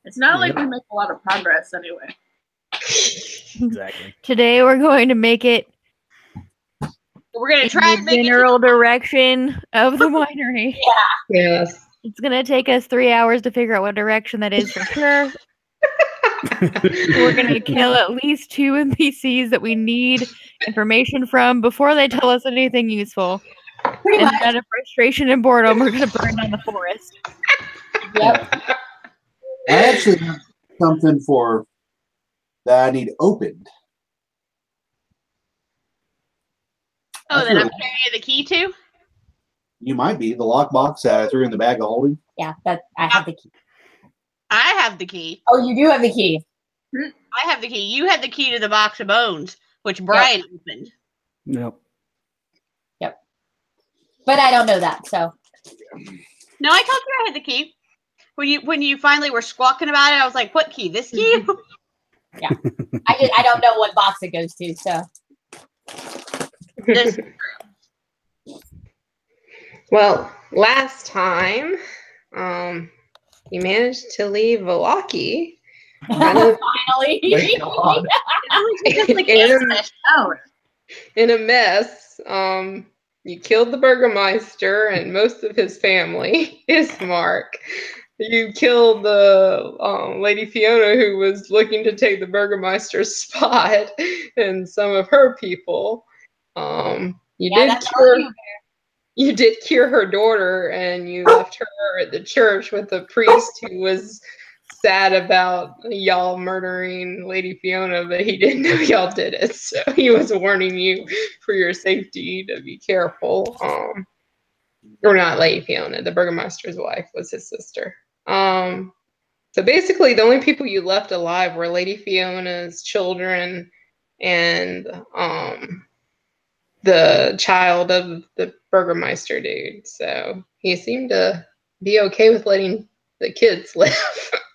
It's not like we make a lot of progress anyway. Exactly. Today we're going to make it. We're going to try and make general direction of the winery. Yes. It's going to take us 3 hours to figure out what direction that is for sure. We're going to kill at least 2 NPCs that we need information from before they tell us anything useful. Pretty And much. out of frustration and boredom, we're going to burn down the forest. Yep. I actually have something that I need opened. Oh, then I'm carrying the key too? You might be. The lockbox that I threw in the bag of holding. Yeah, I have the key. I have the key. Oh, you do have the key. I have the key. You had the key to the box of bones, which Brian opened. Yep. Yep. But I don't know that, so. No, I told you I had the key. When you finally were squawking about it, I was like, "What key? This key?" Yeah. I don't know what box it goes to, so. This, Well, last time, you managed to leave Vallaki. Finally. In a mess. You killed the Burgermeister and most of his family, Ismark. You killed the Lady Fiona, who was looking to take the Burgermeister's spot, and some of her people. You did cure her daughter, and you left her at the church with a priest who was sad about y'all murdering Lady Fiona, but he didn't know y'all did it, so he was warning you for your safety to be careful. Or not Lady Fiona, the Burgermeister's wife was his sister. So basically, the only people you left alive were Lady Fiona's children and the child of the Burgermeister dude. So he seemed to be okay with letting the kids live.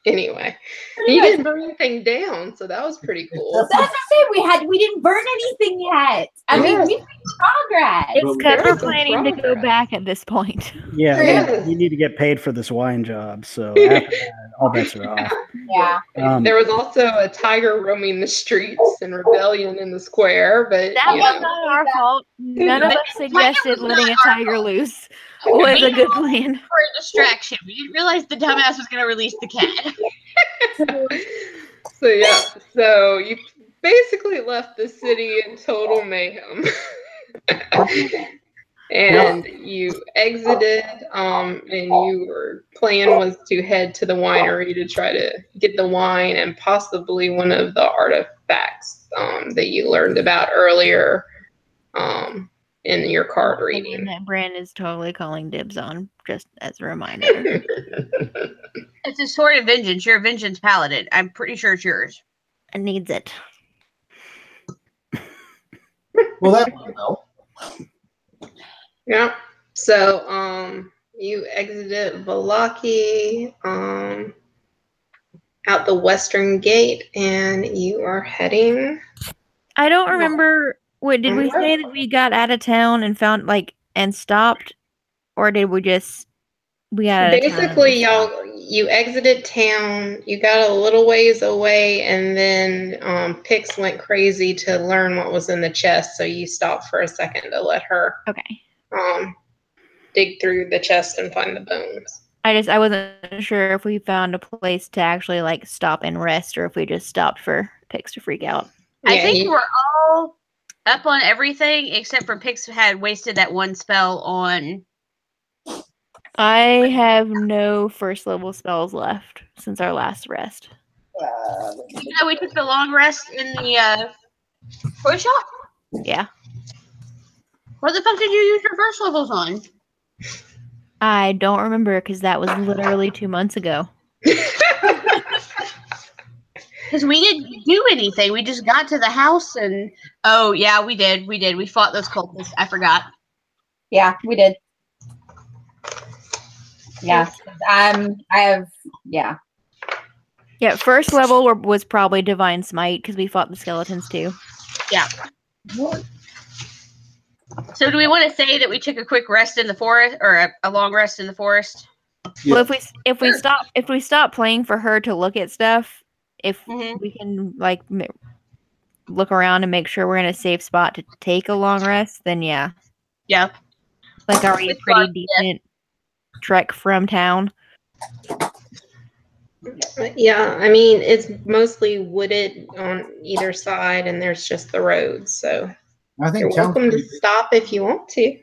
Anyway, he didn't burn anything down, so that was pretty cool. That's what I said. We didn't burn anything yet. I mean, we made progress. It's because we're planning to go back at this point. Yeah, we need to get paid for this wine job, so after that, all bets are off. Yeah. There was also a tiger roaming the streets and rebellion in the square, but That was not our fault. None of us suggested letting a tiger loose. Was a good plan. For a distraction. We didn't realize the dumbass was going to release the cat. So you basically left the city in total mayhem. And you exited, and your plan was to head to the winery to try to get the wine and possibly one of the artifacts that you learned about earlier in your card reading. That Brand is totally calling dibs on, just as a reminder. It's a sword of vengeance. You're a vengeance paladin. I'm pretty sure it's yours. It needs it. Well, that would help. Yeah. So you exited Vallaki out the western gate, and you are heading. I don't remember. What did we say that we got out of town and found and stopped, or did we just got out of town? Basically, you exited town. You got a little ways away, and then Pix went crazy to learn what was in the chest. So you stopped for a second to let her dig through the chest and find the bones. I wasn't sure if we found a place to actually stop and rest, or if we just stopped for Pix to freak out. I think we're all up on everything except for Pix had wasted that one spell on. I have no first level spells left since our last rest. We took the long rest in the toy shop? Yeah. What the fuck did you use your first levels on? I don't remember because that was literally 2 months ago. Because we didn't do anything. We just got to the house and... Oh, yeah, we did. We fought those cultists. I forgot. Yeah, we did. Yeah. Yeah, first level was probably Divine Smite because we fought the skeletons too. Yeah. So do we want to say that we took a quick rest in the forest, or a long rest in the forest? Yeah. Well, if we stop playing for her to look at stuff, if Mhm. we can like look around and make sure we're in a safe spot to take a long rest, then yeah. Yeah. Like, are we a pretty decent trek from town? Yeah, I mean, it's mostly wooded on either side, and there's just the roads. So I think you're town's welcome to pretty big. stop if you want to.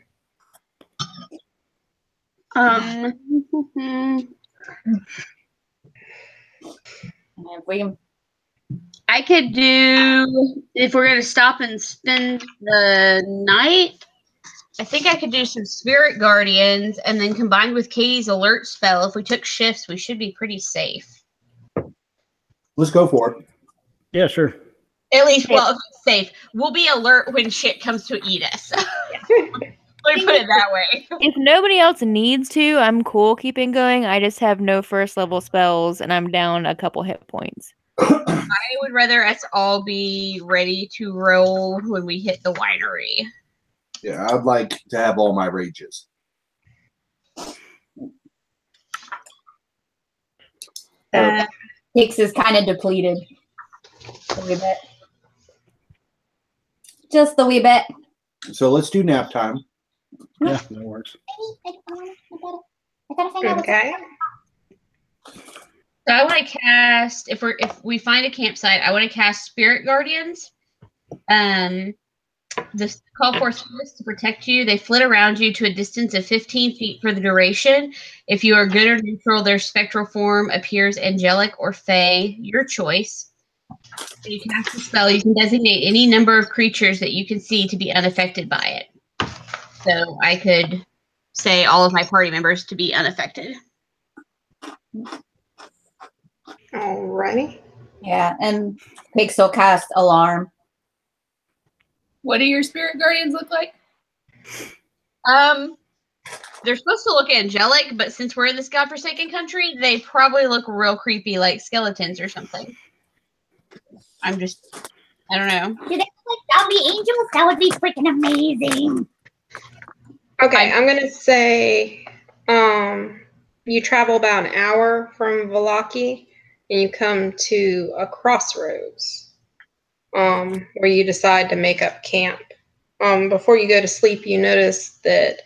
If we can, I could do, if we're going to stop and spend the night, I think I could do some spirit guardians, and then combined with Katie's alert spell, if we took shifts, we should be pretty safe. Let's go for it. Yeah, sure. At least, well, if it's safe. We'll be alert when shit comes to eat us. Let me put it that way. If nobody else needs to, I'm cool keeping going. I just have no first level spells, and I'm down a couple hit points. I would rather us all be ready to roll when we hit the winery. Yeah, I'd like to have all my rages. Hicks is kind of depleted. A wee bit. Just a wee bit. So let's do nap time. Yeah, that works. Okay. So I want to cast, if we find a campsite, I want to cast Spirit Guardians. This call for spirits to protect you. They flit around you to a distance of 15 feet for the duration. If you are good or neutral, their spectral form appears angelic or fey, your choice. When you cast the spell, you can designate any number of creatures that you can see to be unaffected by it. So I could say all of my party members to be unaffected. Alrighty. Yeah, and Hicks will cast alarm. What do your spirit guardians look like? They're supposed to look angelic, but since we're in this godforsaken country, they probably look real creepy, like skeletons or something. I don't know. Do they look like zombie angels? That would be freaking amazing. Okay, I'm gonna say you travel about an hour from Vallaki and you come to a crossroads where you decide to make up camp. Before you go to sleep, you notice that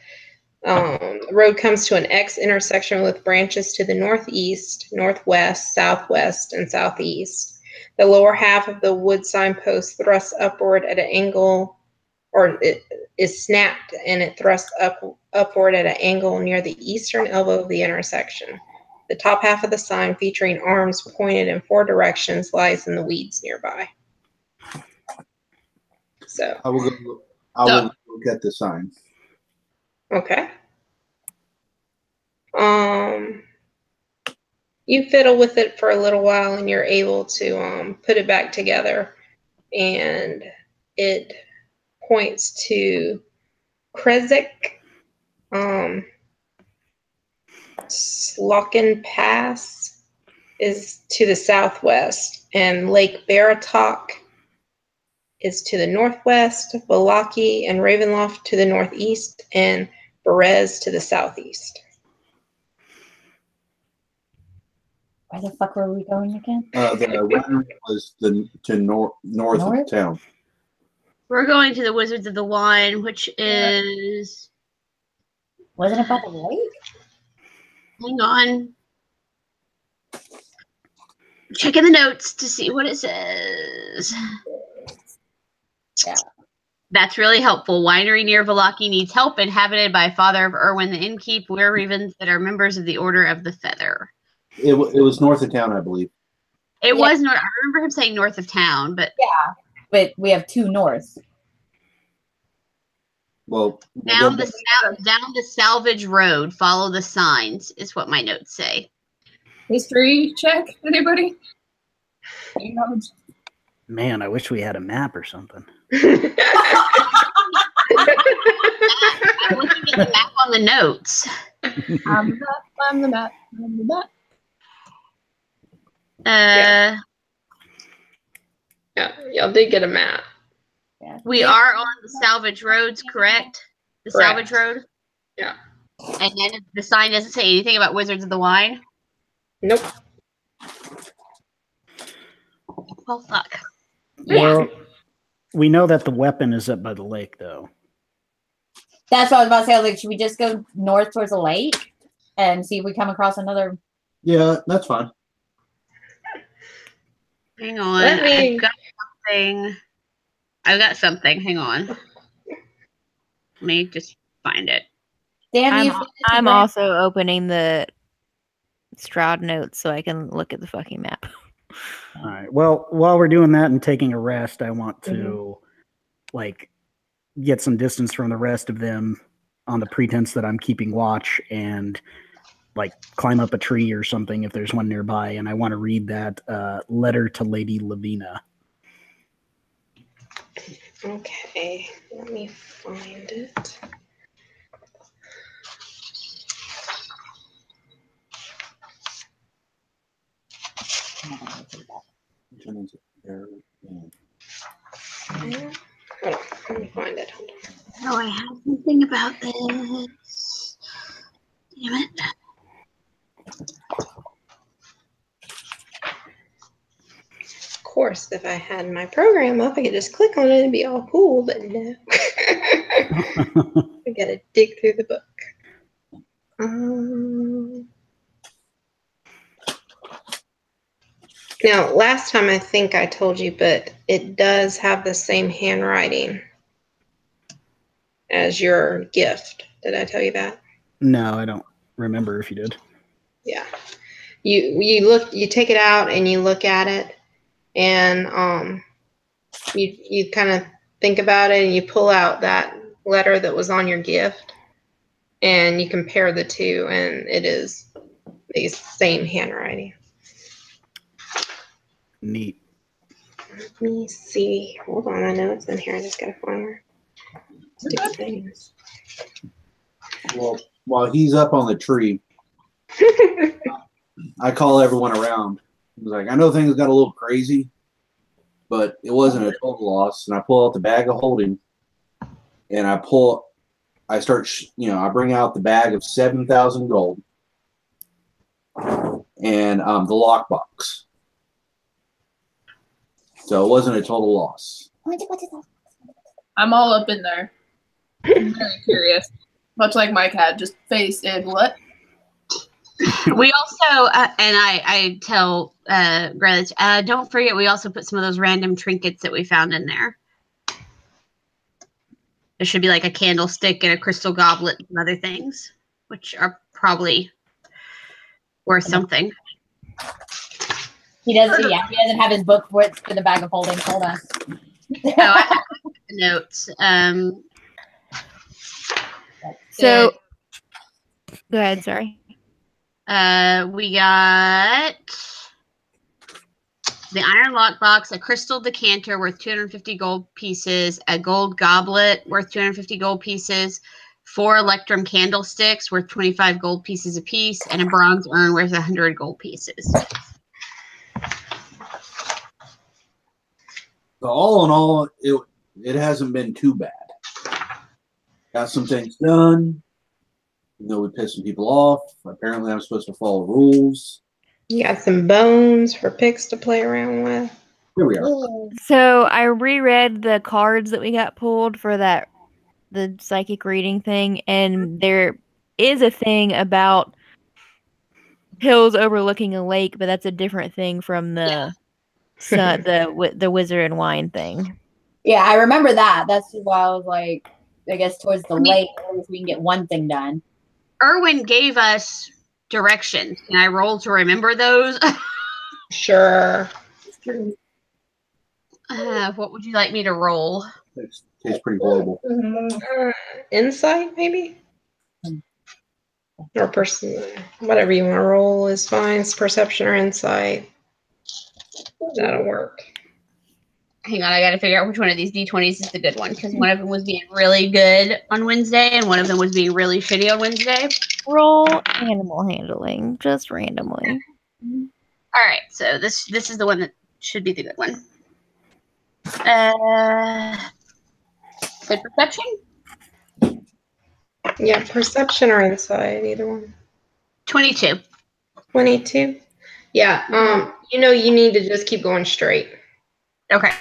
the road comes to an X intersection with branches to the northeast, northwest, southwest, and southeast. The lower half of the wood signpost thrusts upward at an angle, or it is snapped and it thrusts upward at an angle near the eastern elbow of the intersection. The top half of the sign, featuring arms pointed in 4 directions, lies in the weeds nearby. So I will go look at the sign. okay. You fiddle with it for a little while and you're able to put it back together, and it points to Kresik, Slocken Pass is to the southwest, and Lake Baratok is to the northwest, Vallaki and Ravenloft to the northeast, and Berez to the southeast. Where the fuck were we going again? The winery was north of town. We're going to the Wizards of the Wine, which is... Wasn't it by the lake? Hang on. Checking the notes to see what it says. Yeah. That's really helpful. Winery near Vallaki needs help, inhabited by Father of Erwin the Innkeep, werewolves that are members of the Order of the Feather. It was north of town, I believe. It was north. I remember him saying north of town, but But we have 2 norths. Well, down the Salvage Road. Follow the signs is what my notes say. History check, anybody? Man, I wish we had a map or something. I'm looking at the map on the notes. I'm the map. Yeah, y'all did get a map. Yeah. We are on the Salvage Roads, correct? The Correct. Salvage Road? Yeah. And then the sign doesn't say anything about Wizards of the Wine. Nope. Well, fuck. Well, we know that the weapon is up by the lake, though. That's what I was about to say. I was like, should we just go north towards the lake and see if we come across another? Yeah, that's fine. Hang on. Let me- I've got something. Hang on. Let me just find it. Damn, I'm also opening the Stroud notes so I can look at the fucking map. All right. Well, while we're doing that and taking a rest, I want to like get some distance from the rest of them on the pretense that I'm keeping watch and like climb up a tree or something if there's one nearby. And I want to read that letter to Lady Lavina. Okay, let me find it. Hold on, let me find it. Hold on. Oh, I have something about this. Damn it. Of course, if I had my program up, I could just click on it and be all cool, but no. I gotta dig through the book. Now, last time I think I told you, but it does have the same handwriting as your gift. Did I tell you that? No, I don't remember if you did. Yeah. You take it out and you look at it, and you kind of think about it, and you pull out that letter that was on your gift, and you compare the two, and it is the same handwriting. Neat. Let me see. Hold on, I know it's in here. I just gotta find where. Stupid things. Well, while he's up on the tree, I call everyone around. I was like, I know things got a little crazy, but it wasn't a total loss. And I pull out the bag of holding, and I bring out the bag of 7,000 gold and the lockbox. So it wasn't a total loss. I'm all up in there. I'm very curious. Much like Mike had, just face in what? We also, and I tell Grellich, don't forget we also put some of those random trinkets that we found in there. There should be like a candlestick and a crystal goblet and other things, which are probably worth something. He doesn't. Yeah, he doesn't have his book for the bag of holding. Hold on. Oh, I have the notes. So, go ahead. Sorry. We got the iron lockbox, a crystal decanter worth 250 gold pieces, a gold goblet worth 250 gold pieces, 4 electrum candlesticks worth 25 gold pieces apiece, and a bronze urn worth 100 gold pieces. So all in all, it hasn't been too bad. Got some things done. You know, we pissed some people off. Apparently, I'm supposed to follow rules. You got some bones for pigs to play around with. Here we are. So I reread the cards that we got pulled for the psychic reading thing, and there is a thing about hills overlooking a lake, but that's a different thing from the the wizard and wine thing. Yeah, I remember that. That's why I was like, I guess towards the lake, at least we can get one thing done. Erwin gave us directions. Can I roll to remember those? Sure. What would you like me to roll? It tastes pretty horrible. Insight, maybe? Or whatever you want to roll is fine. It's perception or insight. That'll work. Hang on, I got to figure out which one of these D20s is the good one, because one of them was being really good on Wednesday, and one of them was being really shitty on Wednesday. Roll animal handling, just randomly. All right, so this is the one that should be the good one. Good perception? Yeah, perception or insight, either one. 22. 22. Yeah. You know, you need to just keep going straight. Okay.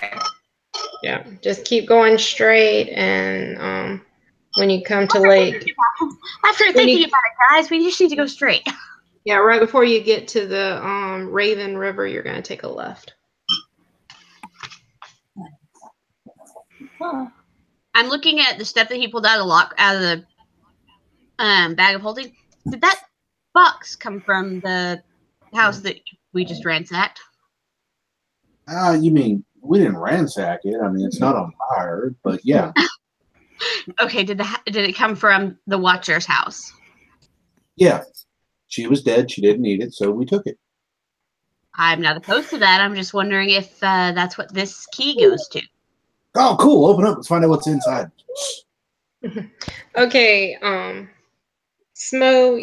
Yeah, just keep going straight, and when you come to lake, After thinking about it, guys, we just need to go straight. yeah, right before you get to the Raven River, you're gonna take a left. Huh. I'm looking at the stuff that he pulled out of the bag of holding. Did that box come from the house that we just ransacked? You mean we didn't ransack it? I mean, it's not on fire, but yeah. Okay, did it come from the Watcher's house? Yeah. She was dead. She didn't need it, so we took it. I'm not opposed to that. I'm just wondering if that's what this key goes to. Oh, cool. Open up. Let's find out what's inside. Okay, Smo,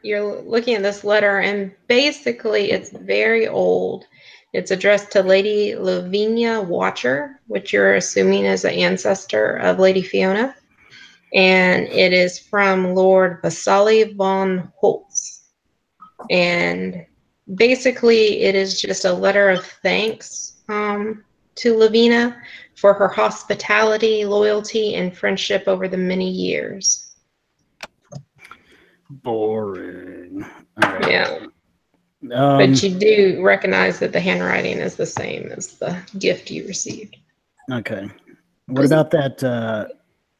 you're looking at this letter, and basically it's very old. It's addressed to Lady Lavinia Watcher, which you're assuming is an ancestor of Lady Fiona. And it is from Lord Vasali von Holtz. And basically it is just a letter of thanks to Lavina for her hospitality, loyalty, and friendship over the many years. Boring. All right. Yeah. But you do recognize that the handwriting is the same as the gift you received. Okay. What about that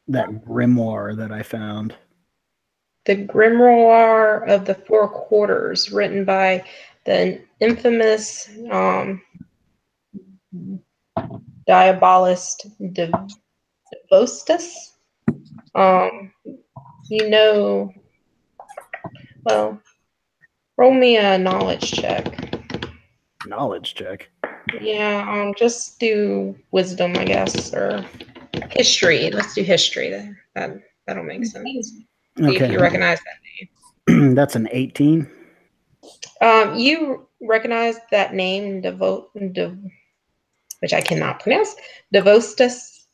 grimoire that I found? The Grimoire of the Four Quarters, written by the infamous diabolist Devostus. You know, well, roll me a knowledge check. Knowledge check. Yeah, just do wisdom, I guess, or history. Let's do history. That'll make sense. See Okay. if you recognize that name. That's an 18. You recognize that name, which I cannot pronounce, Devostus.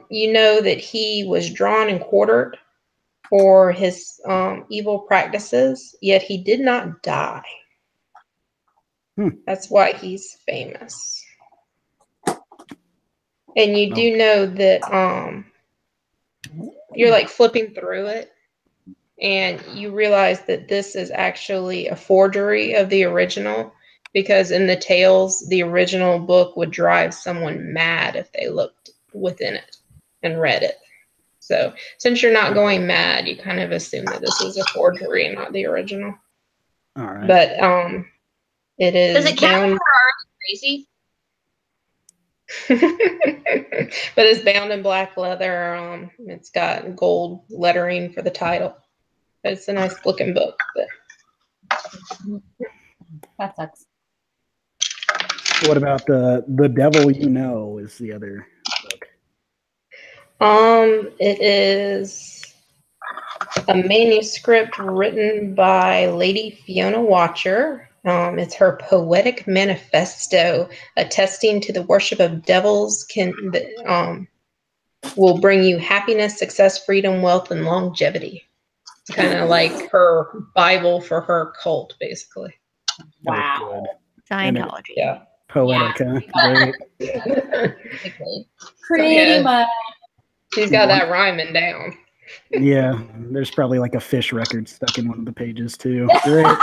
You know that he was drawn and quartered for his evil practices, yet he did not die. That's why he's famous. And you do know that you're like flipping through it, and you realize that this is actually a forgery of the original, because in the tales, the original book would drive someone mad if they looked within it and read it. So since you're not going mad, you kind of assume that this is a forgery and not the original. All right. But it is Does it count bound. for crazy? But it's bound in black leather. It's got gold lettering for the title. It's a nice looking book. But That sucks. What about the Devil You Know is the other book? It is a manuscript written by Lady Fiona Watcher. It's her poetic manifesto attesting to the worship of devils will bring you happiness, success, freedom, wealth, and longevity. Kind of like her Bible for her cult, basically. Wow. Scientology. Yeah. Poetic, huh? Great. Pretty much. She's got that rhyming down. Yeah, there's probably like a fish record stuck in one of the pages too. Great. All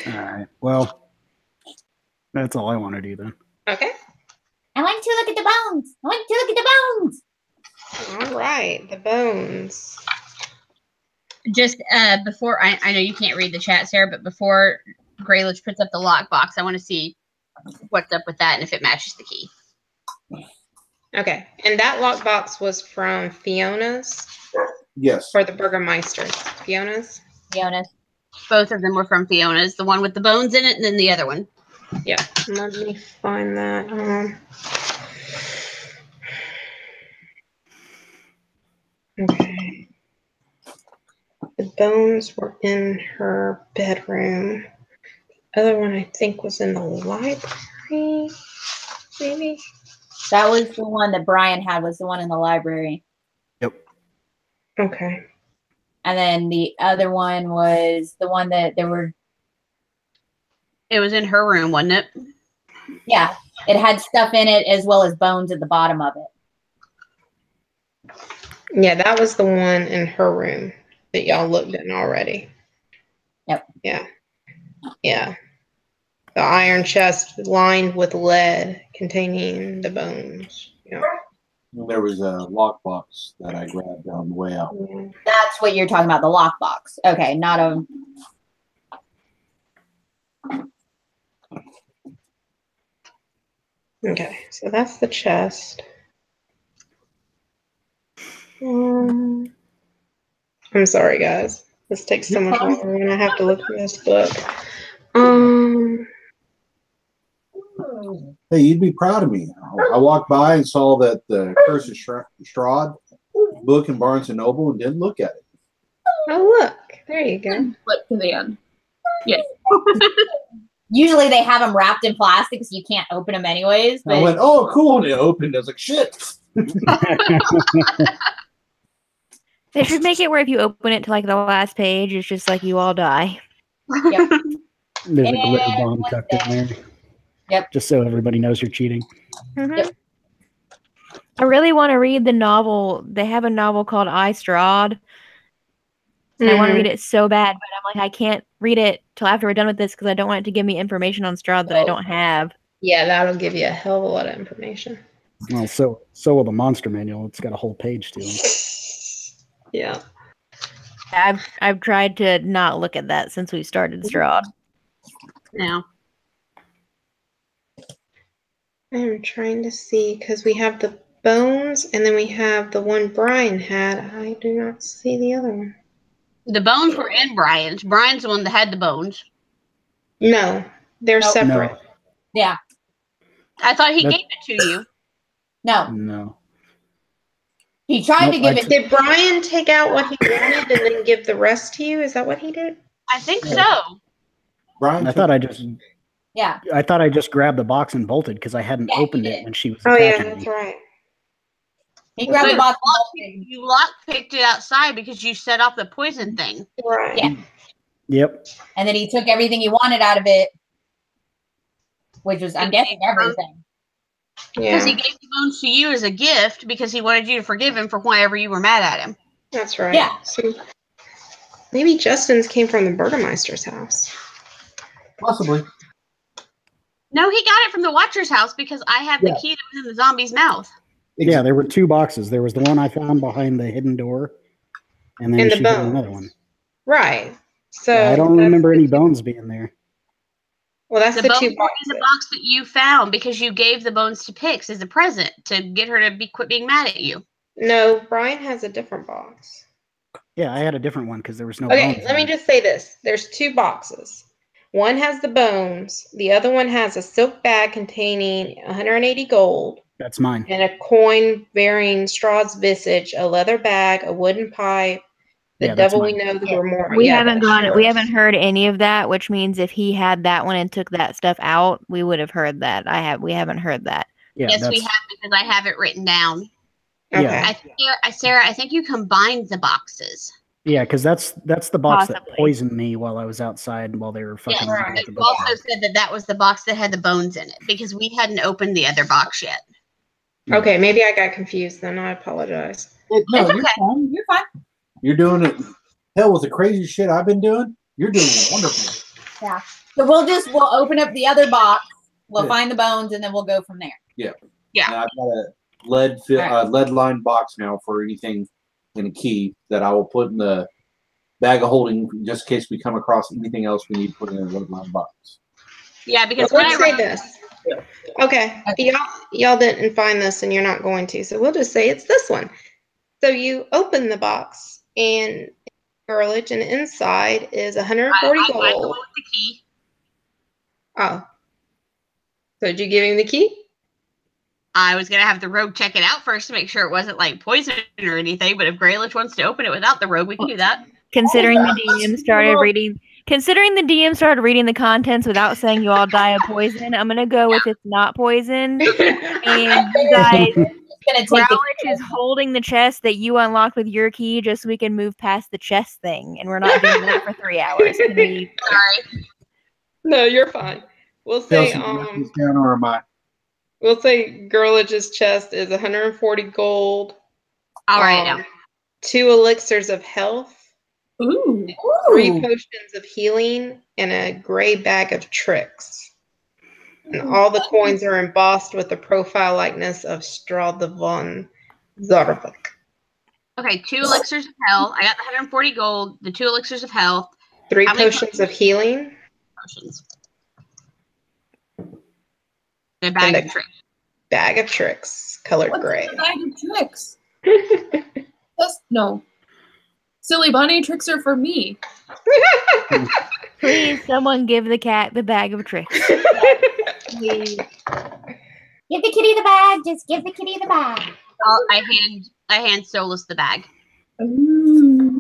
right. Well, that's all I want to do then. Okay. I like to look at the bones. I like to look at the bones. All right. The bones. Just before, I know you can't read the chat, Sarah, but before Graylich puts up the lockbox, I want to see what's up with that and if it matches the key. Okay. And that lockbox was from Fiona's? Yes. Or the Burgermeister's? Fiona's? Jonas. Both of them were from Fiona's, the one with the bones in it and then the other one. Yeah. Let me find that. Okay. The bones were in her bedroom. The other one, I think, was in the library. Maybe. That was the one that Brian had, was the one in the library. Okay. And then the other one was the one that there were. It was in her room, wasn't it? Yeah, it had stuff in it as well as bones at the bottom of it. Yeah, that was the one in her room that y'all looked in already. Yep. Yeah. Yeah. The iron chest lined with lead containing the bones. Yeah. There was a lockbox that I grabbed on the way out. Yeah. That's what you're talking about, the lockbox. Okay, not a. Okay, so that's the chest. I'm sorry, guys. This takes so much longer when I have to look for this book. Hey, you'd be proud of me. I walked by and saw that the Curse of Strahd book in Barnes & Noble and didn't look at it. Oh, look. There you go. Flip to the end. Yeah. Usually they have them wrapped in plastic, so you can't open them anyways. I went, oh, cool. And it opened. I was like, shit. They should make it where if you open it to like the last page, it's just like you all die. Yep. There's a glitter bomb tucked in there. Yep. Just so everybody knows you're cheating. Mhm. Yep. I really want to read the novel. They have a novel called I Strahd. And I want to read it so bad, but I'm like, I can't read it till after we're done with this because I don't want it to give me information on Strahd that I don't have. Yeah, that'll give you a hell of a lot of information. Well, so will the monster manual. It's got a whole page to it. Yeah. I've tried to not look at that since we started Strahd. No. I'm trying to see because we have the bones and then we have the one Brian had. I do not see the other one. The bones were in Brian's. Brian's the one that had the bones. No, they're Nope. separate. No. Yeah. I thought he That's- gave it to you. No. No. He tried to give it. Did Brian take out what he wanted and then give the rest to you? Is that what he did? I think so. Brian, I thought I just grabbed the box and bolted because I hadn't Yeah, opened you it did. when she was Oh, yeah, attaching that's me. right. He grabbed the box. You lockpicked it outside because you set off the poison thing. Right. Yeah. Yep. And then he took everything he wanted out of it, which was, I'm guessing, everything. Because Yeah, he gave the bones to you as a gift because he wanted you to forgive him for whenever you were mad at him. that's right. Yeah. So maybe Justin's came from the Burgermeister's house. possibly. No, he got it from the Watcher's house because I have the key that was in the zombie's mouth. Yeah, there were two boxes. There was the one I found behind the hidden door, and then And the she had bones. another one. Right. So Yeah, I don't that's remember the any two- bones being there. Well, that's The the bones two were in boxes. the box that you found because you gave the bones to Pix as a present to get her to quit being mad at you. No, Brian has a different box. Yeah, I had a different one because there was no Okay, bones. let me in it. just say this. There's two boxes. One has the bones. The other one has a silk bag containing 180 gold That's mine. and a coin bearing Strahd's visage, a leather bag, a wooden pipe, the Yeah, that's devil we mine. know, the grimoire. We Yeah, haven't that's gone. We yours. haven't heard any of that, which means if he had that one and took that stuff out, we would have heard that. We haven't heard that. Yeah, Yes, that's, we have because I have it written down. Okay. Yeah. Sarah, I think you combined the boxes. Yeah, because that's the box Possibly. that poisoned me while I was outside while they were fucking Yes, around with the you book. also said that that was the box that had the bones in it because we hadn't opened the other box yet. Okay, maybe I got confused then. I apologize. No, It's you're okay. fine. You're fine. You're doing it. Hell, with the crazy shit I've been doing, you're doing wonderful. Yeah. So we'll open up the other box. We'll Yeah. find the bones, and then we'll go from there. Yeah. And I've got a lead lined box now for anything in a key that I will put in the bag of holding just in case we come across anything else we need to put in a lead lined box. Yeah, because Well, when let's I say wrote this. Okay, y'all didn't find this and you're not going to, so we'll just say it's this one. So you open the box and cartilage, and inside is 140 I the one gold. with the key. Oh. So did you give him the key? I was gonna have the rogue check it out first to make sure it wasn't like poison or anything, but if Greylich wants to open it without the rogue, we can do that. Considering the DM started reading the contents without saying you all die of poison, I'm gonna go with it's not poison. And you guys gonna take the Growlithe is holding the chest that you unlocked with your key just so we can move past the chest thing, and we're not doing that for 3 hours. Can we? Sorry. No, you're fine. We'll say Kelsey, do you want this down or am I? we'll say Girlich's chest is 140 gold. All right, now. 2 elixirs of health, Ooh. 3 potions of healing, and a gray bag of tricks. And all the coins are embossed with the profile likeness of Strahd von Zarvik. Okay, 2 elixirs of health. I got the 140 gold, the 2 elixirs of health. 3 How many potions of healing. potions. A bag And of tricks. Bag of tricks, colored What's gray. in the bag of tricks? No. Silly bunny tricks are for me. Please, someone give the cat the bag of tricks. Please. Give the kitty the bag. Just give the kitty the bag. I hand Solus the bag. Ooh.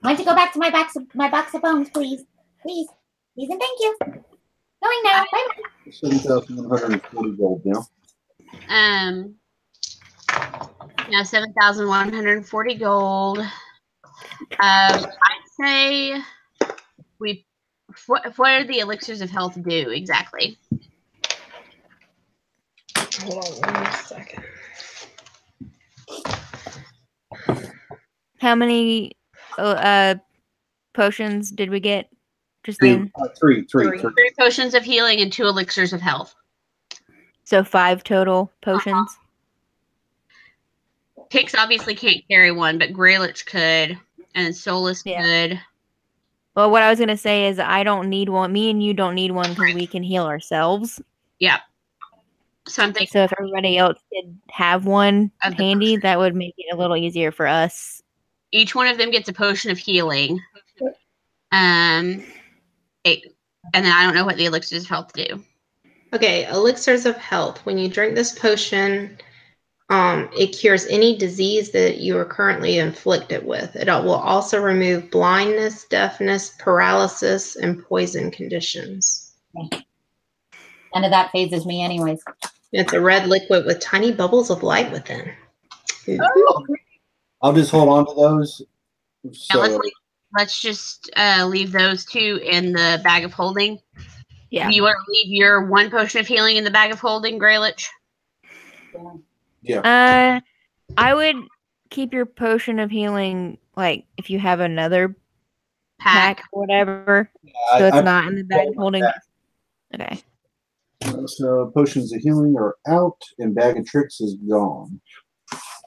I want to go back to my box of bones, please. Please. Please and thank you. Going now. Bye-bye. 7,140 gold now. Now 7,140 gold. I'd say what do the elixirs of health do exactly? Hold on 1 second. How many potions did we get just then? Three. 3 potions of healing and 2 elixirs of health. So 5 total potions. Pix obviously can't carry one, but Greylich could, and Solus could. Well, what I was gonna say is I don't need one. Me and you don't need one because we can heal ourselves. Yep. Something. So if everybody else did have one Of the handy, potion. that would make it a little easier for us. Each one of them gets a potion of healing. And then I don't know what the elixirs of health do. Okay, elixirs of health. When you drink this potion, it cures any disease that you are currently inflicted with. It will also remove blindness, deafness, paralysis, and poison conditions. None of that phases me anyways. It's a red liquid with tiny bubbles of light within. Oh, I'll just hold on to those. So, Let's just leave those 2 in the bag of holding. Yeah. Do you want to leave your 1 potion of healing in the bag of holding, Greylich? yeah. I would keep your potion of healing, like if you have another pack or whatever, so it's not in the bag of holding. Okay. So potions of healing are out, and bag of tricks is gone.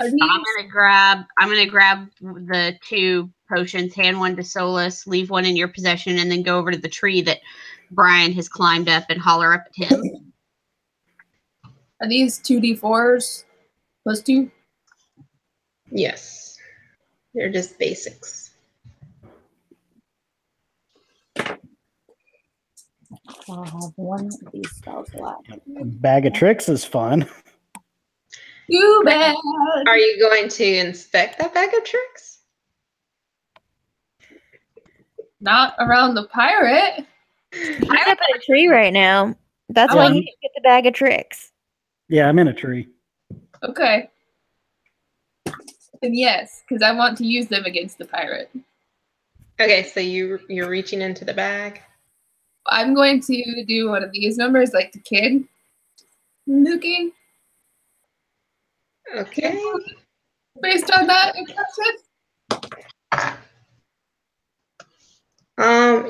I'm gonna grab the 2 potions, hand 1 to Solus, leave 1 in your possession, and then go over to the tree that Brian has climbed up and holler up at him. Are these 2d4s plus 2? Yes. They're just basics. I'll have one of these spells left. Bag of tricks is fun. Too bad. Are you going to inspect that bag of tricks? Not around the pirate. He's up in a tree right now. That's why he didn't get the bag of tricks. Yeah, I'm in a tree. Okay. Then yes, because I want to use them against the pirate. Okay, so you're reaching into the bag. I'm going to do one of these numbers, like the kid looking. Okay. Based on that impression.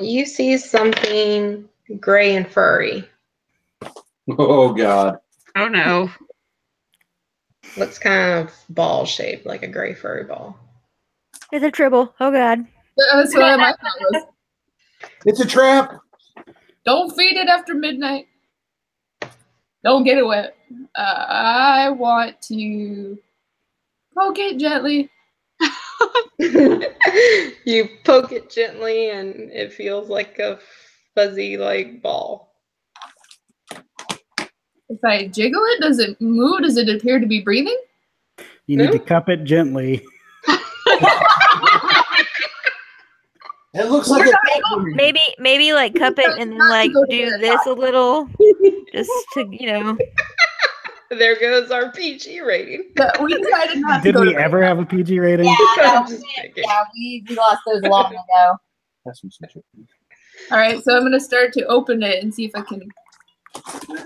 You see something gray and furry. Oh God. Oh no. Looks kind of ball shaped, like a gray furry ball. It's a tribble. Oh god. That's what my thought was. It's a trap. Don't feed it after midnight. Don't get it wet. I want to poke it gently. You poke it gently and it feels like a fuzzy like ball. If I jiggle it, does it move? Does it appear to be breathing? You need to cup it gently. Hello, That looks like Maybe like cup it and then like do this a little, just to There goes our PG rating. But we decided not to Did go we to ever have a PG rating? Yeah, I'm just kidding. we lost those long ago. That's some shit. All right, so I'm gonna start to open it and see if I can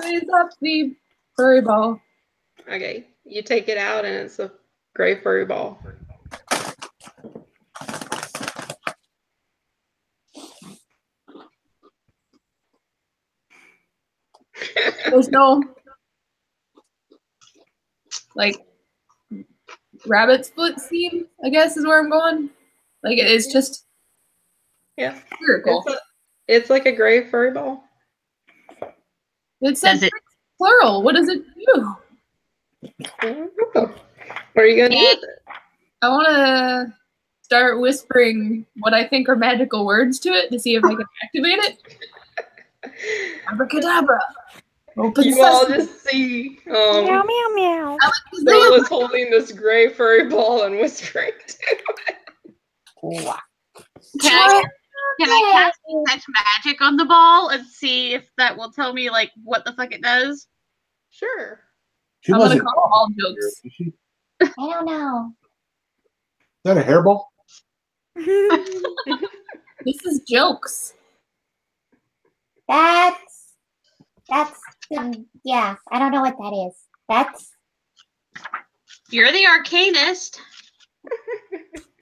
raise up the furry ball. Okay, you take it out and it's a gray furry ball. There's no like rabbit split scene, I guess is where I'm going. Like it's just Yeah, spherical. it's like a gray furry ball. It says Does it- plural. What does it do? What are you gonna do with it? I want to start whispering what I think are magical words to it to see if I can activate it. Abracadabra. Open You all sesame. just see meow meow meow. Bella's holding this gray furry ball and whispering to it. Can I cast detect magic on the ball and see if that will tell me like what the fuck it does? Sure. She I'm gonna wasn't call all jokes. is she? Is I don't know. that a hairball? This is jokes. That's yeah. I don't know what that is. You're the arcanist.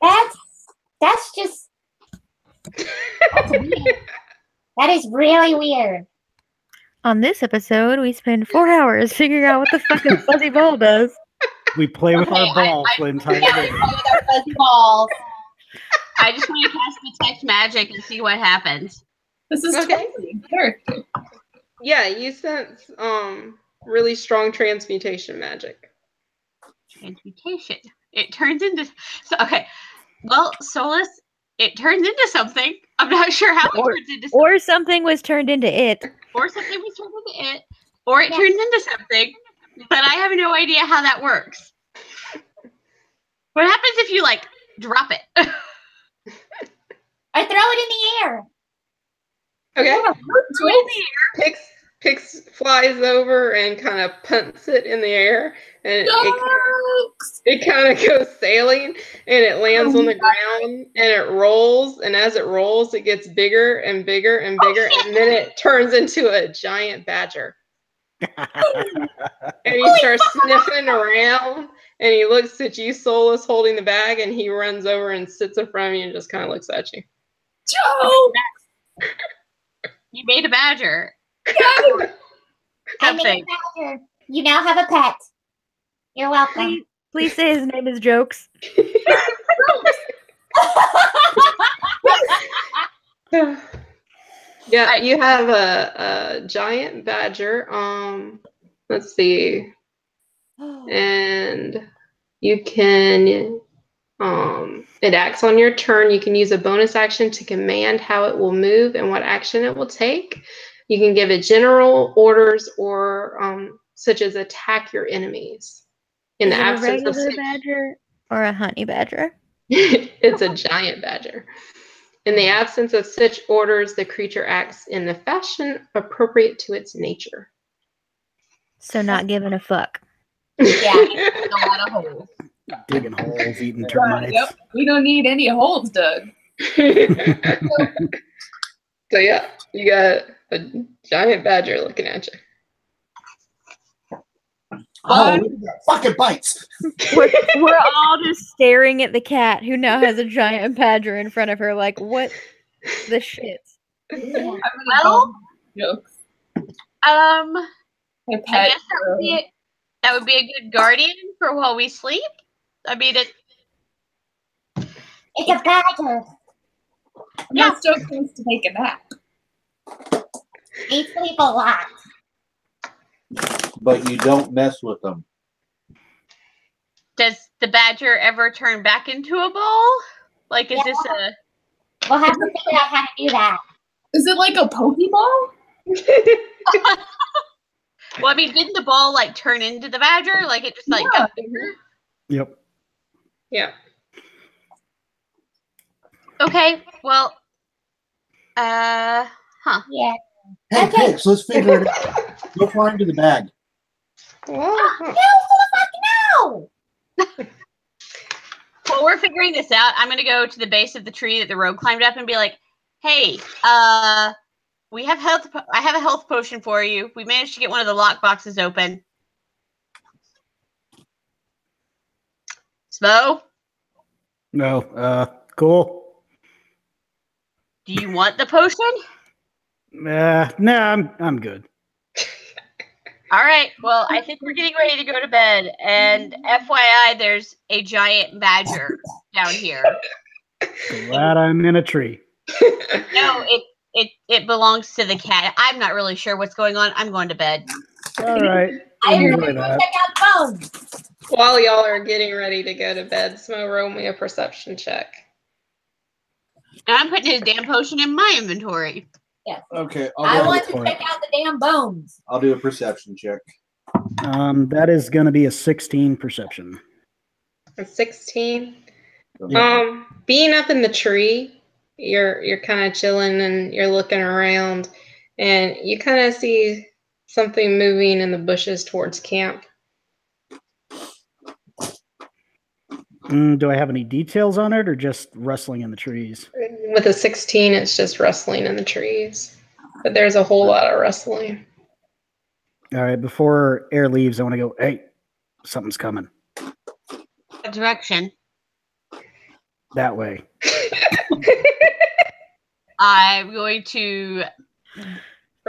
That's just that's weird. That is really weird. On this episode, we spend 4 hours figuring out what the fuck a fuzzy ball does. We play with our Okay, balls the entire Yeah, we day. play with our fuzzy balls. I just want to cast detect magic and see what happens. This is Okay. totally in character. Yeah, you sense really strong transmutation magic. Transmutation. It turns into okay. Well, Solus, it turns into something. I'm not sure how it turns into something. Or something was turned into it. Or something was turned into it. Or it Yeah. turns into something. But I have no idea how that works. What happens if you like drop it? I throw it in the air. Okay. Pix flies over and kind of punts it in the air, and Jokes. it kind of goes sailing, and it lands on the ground, and it rolls, and as it rolls, it gets bigger and bigger and bigger, and then it turns into a giant badger. And he starts sniffing around, and he looks at you, Solus, holding the bag, and he runs over and sits in front of you and just kind of looks at you. Joke. You made a badger. I made a badger. You now have a pet. You're welcome. Please say his name is Jokes. Yeah, you have a giant badger. Let's see. And you can it acts on your turn. You can use a bonus action to command how it will move and what action it will take. You can give it general orders or such as attack your enemies. In the Is it a absence of regular badger or a honey badger? it's a giant badger. In the absence of such orders, the creature acts in the fashion appropriate to its nature. So not giving a fuck. Yeah. A lot of holes. Digging holes, eating termites. Yep. We don't need any holes dug. So yeah, you got a giant badger looking at you. Oh, look at that fucking bites. We're all just staring at the cat who now has a giant badger in front of her, like, what the shit? I'm gonna Well- go jokes. My My I pet. guess that would be a good guardian for while we sleep. I mean, It's a badger. I'm not so close to take a nap. They sleep a lot. But you don't mess with them. does the badger ever turn back into a ball? Like, is this a? We'll have to figure out how to do that. Is it like a Pokeball? Well, I mean, didn't the ball like turn into the badger? Like, it just like Yeah. got bigger. Yep. Yeah. Okay, well, Huh. Yeah. Hey, Okay. Pix, let's figure it out. Go climb to the bag. Well, No! While we're figuring this out, I'm gonna go to the base of the tree that the rogue climbed up and be like, "Hey, we have health. I have a health potion for you. We managed to get one of the lock boxes open." Smo, No, cool. do you want the potion? No, I'm good. All right. Well, I think we're getting ready to go to bed. And FYI, there's a giant badger down here. Glad I'm in a tree. No, it belongs to the cat. I'm not really sure what's going on. I'm going to bed. All right. I'm Enjoy gonna go that. check out bones. while y'all are getting ready to go to bed, Smo, roll me a perception check. And I'm putting his damn potion in my inventory. Okay, I want to for check it. out the damn bones. I'll do a perception check. That is going to be a 16 perception. A 16. Yeah. Being up in the tree, you're kind of chilling and you're looking around, and you kind of see something moving in the bushes towards camp. Do I have any details on it or just rustling in the trees? With a 16, it's just rustling in the trees, but there's a whole lot of rustling. All right. Before Air leaves, I want to go, hey, something's coming. What direction? That way. I'm going to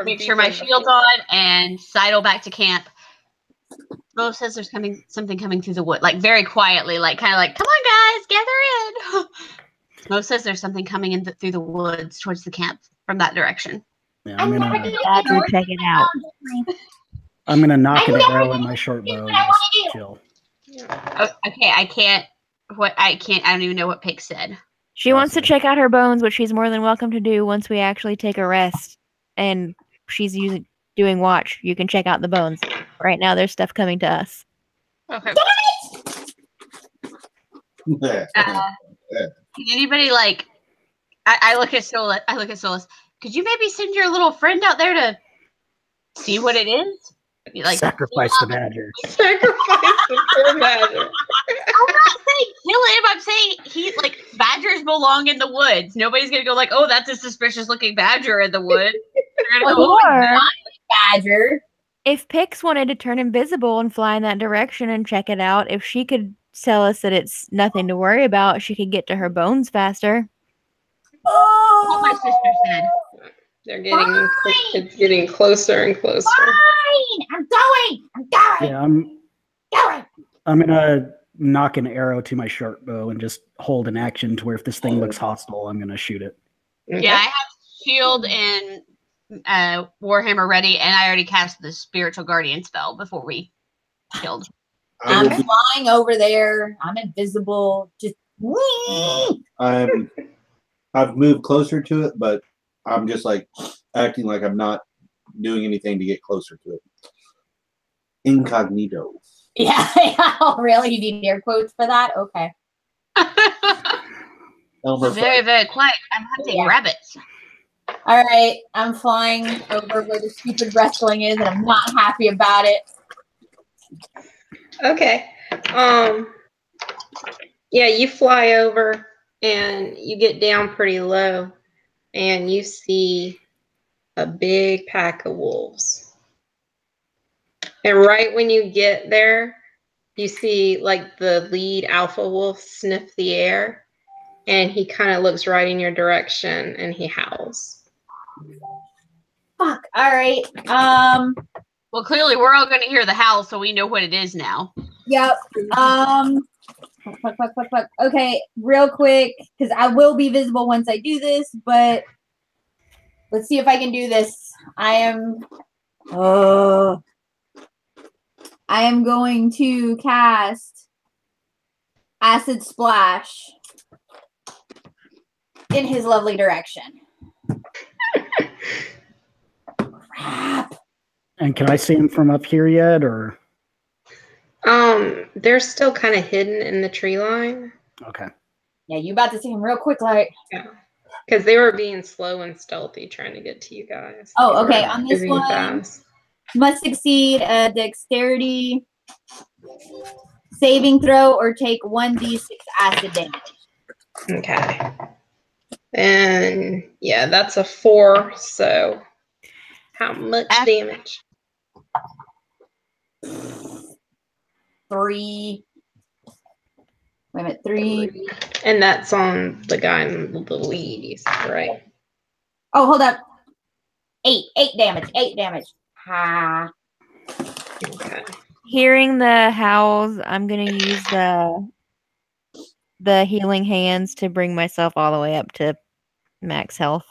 make sure my shield's on and sidle back to camp. Mo says there's something coming through the wood, like very quietly, like kind of like, "Come on, guys, gather in." Mo says there's something coming in through the woods towards the camp from that direction. Yeah, I'm never Badger, check it out. I'm gonna knock an I'm never arrow in my short bow and I just wanna chill. Oh, okay, I can't. I don't even know what Pig said. She wants to check out her bones, which she's more than welcome to do once we actually take a rest. And she's doing watch. You can check out the bones. Right now, there's stuff coming to us. Okay. Can anybody like? I look at Solus. Could you maybe send your little friend out there to see what it is? Like Sacrifice the badger. Sacrifice the poor badger. I'm not saying kill him. I'm saying he like badgers belong in the woods. Nobody's gonna go like, oh, that's a suspicious looking badger in the woods. They're gonna go, Or Badger. if Pix wanted to turn invisible and fly in that direction and check it out, if she could tell us that it's nothing to worry about, she could get to her bones faster. what my sister said. It's getting closer and closer. Fine. I'm going. Yeah, Going. I'm gonna knock an arrow to my short bow and just hold an action to where if this thing looks hostile, I'm gonna shoot it. Okay. Yeah, I have shield and Warhammer ready, and I already cast the spiritual guardian spell before we killed. I'm flying over there. I'm invisible. Just. I've moved closer to it, but I'm just like acting like I'm not doing anything to get closer to it. Incognito. Yeah. Oh, really? You need air quotes for that? Okay. Elmer Very, very quiet. I'm hunting rabbits. All right. I'm flying over where the stupid wrestling is, and I'm not happy about it. Okay. Yeah, you fly over and you get down pretty low and you see a big pack of wolves. And right when you get there, you see like the lead alpha wolf sniff the air and he kind of looks right in your direction and he howls. Fuck. All right. Well, clearly we're all going to hear the howl, so we know what it is now. Yep. Fuck. Okay, real quick, because I will be visible once I do this, but let's see if I can do this. I am going to cast Acid Splash in his lovely direction. Crap. And can I see him from up here yet, or? They're still kind of hidden in the tree line. Okay. Yeah, you about to see him real quick, like. Yeah. Because they were being slow and stealthy trying to get to you guys. Oh, okay. They were On this moving one, fast. must succeed a dexterity saving throw or take 1d6 acid damage. Okay. And yeah, that's a 4. So how much damage? 3. Wait a minute, 3. And that's on the guy in the lead, you said, right? Oh, hold up. 8 damage. 8 damage. Ha. Okay. Hearing the howls, I'm gonna use the healing hands to bring myself all the way up to max health.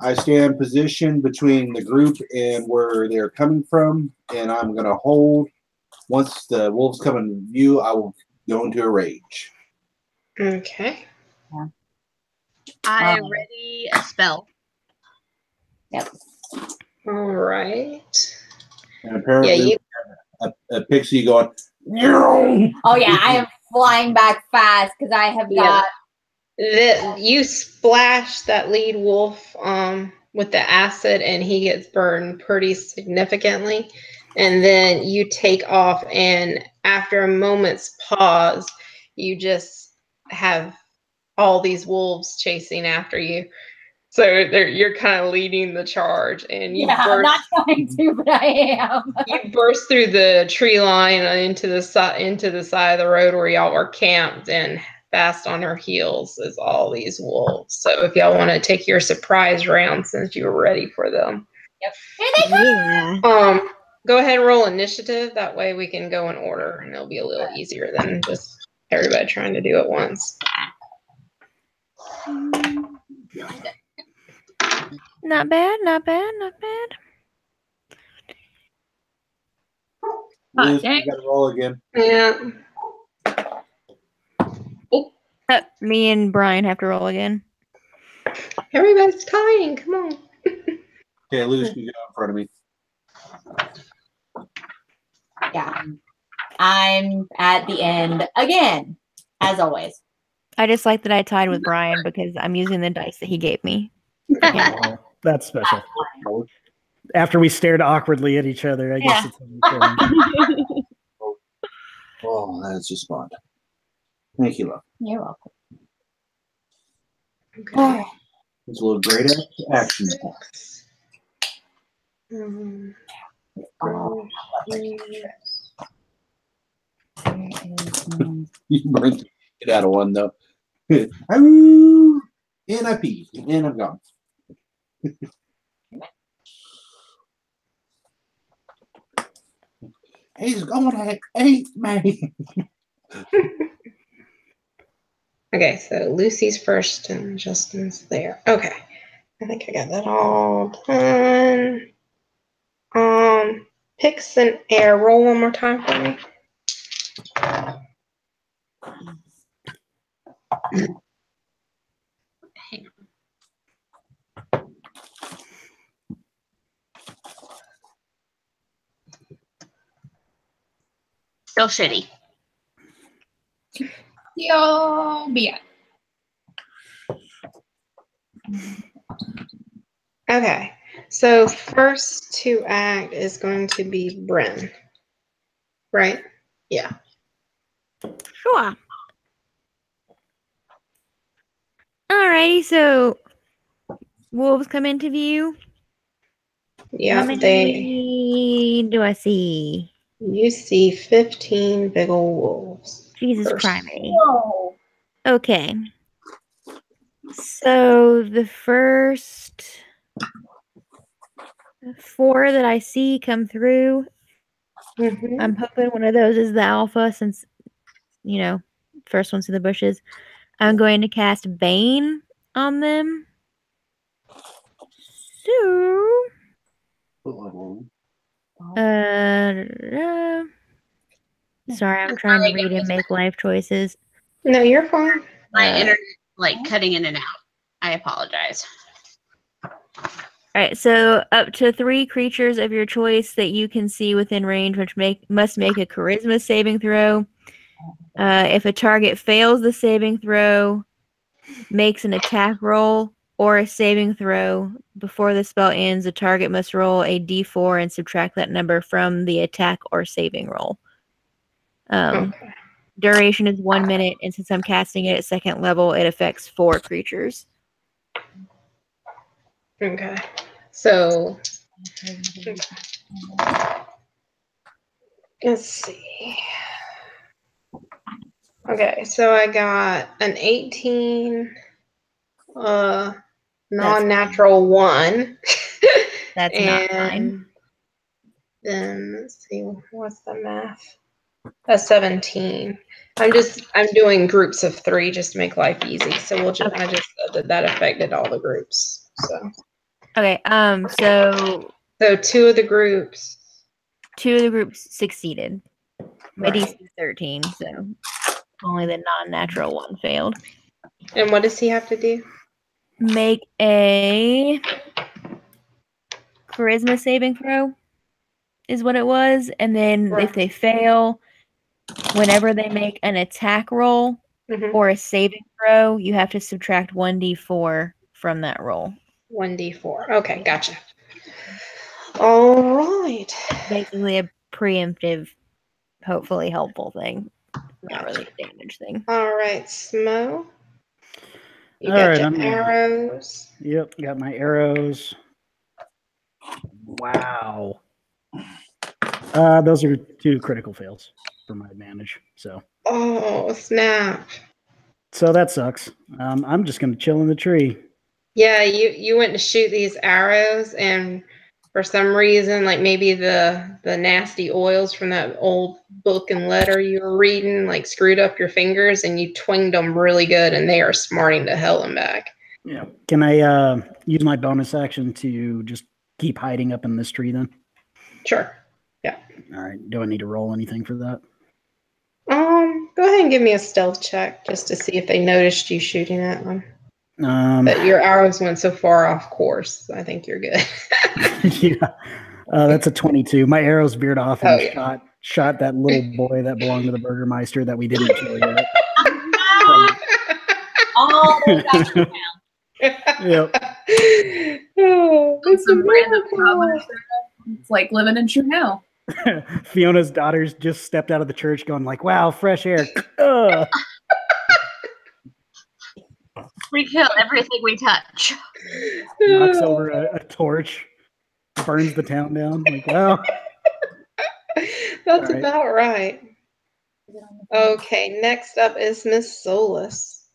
I stand positioned between the group and where they're coming from, and I'm going to hold. Once the wolves come in view, I will go into a rage. Okay. I ready a spell. Yep. All right. And apparently, a pixie going, no! Oh, yeah. I am flying back fast because I have got. You splash that lead wolf with the acid, and he gets burned pretty significantly. And then you take off, and after a moment's pause, you just have all these wolves chasing after you. So you're kind of leading the charge, and you I'm not trying to, but I am. you burst through the tree line into the side of the road where y'all were camped, and fast on her heels is all these wolves. So if y'all want to take your surprise round since you were ready for them. Yep. Here they come. Go ahead and roll initiative. That way we can go in order, and it'll be a little easier than just everybody trying to do it once. Not bad, not bad, not bad. Liz, you got to roll again. Yeah. Me and Brian have to roll again. Everybody's tying. Come on. Okay, Liz, you go in front of me. Yeah. I'm at the end again, as always. I just like that I tied with Brian because I'm using the dice that he gave me. Oh, that's special. After we stared awkwardly at each other, I guess it's important. Oh, that's just fun. Thank you, love. You're welcome. Okay. It's a little great action. You bring it out of one though. And I pee, and I'm gone. He's going to eat me. Okay, so Lucy's first and Justin's there. Okay. I think I got that all done. Pix and air. Roll one more time for me. Hang on. Still shitty. Yo, yeah. Okay. So first to act is going to be Bryn. Right? Yeah. Sure. Alrighty, so wolves come into view. Yeah, How many do I see? You see 15 big ol' wolves. Jesus First. criminy. Whoa. Okay. So the first 4 that I see come through, Mm-hmm. I'm hoping one of those is the alpha since, first one's in the bushes. I'm going to cast Bane on them. So, sorry, I'm trying to read and make life choices. No, you're fine. My internet cutting in and out. I apologize. All right, so up to 3 creatures of your choice that you can see within range, which must make a charisma saving throw. If a target fails the saving throw, makes an attack roll or a saving throw before the spell ends, the target must roll a d4 and subtract that number from the attack or saving roll. Okay. Duration is 1 minute, and since I'm casting it at second level, it affects 4 creatures. Okay. So let's see. Okay, so I got an 18, non-natural 1. That's not fine. Then let's see, what's the math? A 17. I'm doing groups of 3 just to make life easy. So I just said that affected all the groups. So Okay, so 2 of the groups. 2 of the groups succeeded. My Right. DC is 13, so only the non-natural 1 failed. And what does he have to do? Make a charisma saving throw is what it was, and then if they fail, whenever they make an attack roll or a saving throw, you have to subtract 1d4 from that roll. 1d4. Okay, gotcha. All right. Basically a preemptive, hopefully helpful thing. Not really a damage thing. All right, Smo. You All got right, your I'm arrows. Yep, got my arrows. Wow. Those are 2 critical fails for my advantage. So snap. that sucks. I'm just gonna chill in the tree. Yeah, you went to shoot these arrows, and for some reason, like maybe the nasty oils from that old book and letter you were reading, like screwed up your fingers, and you twinged them really good, and they are smarting to hell and back. Yeah. Can I use my bonus action to just keep hiding up in this tree then? Sure. Yeah. All right. Do I need to roll anything for that? Go ahead and give me a stealth check just to see if they noticed you shooting at them. But your arrows went so far off course. I think you're good. Yeah. That's a 22. My arrows veered off and shot that little boy that belonged to the Burgermeister that we didn't kill yet. Oh, that's down. Yep. It's Some random comment. It's like living in true hell. Fiona's daughters just stepped out of the church going like, wow, fresh air. Ugh. We kill everything we touch. Knocks over a torch, burns the town down. Like, wow. That's about right. Okay, next up is Miss Solus.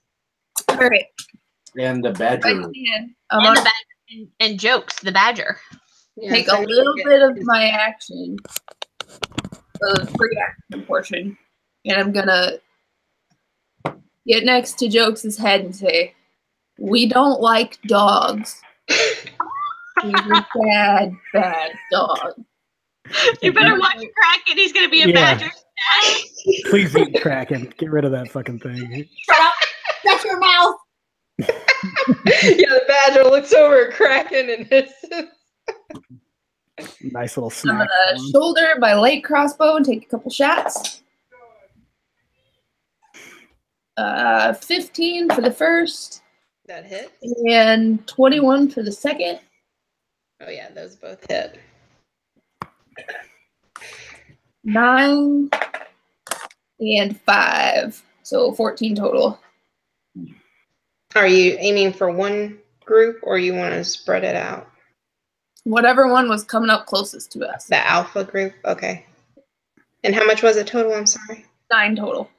All right. And the badger. And Jokes, the badger. Take a little bit of my action, the free action portion, and I'm gonna get next to Jokes' head and say, "We don't like dogs. He's a bad, bad dog. You better watch Kraken. He's gonna be a badger. Please eat Kraken. Get rid of that fucking thing. Shut up! Shut your mouth! Yeah, the badger looks over at Kraken and hisses. Nice little I'm snack. gonna shoulder my light crossbow and take a couple shots. 15 for the first. That hit. And 21 for the second. Oh yeah, those both hit. 9 and 5. So 14 total. Are you aiming for one group or you want to spread it out? Whatever one was coming up closest to us. The alpha group? Okay. And how much was it total? I'm sorry. 9 total.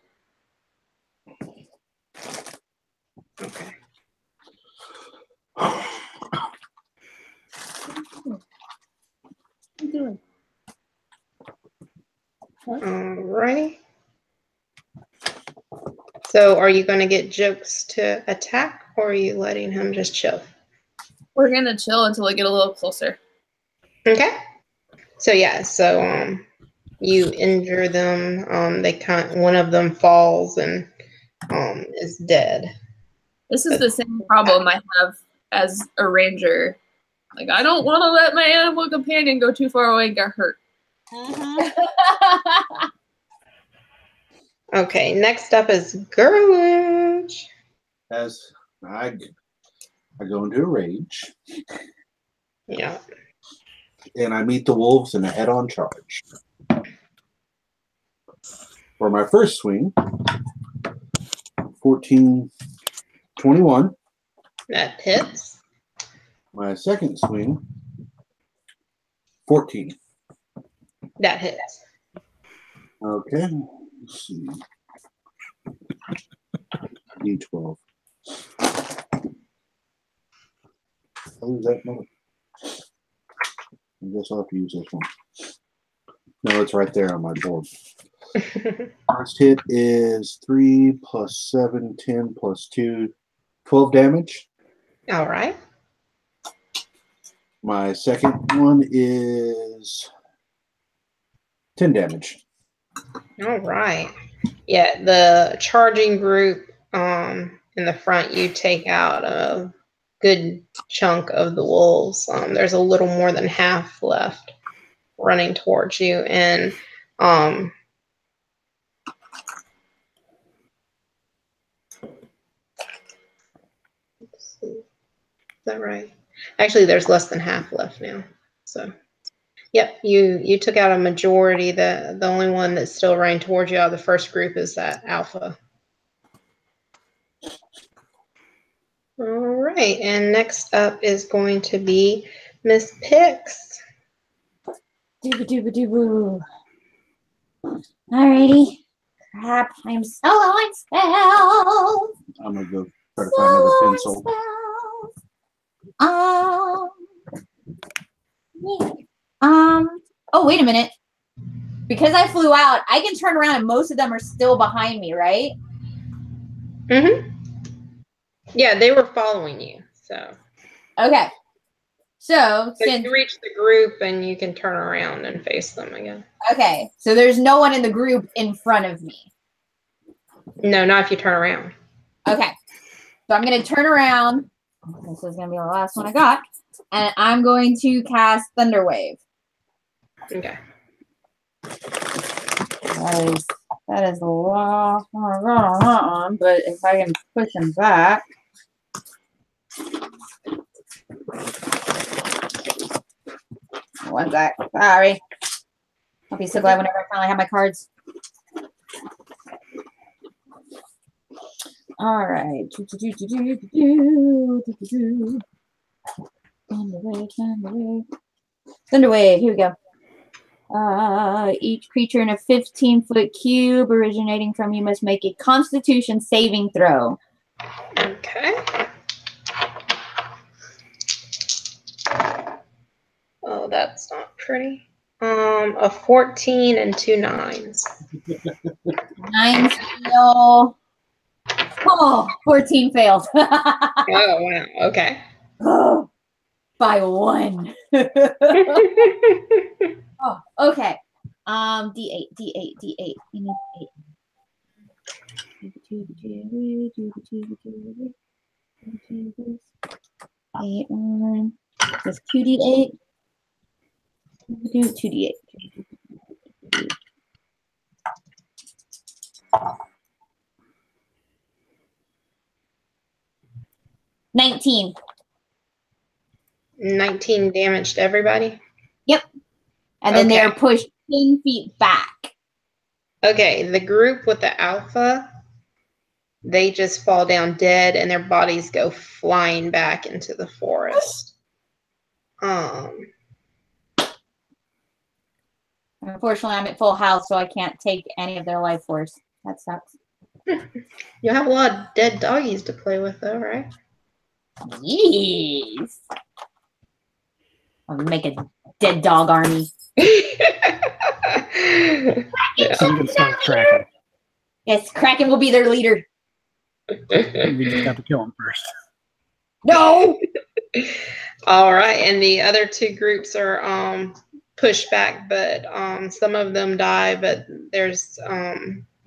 Okay. What are you doing? Alrighty. So are you going to get Jokes to attack or are you letting him just chill? We're gonna chill until I get a little closer. Okay. So yeah, so you injure them. One of them falls and is dead. This is the same problem I have as a ranger. Like, I don't want to let my animal companion go too far away and get hurt. Okay, next up is Gurwitch. As I go into a rage. Yeah. And I meet the wolves in a head-on charge. For my first swing, 14, 21. That hits. My second swing, 14. That hits. Okay. Let's see. D12. I'll use that one. I guess I'll have to use this one. No, it's right there on my board. First hit is 3 plus 7, 10 plus 2, 12 damage. All right. My second one is 10 damage. All right. Yeah, the charging group in the front, you take out a good chunk of the wolves. There's a little more than half left running towards you. And let's see. Is that right? Actually, there's less than half left now. So, yep, you took out a majority. The only one that's still running towards you out of the first group is that alpha. All right, and next up is going to be Miss Pix. Dooba dooba dooba. Alrighty. Crap, I'm so low on spells. I'm going to go try to find another pencil. Oh, wait a minute. Because I flew out, I can turn around and most of them are still behind me, right? Mm-hmm. Yeah, they were following you, so. Okay. So you reach the group and you can turn around and face them again. Okay, so there's no one in the group in front of me. No, not if you turn around. Okay. So I'm going to turn around. This is going to be the last one I got. And I'm going to cast Thunderwave. Okay. That is the last one I got on that one. But if I can push him back. One sec. Sorry. I'll be so glad whenever I finally have my cards. All right. Thunderwave. Here we go. Each creature in a 15-foot cube originating from you must make a Constitution saving throw. Okay. Oh, that's not pretty. A 14 and 2 9s. 9 fail. Oh, 14 failed. Oh, wow. Okay. Oh, by 1. Oh, okay. D8. You need 8. 8. Just 2d8. Do 2d8. 19. 19 damage to everybody? Yep. And then they're pushed 10 feet back. Okay, the group with the alpha, they just fall down dead and their bodies go flying back into the forest. Unfortunately, I'm at full house, so I can't take any of their life force. That sucks. You have a lot of dead doggies to play with, though, right? Yes. I'll make a dead dog army. Kraken. Yes, Kraken will be their leader. We just have to kill him first. No. All right, and the other two groups are pushed back, but some of them die, but there's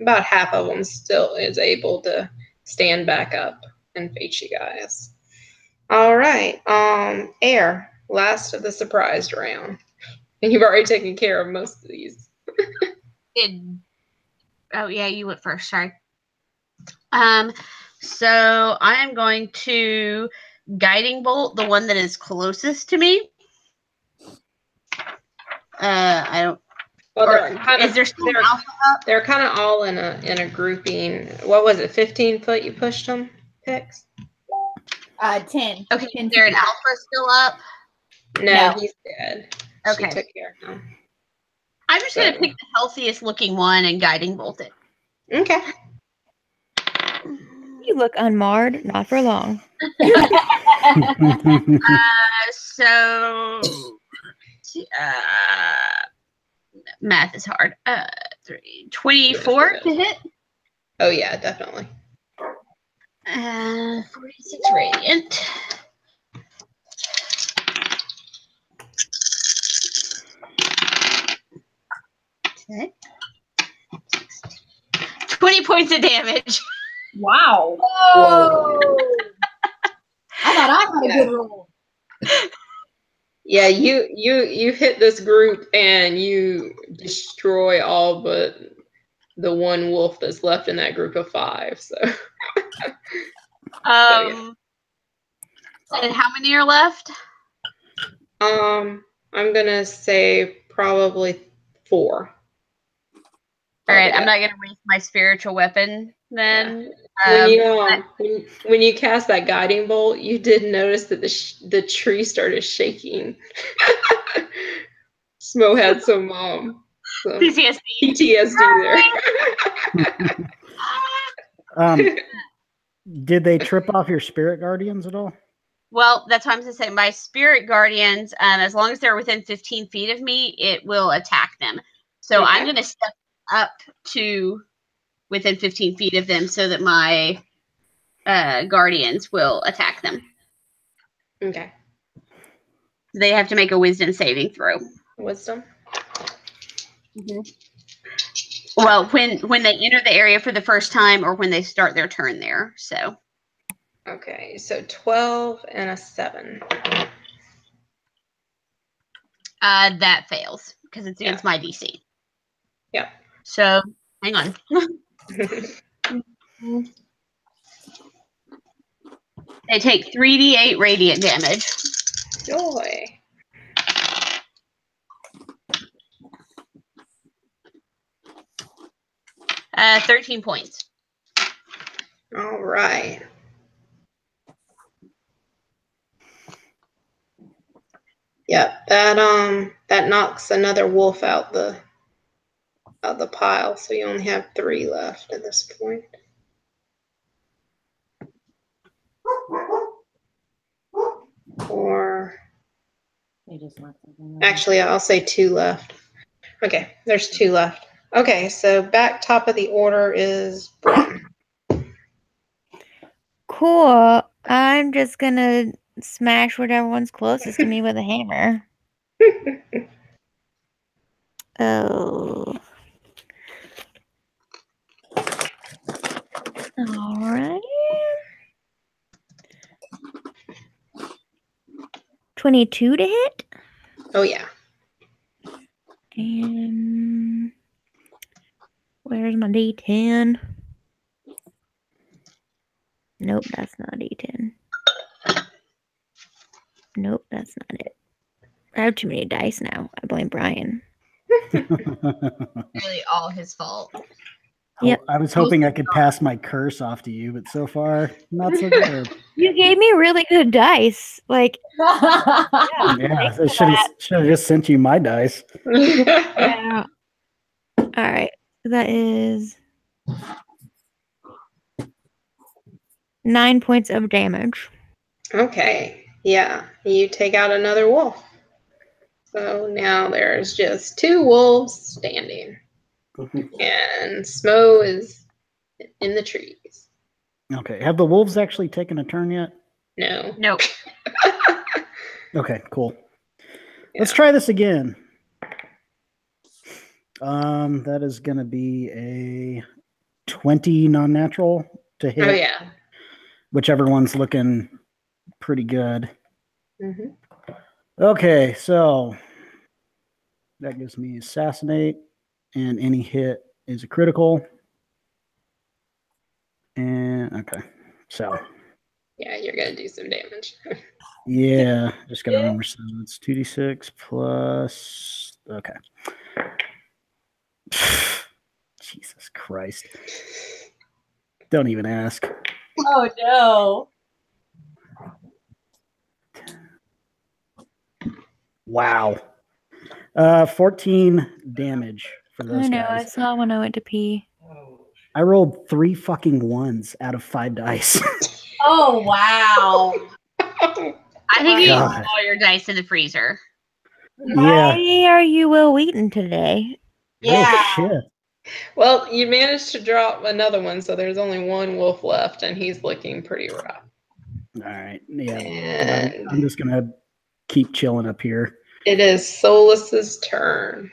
about half of them still is able to stand back up and face you guys. All right, Air, last of the surprised round. And you've already taken care of most of these. Oh yeah, you went first. Sorry. So I am going to guiding bolt the one that is closest to me. I don't. Well, is there still alpha up? They're kind of all in a grouping. What was it? 15 foot you pushed them, Pix? 10. Okay, 10 is there an alpha still up? No, he's dead. Okay. She took care of him. I'm just going to pick the healthiest looking one and guiding bolt it. Okay. You look unmarred, not for long. So, math is hard. 24 to hit. Oh yeah, definitely. 46 radiant. Okay. 20 points of damage. Wow. Oh. I thought I had a good roll. Yeah, you hit this group and you destroy all but the one wolf that's left in that group of 5. So. And how many are left? I'm gonna say probably 4. All right, I'm not gonna waste my spiritual weapon then. Yeah. When you cast that guiding bolt, you did notice that the tree started shaking. Smo had some PTSD there. Did they trip off your spirit guardians at all? Well, that's what I'm going to say. My spirit guardians, as long as they're within 15 feet of me, it will attack them. So I'm going to step up to within 15 feet of them so that my guardians will attack them. Okay. They have to make a wisdom saving throw. Wisdom? Mm-hmm. Well, when they enter the area for the first time or when they start their turn there. So. Okay, so 12 and a 7. That fails because it's against my DC. Yeah. So hang on. They take 3d8 radiant damage. Joy. Uh, 13 points. All right. Yep, that knocks another wolf out the pile, so you only have 3 left at this point. Or actually, I'll say 2 left. Okay, there's 2 left. Okay, so back top of the order is Britain. Cool. I'm just gonna smash whatever one's closest to me with a hammer. Oh. All right. 22 to hit. Oh yeah. And where's my D10? Nope, that's not a D10. Nope, that's not it. I have too many dice now. I blame Brian. Really all his fault. Yep. I was hoping I could pass my curse off to you, but so far, not so good. You gave me really good dice. Like, yeah, I should have just sent you my dice. yeah. All right. That is 9 points of damage. Okay. Yeah, you take out another wolf. So now there's just 2 wolves standing. And Smo is in the trees. Okay. Have the wolves actually taken a turn yet? No. Nope. Okay, cool. Yeah. Let's try this again. That is going to be a 20 non-natural to hit. Oh, yeah. Whichever one's looking pretty good. Mm-hmm. Okay, so that gives me assassinate, and any hit is a critical. And okay, So Yeah, you're gonna do some damage. yeah, just gotta remember. So it's 2d6 plus. Okay. Jesus Christ! Don't even ask. Oh no. Wow. 14 damage for those I know. I guys. saw when I went to pee. I rolled 3 fucking 1s out of 5 dice. Oh wow. I think you can God. put all your dice in the freezer. Yeah. Why are you Will Wheaton today? Yeah. Oh shit. Well, you managed to drop another one, so there's only one wolf left, and he's looking pretty rough. All right. Yeah. And I'm just gonna keep chilling up here. it is Solus's turn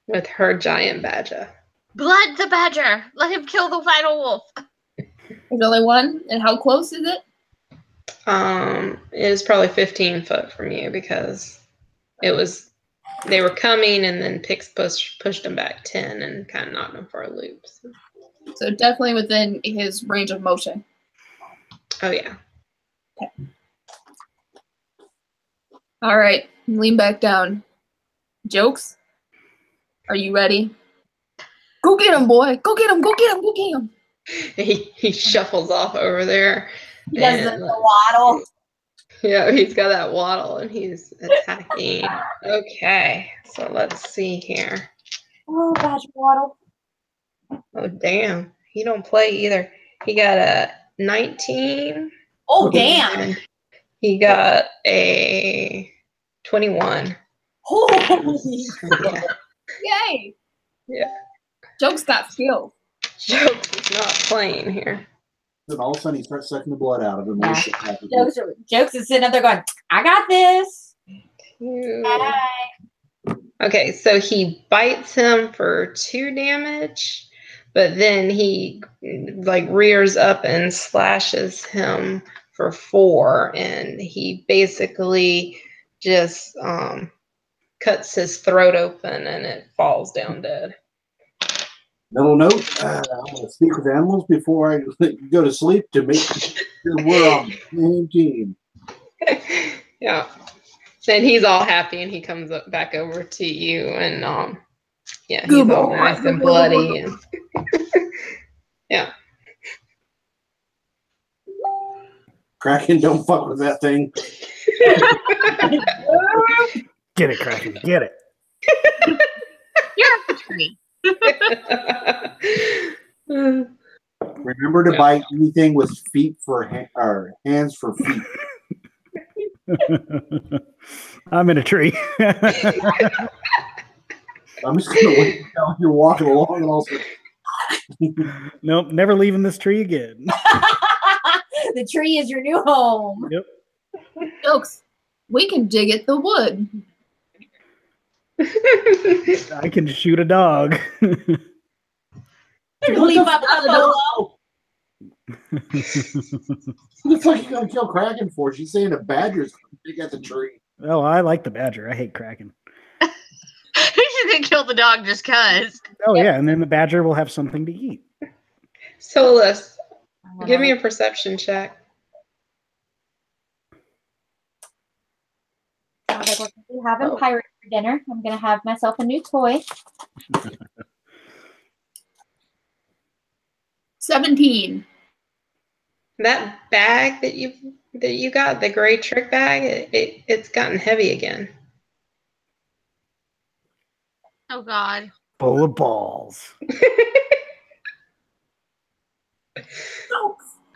with her giant badger. Blood the badger. Let him kill the final wolf. There's only one, and how close is it? It was probably 15 foot from you because they were coming, and then Pix pushed them back 10 and kind of knocked them for a loop. So definitely within his range of motion. Oh yeah. All right, lean back down. Jokes, are you ready? Go get him, boy. Go get him. Go get him. Go get him. He shuffles off over there. He does and- the waddle. Yeah, he's got that waddle and he's attacking. Okay, so let's see here. Oh, badger waddle. Oh damn, he don't play either. He got a 19. Oh damn. and he got a 21. Holy Yeah. Yay. Yeah. Jokes got skills. Jokes is not playing here. Then all of a sudden he starts sucking the blood out of him. Jokes is sitting up there going, I got this. Okay, so he bites him for 2 damage, but then he like rears up and slashes him for 4, and he basically just cuts his throat open and it falls down dead. Mental note, I'm going to speak with animals before I go to sleep to make sure we're on the same team. Yeah. And he's all happy and he comes back over to you and yeah, he's Good all boy. nice and bloody and yeah. Kraken, don't fuck with that thing. Get it, Kraken. Get it. You're a tree. Remember to bite anything with feet for or hands for feet. I'm in a tree. I'm just gonna wait until you're walking along and also. Nope, never leaving this tree again. The tree is your new home. Yep. Jokes, we can dig at the wood. I can shoot a dog. Leap up below. What the fuck you gonna kill Kraken for? She's saying a badger's gonna dig at the tree. Oh, I like the badger. I hate Kraken. He's gonna kill the dog just cause. Oh yeah, and then the badger will have something to eat. Solus, give me a perception check. We're having pirates for dinner. I'm gonna have myself a new toy. 17. That bag that you got, the gray trick bag, it's gotten heavy again. Oh God. Full of balls.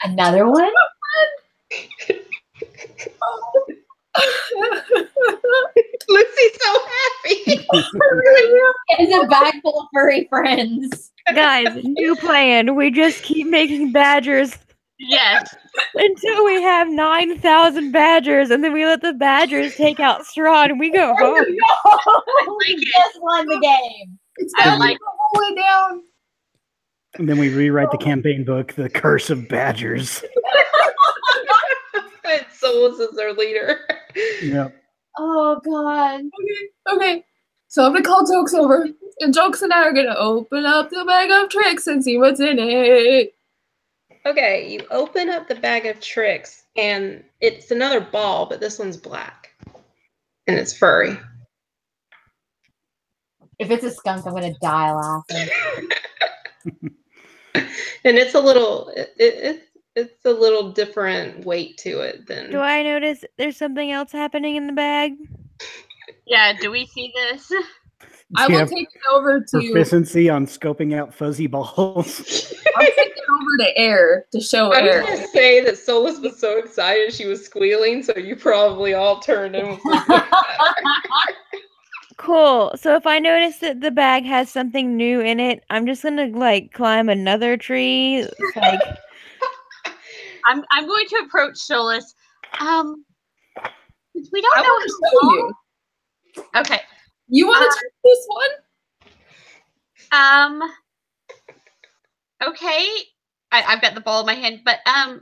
Another one? Lucy's so happy. It's a bag full of furry friends. Guys, new plan. We just keep making badgers Yes. until we have 9,000 badgers, and then we let the badgers take out straw and we go home. We just won the game. It's I down like- the whole way down. And then we rewrite the campaign book, The Curse of Badgers. And Solus is their leader. Yep. Oh God. Okay. So I'm gonna call Jokes over, and Jokes and I are gonna open up the bag of tricks and see what's in it. Okay, you open up the bag of tricks, and it's another ball, but this one's black. And it's furry. If it's a skunk, I'm gonna die laughing. And it's a little, it's a little different weight to it than. Do I notice there's something else happening in the bag? Yeah, do we see this? I will take it over to proficiency on scoping out fuzzy balls. I'll take it over to Air to show Air. I was gonna say that Solus was so excited she was squealing, so you probably all turned and was like, Cool. So if I notice that the bag has something new in it, I'm just gonna like climb another tree. Like I'm going to approach Solus. We don't I know want to how show long. you. Okay. You want to take this one? Okay. I've got the ball in my hand, but are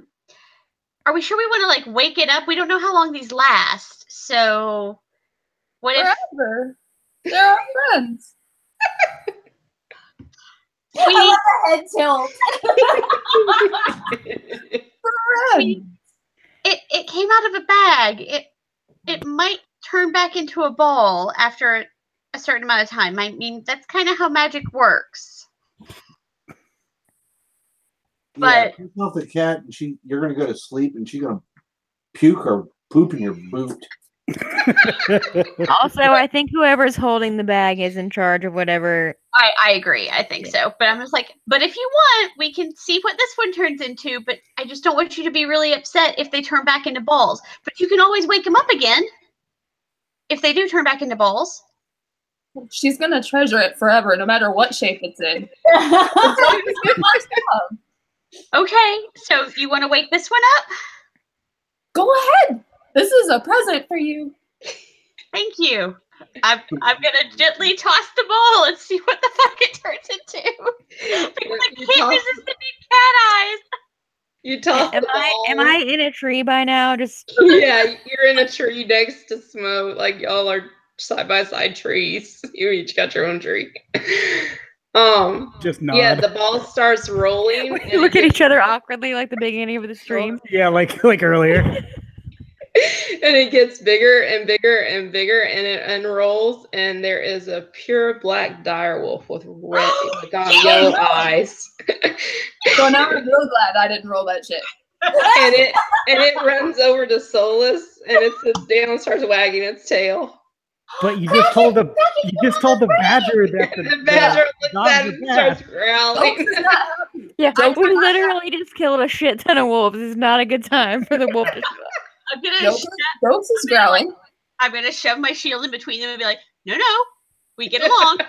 we sure we want to like wake it up? We don't know how long these last. So what if Forever. They're our friends. I love the head tilt. Friends. it came out of a bag? It might turn back into a ball after a certain amount of time. I mean, that's kind of how magic works. But piss off the cat, and you're gonna go to sleep, and she's gonna puke or poop in your boot. also, I think whoever's holding the bag is in charge of whatever. I agree. I think so. But I'm just like, but if you want, we can see what this one turns into. But I just don't want you to be really upset if they turn back into balls. But you can always wake them up again if they do turn back into balls. She's gonna treasure it forever, no matter what shape it's in. Okay, so you want to wake this one up? Go ahead. This is a present for you. Thank you. I'm gonna gently toss the ball and see what the fuck it turns into. Because I can't resist the big cat eyes. You toss the ball. Am I in a tree by now? Just Yeah, you're in a tree next to Smoke. Like y'all are side by side trees. You each got your own tree. Just nod. Yeah, the ball starts rolling. we look at each other awkwardly, like the beginning of the stream. Yeah, like earlier. And it gets bigger and bigger and bigger, and it unrolls, and there is a pure black direwolf with red, yellow eyes. So now I'm real glad I didn't roll that shit. and it runs over to Solus, and it sits down and starts wagging its tail. But you just told the badger that the badger looks at it and starts growling. Yeah, we literally just killed a shit ton of wolves. It's not a good time for the wolf to show up. I'm gonna Jokes is growling. I'm gonna shove my shield in between them and be like, no, we get along.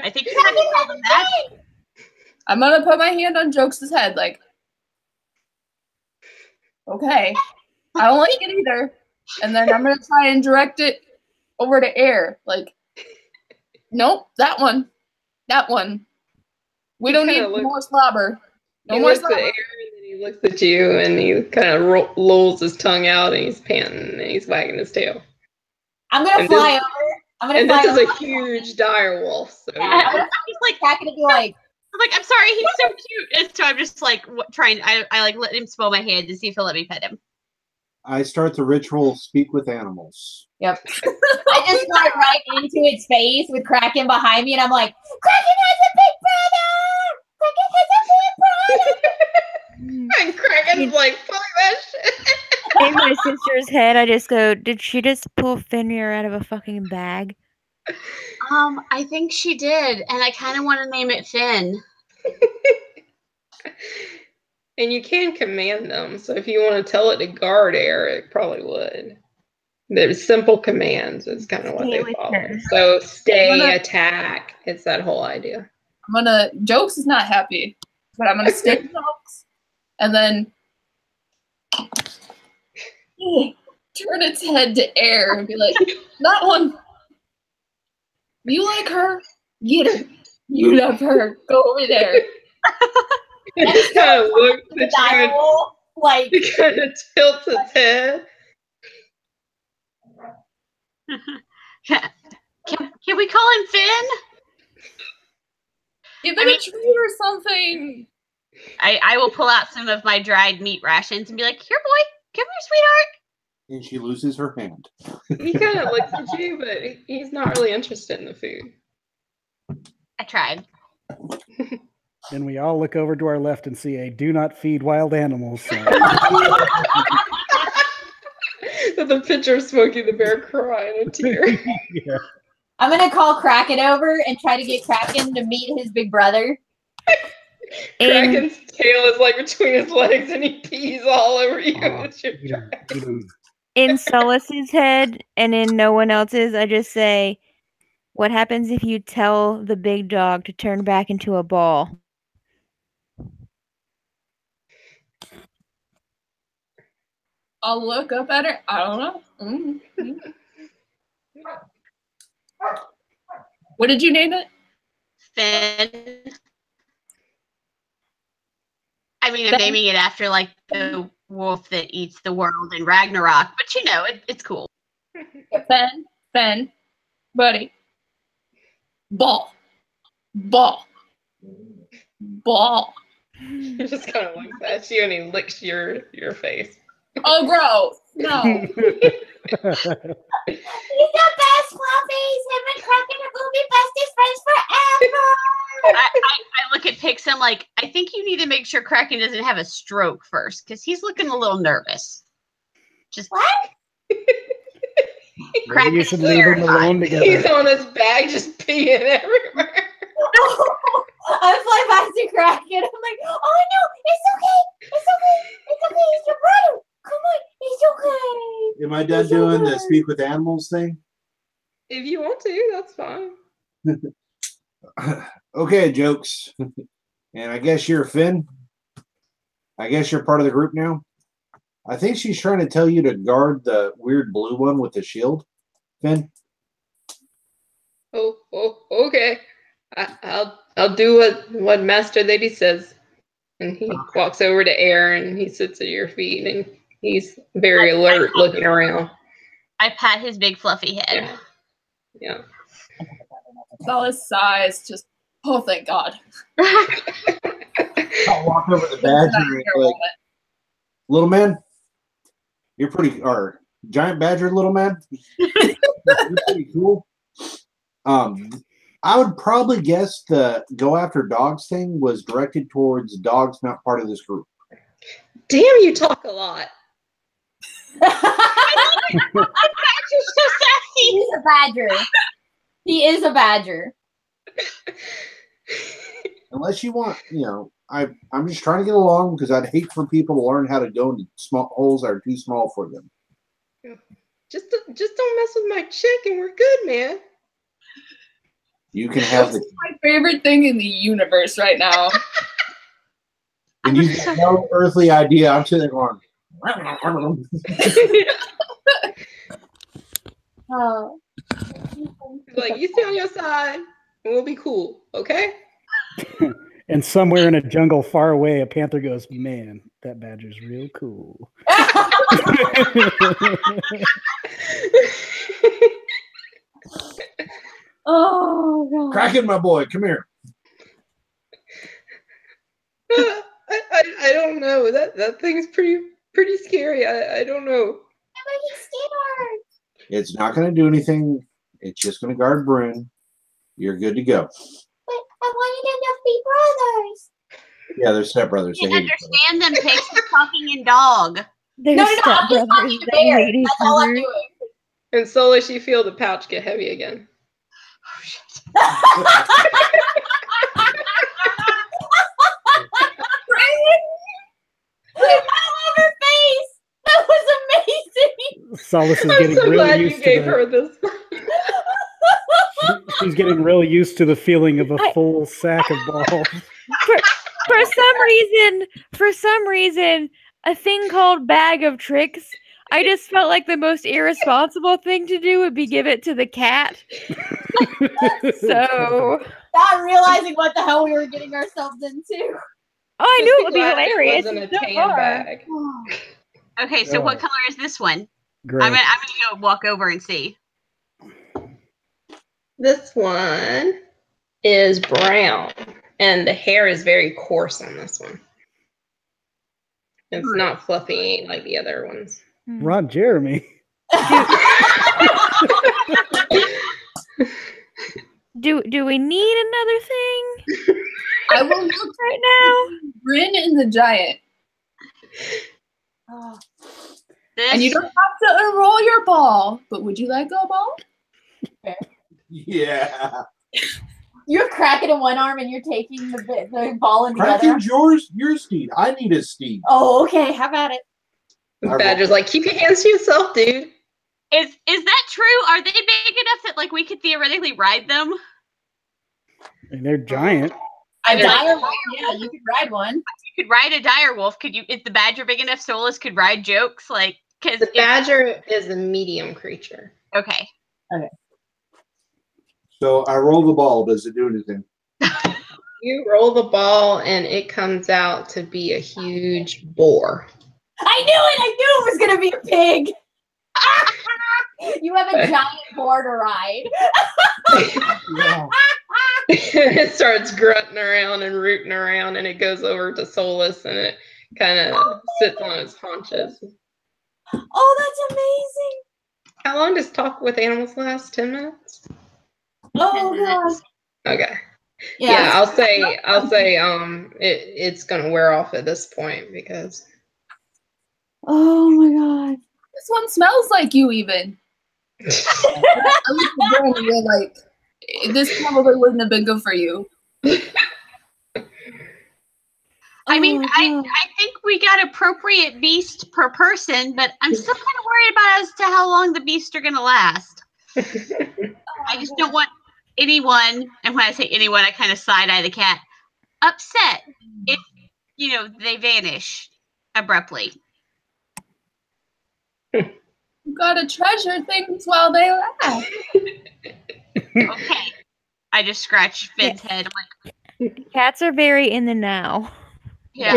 I think you have to tell them that. I'm gonna put my hand on Jokes' head, like, okay, I don't like it either. And then I'm gonna try and direct it over to Air, like, nope, that one. We don't need more slobber. No more slobber. At Air, and then he looks at you, and he kind of lolls his tongue out, and he's panting, and he's wagging his tail. I'm gonna fly over. This is a huge dire wolf. So I'm just like not gonna be like. I'm like, I'm sorry, he's so cute. And so I'm just like trying. I like let him smell my hand to see if he'll let me pet him. I start the ritual speak with animals. Yep. I just fly right into its face with Kraken behind me, and I'm like, Kraken has a big brother. And Kraken's like, fuck that shit. In my sister's head, I just go, did she just pull Fenrir out of a fucking bag? I think she did, and I kind of want to name it Finn. And you can command them, so if you want to tell it to guard Air, it probably would. There's simple commands is kind of what they follow. So stay, attack. It's that whole idea. Jokes is not happy, but I'm gonna stick Jokes and then turn its head to Air and be like, that one. You like her? Get her. You love her. Go over there. It just kind of looks at you, like it kind of tilts its head. Can we call him Finn? Give it a treat or something. I will pull out some of my dried meat rations and be like, "Here, boy, come here, sweetheart." And she loses her hand. He kind of looks at you, but he's not really interested in the food. I tried. Then we all look over to our left and see a "Do not feed wild animals" sign. The picture of Smokey the Bear crying a tear. Yeah. I'm gonna call Kraken over and try to get Kraken to meet his big brother. Kraken's tail is like between his legs and he pees all over you. It's your dragon. In Solace's head and in no one else's, I just say, what happens if you tell the big dog to turn back into a ball? I'll look up at her. I don't know. Mm-hmm. What did you name it? Finn. I mean, I'm naming it after like the wolf that eats the world in Ragnarok, but you know, it's cool. Fen, buddy. Ball. He just kind of looks at you and he licks your face. Oh, gross. No. He's the best fluffies. Him and Kraken are gonna be bestest friends forever. I look at Pix. I'm like, I think you need to make sure Kraken doesn't have a stroke first, because he's looking a little nervous. Just what? Maybe you should leave them alone together. He's on his back, just peeing everywhere. I fly back to Kraken. I'm like, oh no, it's okay. It's your brother. Come on, it's okay. Am I done doing the speak with animals thing? If you want to, that's fine. Okay, jokes. And I guess you're Finn. I guess you're part of the group now. I think she's trying to tell you to guard the weird blue one with the shield, Finn. Oh, okay. I'll do what Master Lady says. And he walks over to Aaron and he sits at your feet and he's very alert looking around. I pat his big fluffy head. Yeah. Solace sighs, just, oh, thank God. I'll walk over to the badger and like, little man, you're pretty, or giant badger, little man, you're pretty cool. I would probably guess the go after dogs thing was directed towards dogs not part of this group. Damn, you talk a lot. Badger's so sassy. He's a badger. He is a badger. Unless you want, you know, I'm just trying to get along because I'd hate for people to learn how to go into small holes that are too small for them. Just don't mess with my chick and we're good, man. You can have That's my favorite thing in the universe right now. and you've got no earthly idea. I'm sitting there going, Oh. Like, you stay on your side and we'll be cool, okay? And somewhere in a jungle far away, a panther goes, "Man, that badger's real cool." Oh, God. Kraken, my boy, come here. I don't know. That thing's pretty scary. I don't know. I'm scared. It's not going to do anything. It's just going to guard Brune. You're good to go. But I wanted them to be brothers. Yeah, they're stepbrothers. You understand them, Pix. They're talking in dog. They're No, I'm just talking to Bear. That's all I'm doing. And slowly you feel the pouch get heavy again. Oh, shit. I love her face. That was amazing. Solace is I'm getting so really glad you used gave to her this. she's getting really used to the feeling of a full sack of balls. For some reason, a thing called bag of tricks, I just felt like the most irresponsible thing to do would be give it to the cat. So, Not realizing what the hell we were getting ourselves into. oh, I knew it would be Glad hilarious. It wasn't a It's so tan far. bag. Okay, so what color is this one? Great. I'm gonna go walk over and see. This one is brown, and the hair is very coarse on this one. It's not fluffy like the other ones. Rod Jeremy. Do we need another thing I will look right now? Bryn and the giant. And you don't have to unroll your ball, but would you like a ball? Yeah. You're cracking in one arm and you're taking the ball in the other. Kraken's your steed. I need a steed. Oh, okay. How about it? Badger's like, keep your hands to yourself, dude. Is that true? Are they big enough that like we could theoretically ride them? And they're giant. A dire wolf, yeah, you could ride one. You could ride a dire wolf. Could you? Is the badger big enough? Solus could ride Jokes, like because The badger is a medium creature. Okay. So I roll the ball. Does it do anything? You roll the ball, and it comes out to be a huge boar. I knew it! I knew it was going to be a pig! You have a giant boar to ride. Yeah. It starts grunting around and rooting around, and it goes over to Solus, and it kind of sits on its haunches. Oh, that's amazing! How long does Talk with Animals last? 10 minutes? Oh, gosh. Okay. Yeah, I'll say it's gonna wear off at this point because Oh my god. This one smells like you even. I looked at Bryn and you're like, this probably wouldn't have been good for you. I mean, I think we got appropriate beast per person, but I'm still kind of worried about as to how long the beasts are gonna last. I just don't want anyone, and when I say anyone, I kind of side-eye the cat, upset if, they vanish abruptly. You gotta treasure things while they last. Okay. I just scratched Finn's head. I'm like, Cats are very in the now. yeah.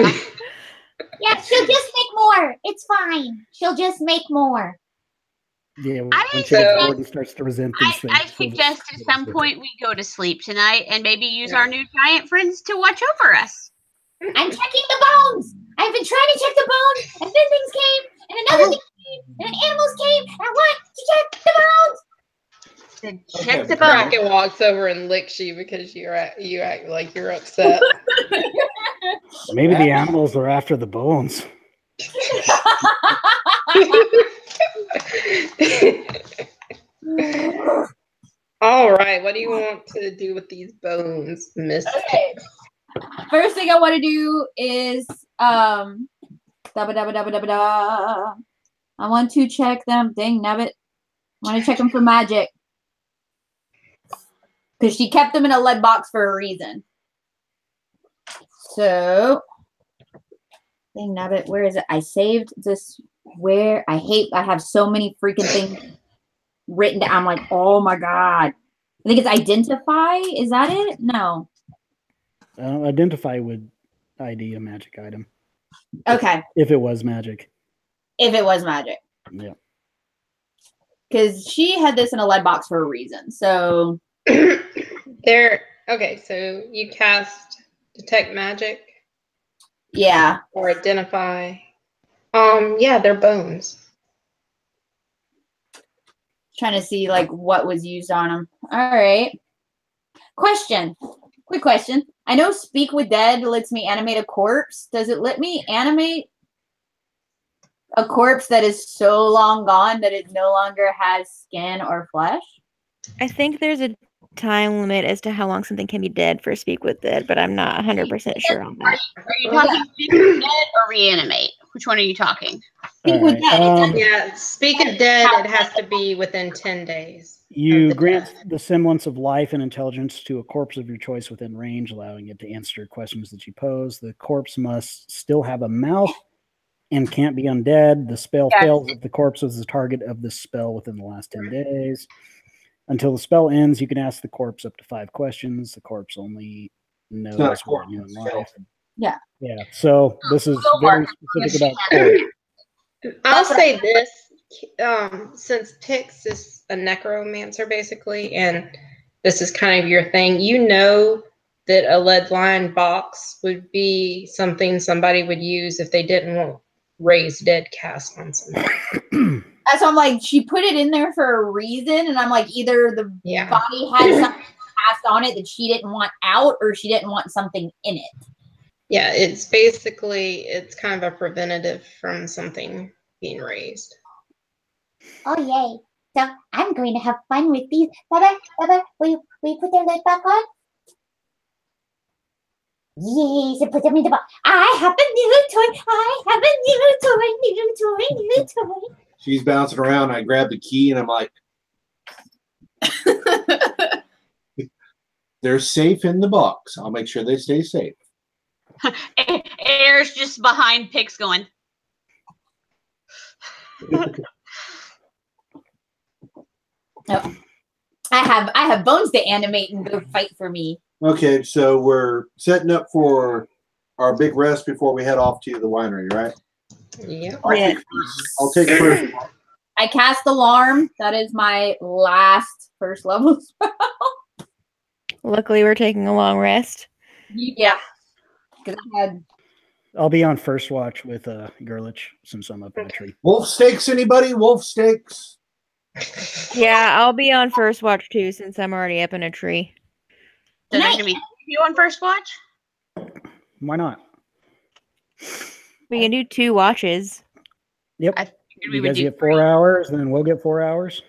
Yeah, she'll just make more. It's fine. She'll just make more. Yeah, when I she would gets suggest- bored and starts to resent these things. I suggest at some point we go to sleep tonight and maybe use our new giant friends to watch over us. I'm checking the bones. I've been trying to check the bones, and then things came, and another thing came, and then animals came, and I want to check the bones. Then check the bone. Kraken walks over and licks you because you act like you're upset. Maybe the animals are after the bones. All right, what do you want to do with these bones, Miss? Okay. First thing I want to do is I want to check them. Dang nabbit. I want to check them for magic. Because she kept them in a lead box for a reason. So, dang nabbit, where is it? I saved this. Where? I have so many freaking things written down. I'm like, oh my god. I think it's identify. Is that it? No. Identify would ID a magic item. Okay. If it was magic. If it was magic. Yeah. Because she had this in a lead box for a reason. So Okay, so you cast detect magic yeah. or identify. Yeah, they're bones. Trying to see like what was used on them. All right. Question. Quick question. I know Speak with Dead lets me animate a corpse. Does it let me animate a corpse that is so long gone that it no longer has skin or flesh? I think there's a time limit as to how long something can be dead for Speak with Dead, but I'm not 100% sure on that. Are you talking Speak of Dead or reanimate? Which one are you talking? Speak with Dead. Yeah, speak of dead, it has to be within 10 days. You grant the semblance of life and intelligence to a corpse of your choice within range, allowing it to answer questions that you pose. The corpse must still have a mouth and can't be undead. The spell fails if the corpse was the target of the spell within the last 10 days. Until the spell ends, you can ask the corpse up to 5 questions. The corpse only knows what you in life. Yeah. Yeah. So this is very specific about corpse. I'll say this, since Pix is a necromancer basically, and this is kind of your thing, that a lead-lined box would be something somebody would use if they didn't want raised dead cast on somebody. So I'm like, she put it in there for a reason, and I'm like, either the Yeah. body had something cast on it that she didn't want out, or she didn't want something in it. Yeah, it's basically, it's kind of a preventative from something being raised. Oh, yay. So I'm going to have fun with these. Baba, will you put their lid back on? Yes, and put them in the box. I have a new toy. I have a new toy. She's bouncing around. I grab the key and I'm like, they're safe in the box. I'll make sure they stay safe. Air's just behind Pix going. Oh. I have bones to animate and go fight for me. Okay, so we're setting up for our big rest before we head off to the winery, right? Yeah. I'll take first. I cast alarm. That is my last first level spell. Luckily, we're taking a long rest. Yeah. I'll be on first watch with Gurlich since I'm up in a tree. Wolf steaks, anybody? Wolf steaks. Yeah, I'll be on first watch too since I'm already up in a tree. So there's gonna be you on first watch? Why not? We can do 2 watches. Yep. I figured we You would guys do get 4 hours, then we'll get 4 hours.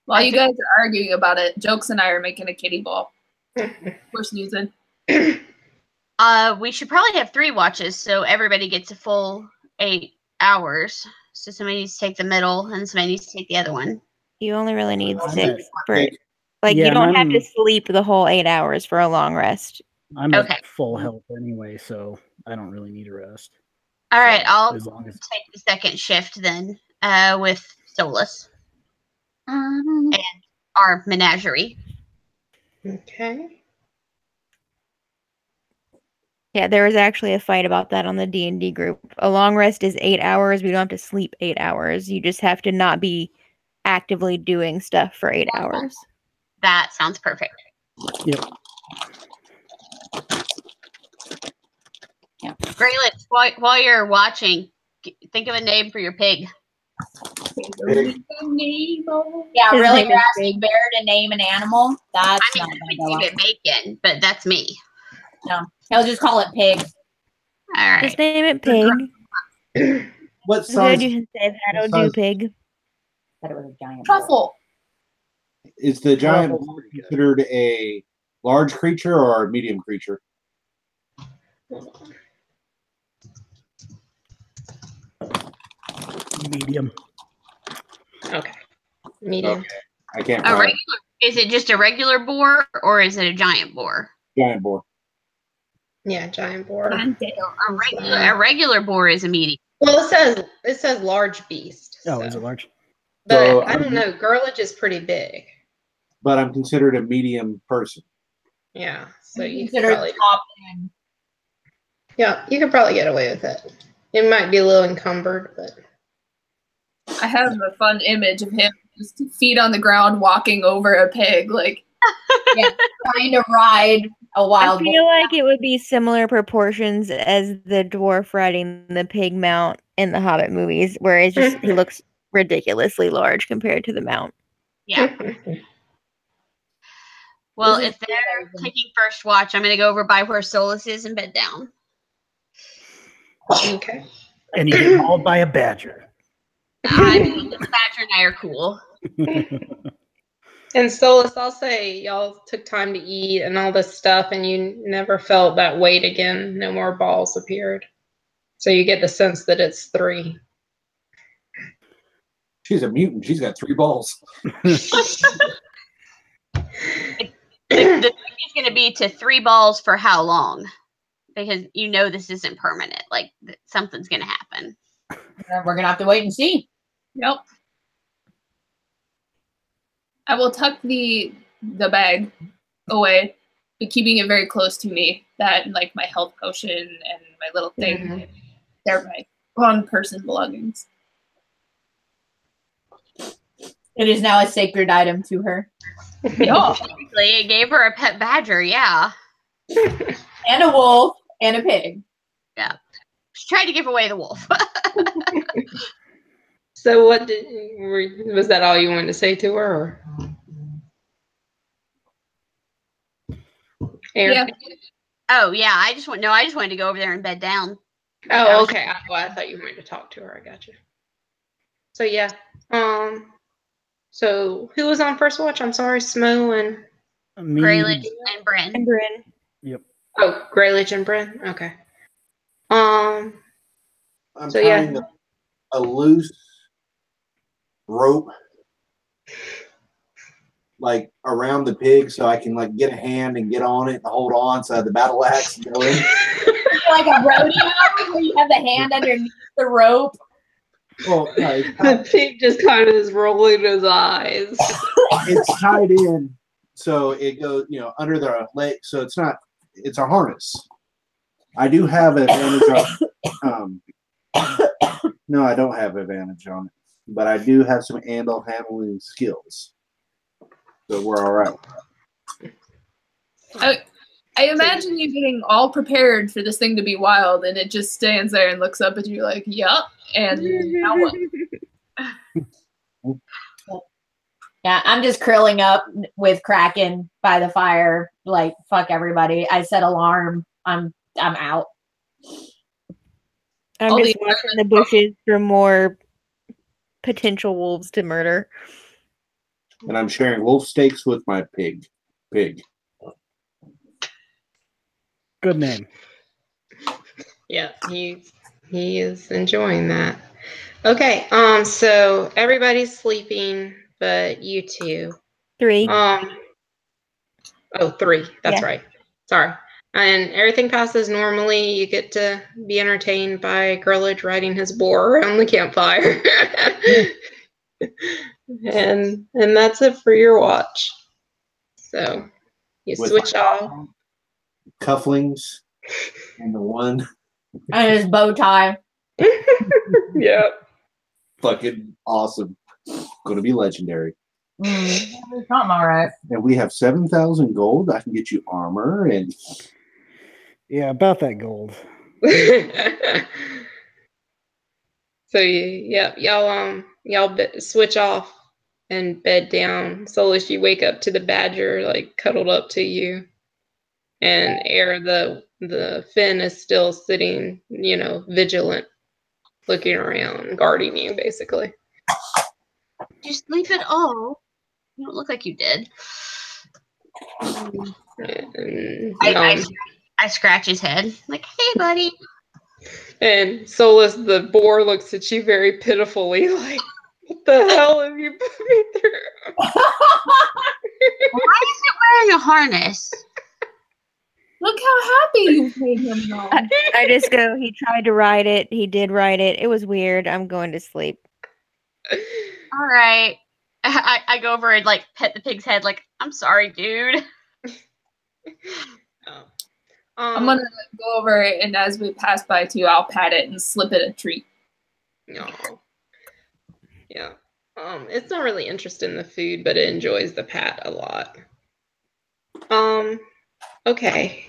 While you guys are arguing about it, Jokes and I are making a kitty ball. We're snoozing. We should probably have 3 watches so everybody gets a full 8 hours. So somebody needs to take the middle and somebody needs to take the other one. You only really need I'm 6 at- for Yeah, you don't have I'm- to sleep the whole 8 hours for a long rest. I'm Okay. at full health anyway, so I don't really need a rest. All right, So, I'll as long as take the second shift then with Solus, our menagerie. Okay. Yeah, there was actually a fight about that on the D&D group. A long rest is 8 hours. We don't have to sleep 8 hours. You just have to not be actively doing stuff for 8 hours. That sounds perfect. Yep. Graylet, while you're watching, think of a name for your pig. Yeah, His really? name You're is asking Bear to name an animal? That's I not mean, gonna we go name up. it Bacon, but that's me. No, he'll just call it Pig. All right. Just name it Pig. What Good, size you can say that'll size- do, Pig. Said it was a giant. Truffle. is the giant Truffle. boar considered a large creature or a medium creature? medium. Okay. Medium. Okay. I can't A find regular? Is it just a regular boar or is it a giant boar? giant boar. Yeah, giant boar. A regular boar is a medium. Well, it says large beast. Oh, so. is it large? But So, I don't know. Girlage is pretty big. But I'm considered a medium person. Yeah. So you could Consider probably, top end. yeah, you could probably get away with it. It might be a little encumbered, but I have a fun image of him just feet on the ground walking over a pig. Like, Trying to ride a I wild feel like it would be similar proportions as the dwarf riding the pig mount in the Hobbit movies, where it's just he looks ridiculously large compared to the mount. Yeah. Well, This is if they're taking first watch, I'm going to go over by where Solus is and bed down. okay. And you get mauled by a badger. I mean, the Badger and I are cool. And Solus, I'll say y'all took time to eat and all this stuff, and you never felt that weight again. No more balls appeared. So you get the sense that it's 3. She's a mutant. She's got 3 balls. The trick is going to be to 3 balls for how long? Because you know this isn't permanent. Like, something's going to happen. We're gonna have to wait and see. yep. I will tuck the bag away, but keeping it very close to me. That and like my health potion and my little thing. Mhm. They're my one-person belongings. It is now a sacred item to her. Yeah. Basically, it gave her a pet badger, yeah. And a wolf and a pig. Yeah. She tried to give away the wolf. So was that all you wanted to say to her? Or? Yeah. Oh yeah, I just wanted to go over there and bed down. Oh, okay. I thought you wanted to talk to her. I got you. So yeah. So who was on first watch? I'm sorry, Smo and Greylich and Bryn. And Bryn. Yep. Oh, Greylich and Bryn. Okay. I'm So, tying yeah. a loose rope like around the pig so I can like get a hand and get on it and hold on so I have the battle axe and go in. Like a rodeo where you have the hand underneath the rope. Well, no, The pig just kind of is rolling his eyes. it's tied in so it goes, under the leg. So it's a harness. I do have advantage on no, I don't have advantage on it, but I do have some handling skills. So we're all right. I imagine you getting all prepared for this thing to be wild, and it just stands there and looks up at you like, yup, and now what? Yeah, I'm just curling up with Kraken by the fire, like fuck everybody. I set alarm. I'm out. I'm All just the- watching the bushes for more potential wolves to murder. And I'm sharing wolf steaks with my pig. Good name. Yeah, he is enjoying that. Okay, so everybody's sleeping, but you two. 3. 3. That's Yeah. right. Sorry. And everything passes normally. You get to be entertained by Grillage riding his boar around the campfire. and that's it for your watch. So you With switch my off. Cufflings and the one And his bow tie. Yeah. fucking awesome. Gonna be legendary. Something all right. And we have 7,000 gold. I can get you armor and Yeah, about that gold. So y'all switch off and bed down. Soulish, you wake up to the badger like cuddled up to you, and Air the Finn is still sitting, vigilant, looking around, guarding you basically. Did you sleep at all? You don't look like you did. And, I scratch his head like, hey, buddy. and Solus the boar looks at you very pitifully, like, what the hell have you put me through? Why is it wearing a harness? Look how happy you've made him though. I just go, he tried to ride it. He did ride it. It was weird. I'm going to sleep. All right. I go over and like pet the pig's head like, I'm sorry, dude. I'm gonna go over it, and as we pass by too, I'll pat it and slip it a treat. No. Yeah. It's not really interested in the food, but it enjoys the pat a lot. Okay.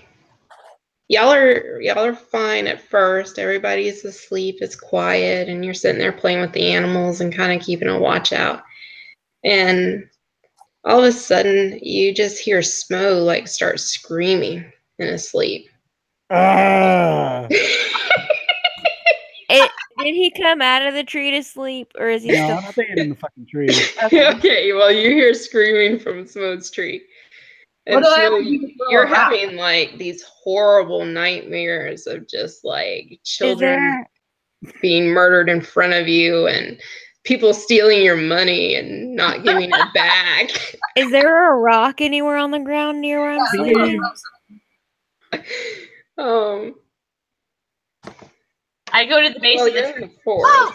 Y'all are fine at first. Everybody's asleep, it's quiet, and you're sitting there playing with the animals and kind of keeping a watch out. And all of a sudden you just hear Smo like start screaming in his sleep. Ah! Did he come out of the tree to sleep, or is he No, still I'm staying in the fucking tree. Okay, well, you hear screaming from Smo's tree. And What do I have Smo, to do to throw you're a rock? having like these horrible nightmares of just like children being murdered in front of you and people stealing your money and not giving it back. Is there a rock anywhere on the ground near where I'm sleeping? I go to the base Well, of you're in the the forest.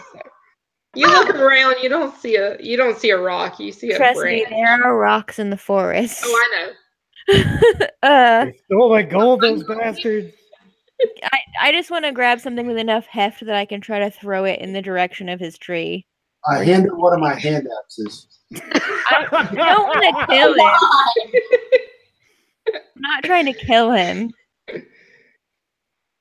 You look around, you don't see a rock, you see a Trust branch. me, there are rocks in the forest. Oh, I know. They stole my gold, those bastards. I just want to grab something with enough heft that I can try to throw it in the direction of his tree. I handed one of my hand axes. I don't want to kill it. not trying to kill him.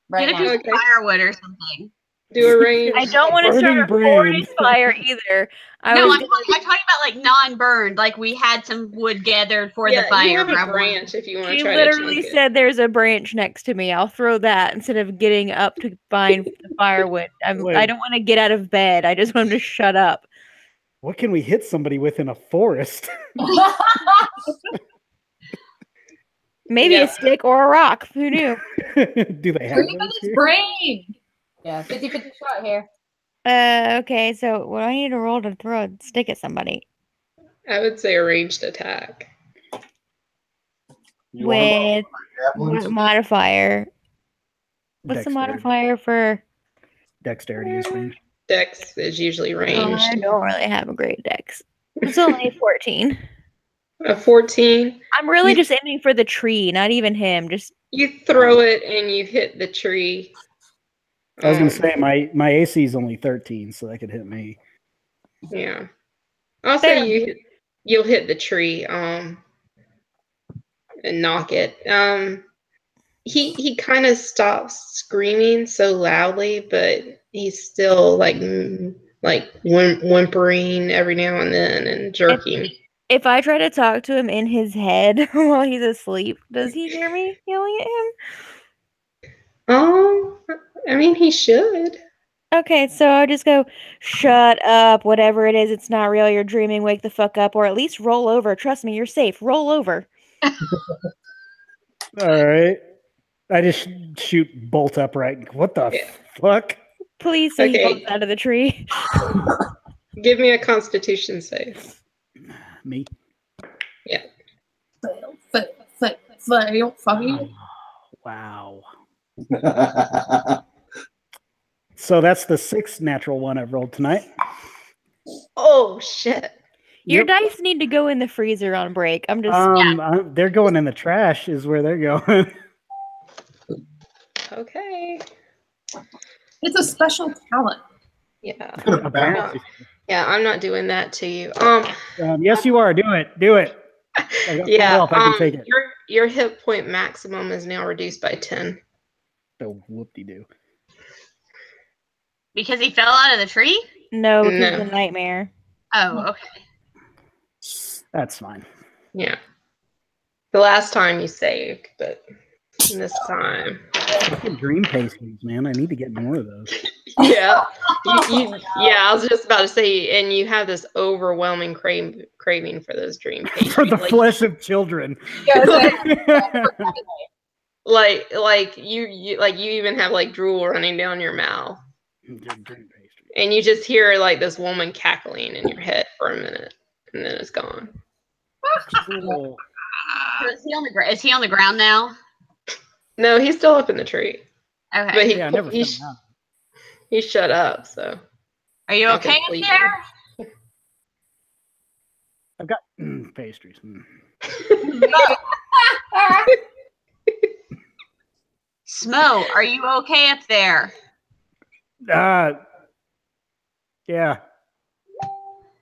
Right Get a now. piece of firewood or something. Do a range. I don't want to start a Burning forest brand. fire either. No, I'm talking about like non-burned. Like we had some wood gathered for the fire. You have a grab one. branch if you want to She try literally to chunk said there's a branch next to me. I'll throw that instead of getting up to find the firewood. I Wait. don't want to get out of bed. I just want him to shut up. What can we hit somebody with in a forest? Maybe Yeah. a stick or a rock. Who knew? Do they have Bring those his here? brain. Yeah, 50-50 shot here. Okay, so what do I need to roll to throw a stick at somebody? it. I would say a ranged attack. You want 'em With javelins? what modifier? What's the Dexterity. modifier for? Dexterity is range. Dex is usually Oh, ranged. I don't really have a great dex. It's only 14. A 14. I'm really just aiming for the tree, not even him. Just You throw it and you hit the tree. I was gonna say my AC is only 13, so that could hit me. Yeah. I'll say you'll hit the tree and knock it. He kind of stops screaming so loudly, but he's still like whimpering every now and then and jerking. if I try to talk to him in his head while he's asleep, does he hear me yelling at him? Oh, I mean, he should. Okay, so I'll just go, shut up, whatever it is, it's not real, you're dreaming, wake the fuck up, or at least roll over. Trust me, you're safe. Roll over. All right. I just shoot bolt upright. What the fuck? Please say he Okay. falls out of the tree. Give me a Constitution save. Me. Fail. Fucking. Wow. So that's the 6th natural one I've rolled tonight. Oh shit! Your Yep. dice need to go in the freezer on break. I'm just They're going in the trash is where they're going. Okay. It's a special talent. Yeah. Apparently. Yeah, I'm not doing that to you. Yes, you are. Do it. Do it. I got Yeah. full health. I can take it. Your hit point maximum is now reduced by 10. So whoop-de-doo. Because he fell out of the tree? no, because No. of the nightmare. Oh, okay. That's fine. Yeah. The last time you saved, but this time. Fucking dream pastries, man. I need to get more of those. Yeah. I was just about to say, and you have this overwhelming craving for those dream pastries. For the flesh of children. like you even have like drool running down your mouth. Dream pastry. And you just hear like this woman cackling in your head for a minute, and then it's gone. Cool. Is he on the ground now? No, he's still up in the tree. Okay. But Yeah, I never he found out. he shut up, so Are you okay up Completely. there? I've got pastries. Smo, are you okay up there? Yeah. A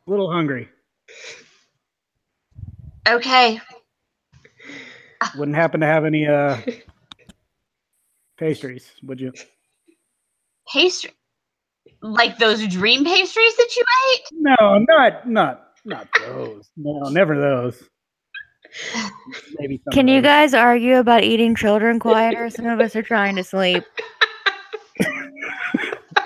little hungry. Okay. Wouldn't happen to have any pastries, would you? Pastry? Like those dream pastries that you ate? No, not those. No, never those. Maybe some Can of you those. guys argue about eating children quieter? Some of us are trying to sleep.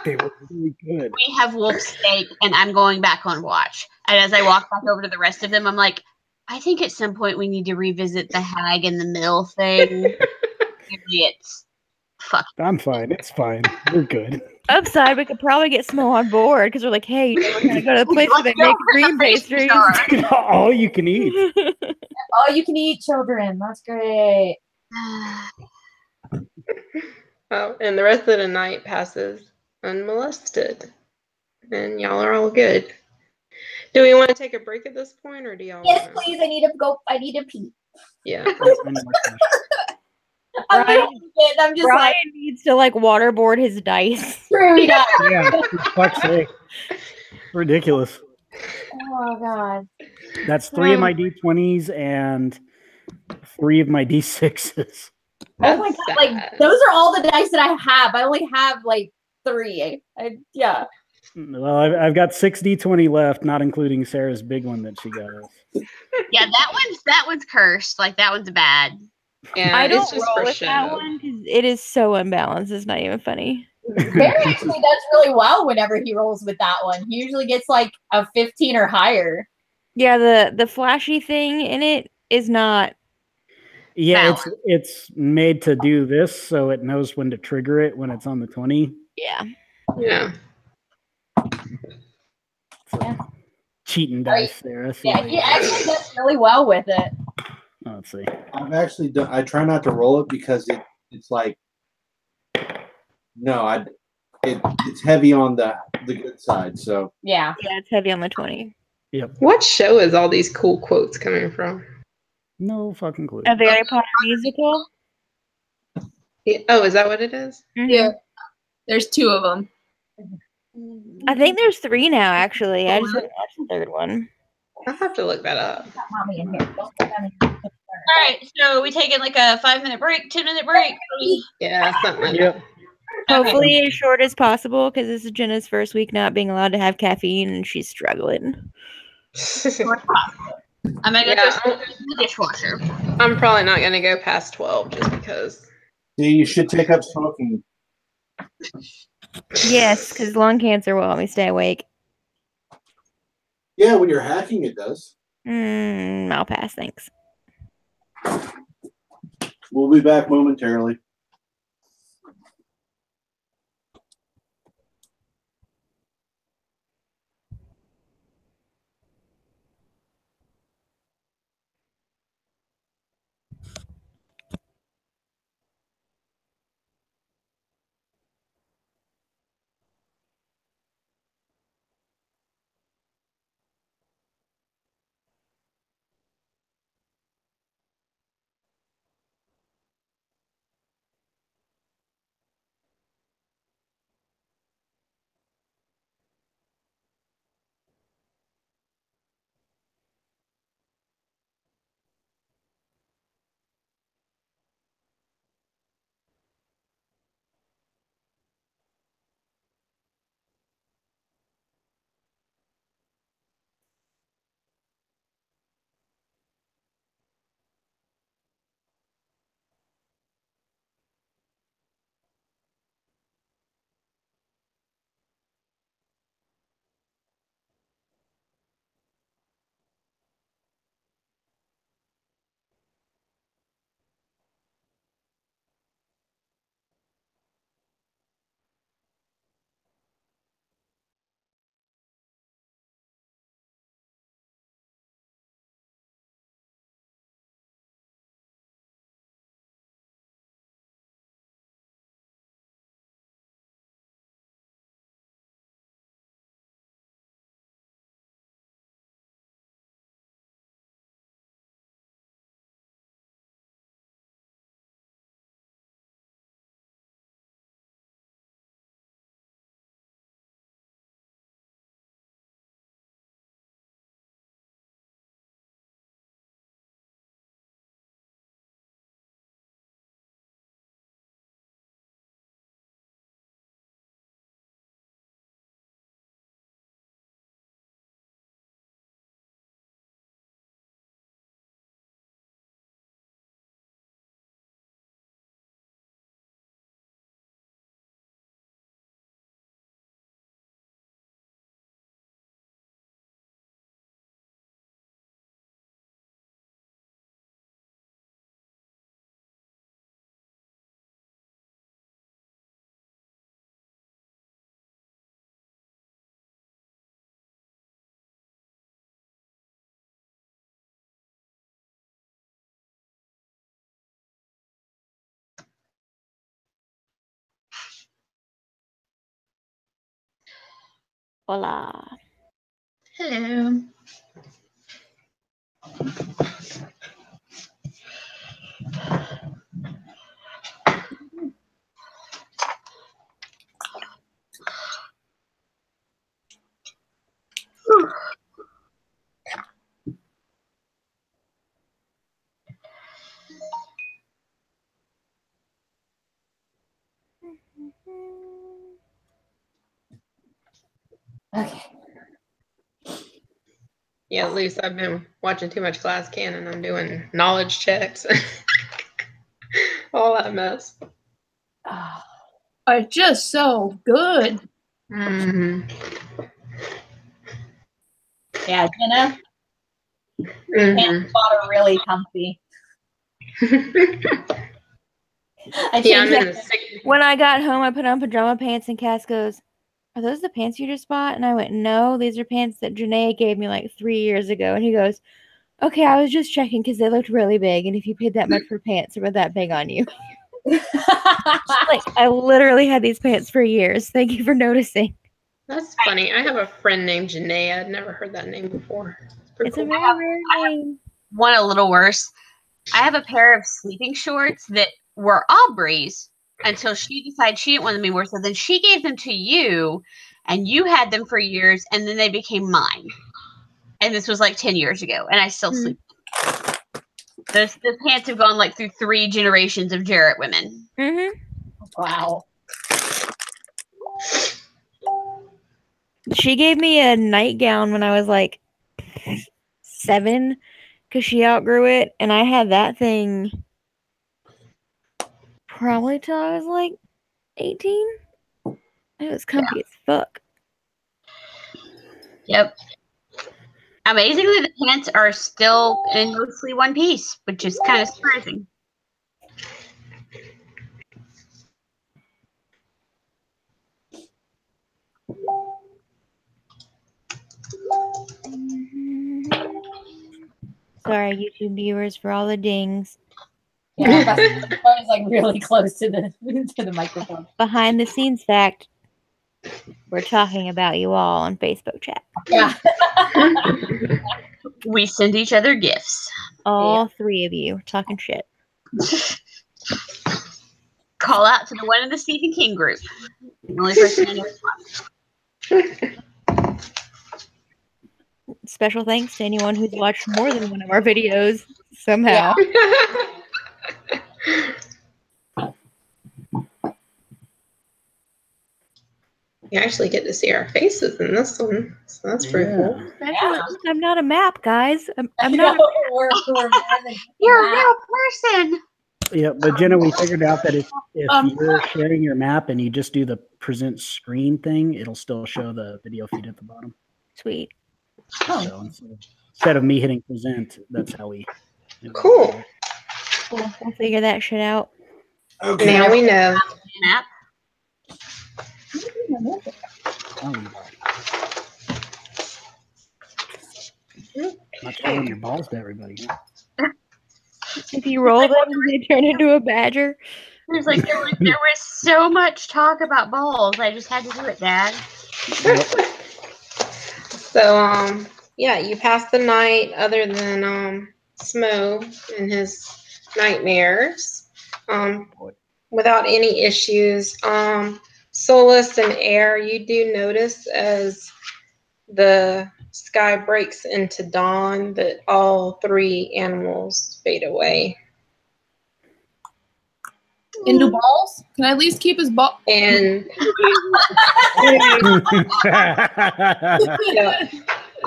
They were really good. We have wolf steak, and I'm going back on watch. And as I walk back over to the rest of them, I'm like, I think at some point we need to revisit the hag and the mill thing. It's fuck. I'm fine. It's fine. We're good. Upside, we could probably get Smo on board because we're like, hey, you know, we're gonna go to the place where they make dream pastries. All you can eat. All you can eat children. That's great. Oh, and the rest of the night passes unmolested, and y'all are all good. Do we want to take a break at this point, or do y'all? Yes, wanna- please. I need to go. I need to pee. Yeah. I'm just Brian like, needs to like waterboard his dice. screw it up. Yeah, for fuck's sake. Ridiculous. Oh god. That's 3 of my D20s and 3 of my D6s. Oh my god! Like those are all the dice that I have. I only have like 3. Yeah. Well, I've got 6 D20 left, not including Sarah's big one that she got us. Yeah, that one's cursed. Like that one's bad. Yeah, I don't it's just roll for with that show. one because it is so unbalanced. It's not even funny. Bear actually does really well whenever he rolls with that one. He usually gets like a 15 or higher. Yeah, the flashy thing in it is not. Yeah, it's made to do this, so it knows when to trigger it when it's on the 20. Yeah. Yeah. Cheating dice there. Yeah, he actually does really well with it. Let's see. I've actually done. I try not to roll it because it's like no, it's heavy on the good side. So yeah, it's heavy on the 20. Yep. What show is all these cool quotes coming from? No fucking clue. A Harry Potter musical. Yeah. Oh, is that what it is? Mm-hmm. Yeah, there's 2 of them. I think there's 3 now. Actually, I just haven't watched the 3rd one. I'll have to look that up. Mommy in here. Don't put them in here. All right, so we taking like a 5-minute break, 10-minute break. Yeah, something like that. Hopefully as short as possible because this is Jenna's first week not being allowed to have caffeine and she's struggling. I'm gonna go the dishwasher. I'm probably not gonna go past 12 just because. see, you should take up smoking. Yes, because lung cancer will help me stay awake. Yeah, when you're hacking, it does. I'll pass, thanks. We'll be back momentarily. Hola. Hello. Okay. Yeah, at least I've been watching too much Glass Cannon. I'm doing knowledge checks. All that mess. Are just so good. Mm-hmm. Yeah, Jenna, Mm-hmm. bought are really comfy. I Yeah, I'm changed in that. the sick. When I got home, I put on pajama pants, and Cass goes, "Are those the pants you just bought?" And I went, "No, these are pants that Janae gave me like 3 years ago." And he goes, "Okay, I was just checking because they looked really big, and if you paid that much for pants, they were that big on you." Like, I literally had these pants for years. Thank you for noticing. That's funny. I have a friend named Janae. I'd never heard that name before. It's pretty It's a cool. very rare name. One a little worse. I have a pair of sleeping shorts that were Aubrey's until she decided she didn't want them anymore. So then she gave them to you, and you had them for years, and then they became mine. And this was like 10 years ago, and I still sleep. Those pants have gone like through 3 generations of Jarrett women. Mm-hmm. Wow. She gave me a nightgown when I was like 7 because she outgrew it, and I had that thing probably till I was like 18. It was comfy as fuck. Yep. Amazingly, the pants are still in mostly one piece, which is kind of surprising. Sorry, YouTube viewers, for all the dings. Yeah, the phone is like really close to the microphone. Behind the scenes fact, we're talking about you all on Facebook chat. Yeah. We send each other gifts. All 3 of you talking shit. Call out to the one in the Stephen King group. The only person I know. Special thanks to anyone who's watched more than one of our videos somehow. You actually get to see our faces in this one, so that's pretty cool. I'm not a map, guys. I'm not. You're a real person. Yeah, but Jenna, we figured out that if you're sharing your map and you just do the present screen thing, it'll still show the video feed at the bottom. Sweet. So instead of me hitting present, that's how we. Cool. We'll figure that shit out. Okay. Now we know. Map. Not showing your balls to everybody. If you roll them, they turn into a badger. There's like there was so much talk about balls. I just had to do it, Dad. So yeah, you passed the night other than Smo and his nightmares without any issues. Solace and Air, you do notice as the sky breaks into dawn that all 3 animals fade away. Into balls? Can I at least keep his ball? And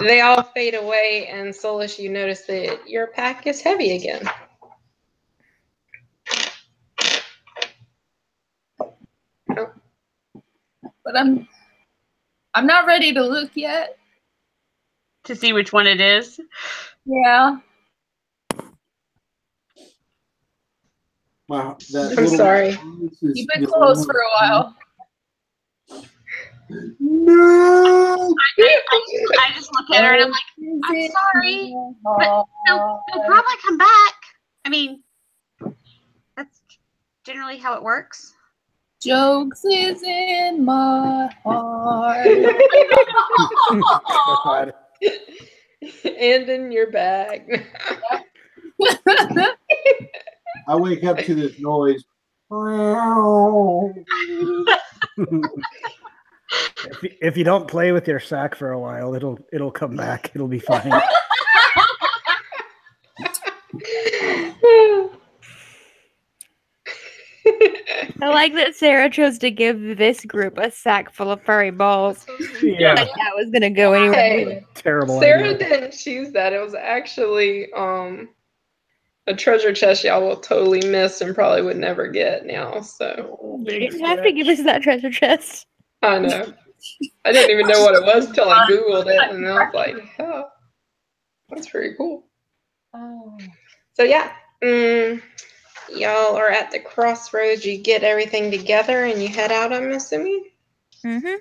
they all fade away, and Solace, you notice that your pack is heavy again. Oh. But I'm not ready to look yet. To see which one it is. Yeah. Wow, I'm sorry. You've been close for a while. No. I just look at her and I'm like, I'm sorry, but they'll probably come back. I mean, that's generally how it works. Jokes is in my heart. God. And in your bag. I wake up to this noise. If you don't play with your sack for a while, it'll come back. It'll be fine. I like that Sarah chose to give this group a sack full of furry balls. Yeah, Like that was gonna go anywhere. Hey, terrible Sarah idea. didn't choose that. It was actually a treasure chest y'all will totally miss and probably would never get now. So You didn't have to give us that treasure chest. I know. I didn't even know what it was until I Googled it, and I was like, oh, that's pretty cool. Oh. So yeah, y'all are at the crossroads. You get everything together and you head out, I'm assuming? Mm-hmm.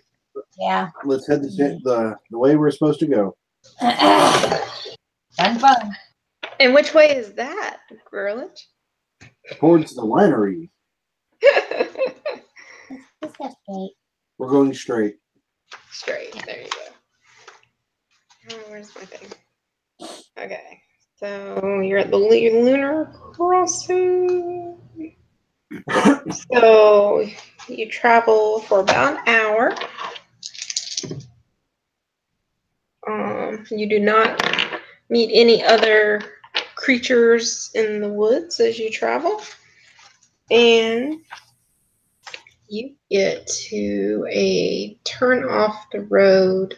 Yeah. Let's head the way we're supposed to go. Fun. And which way is that, Gurlich? Towards the winery. This goes straight. We're going straight. Straight. There you go. Oh, where's my thing? Okay. So you're at the lunar crossing. So you travel for about an hour. You do not meet any other creatures in the woods as you travel. And you get to a turn off the road.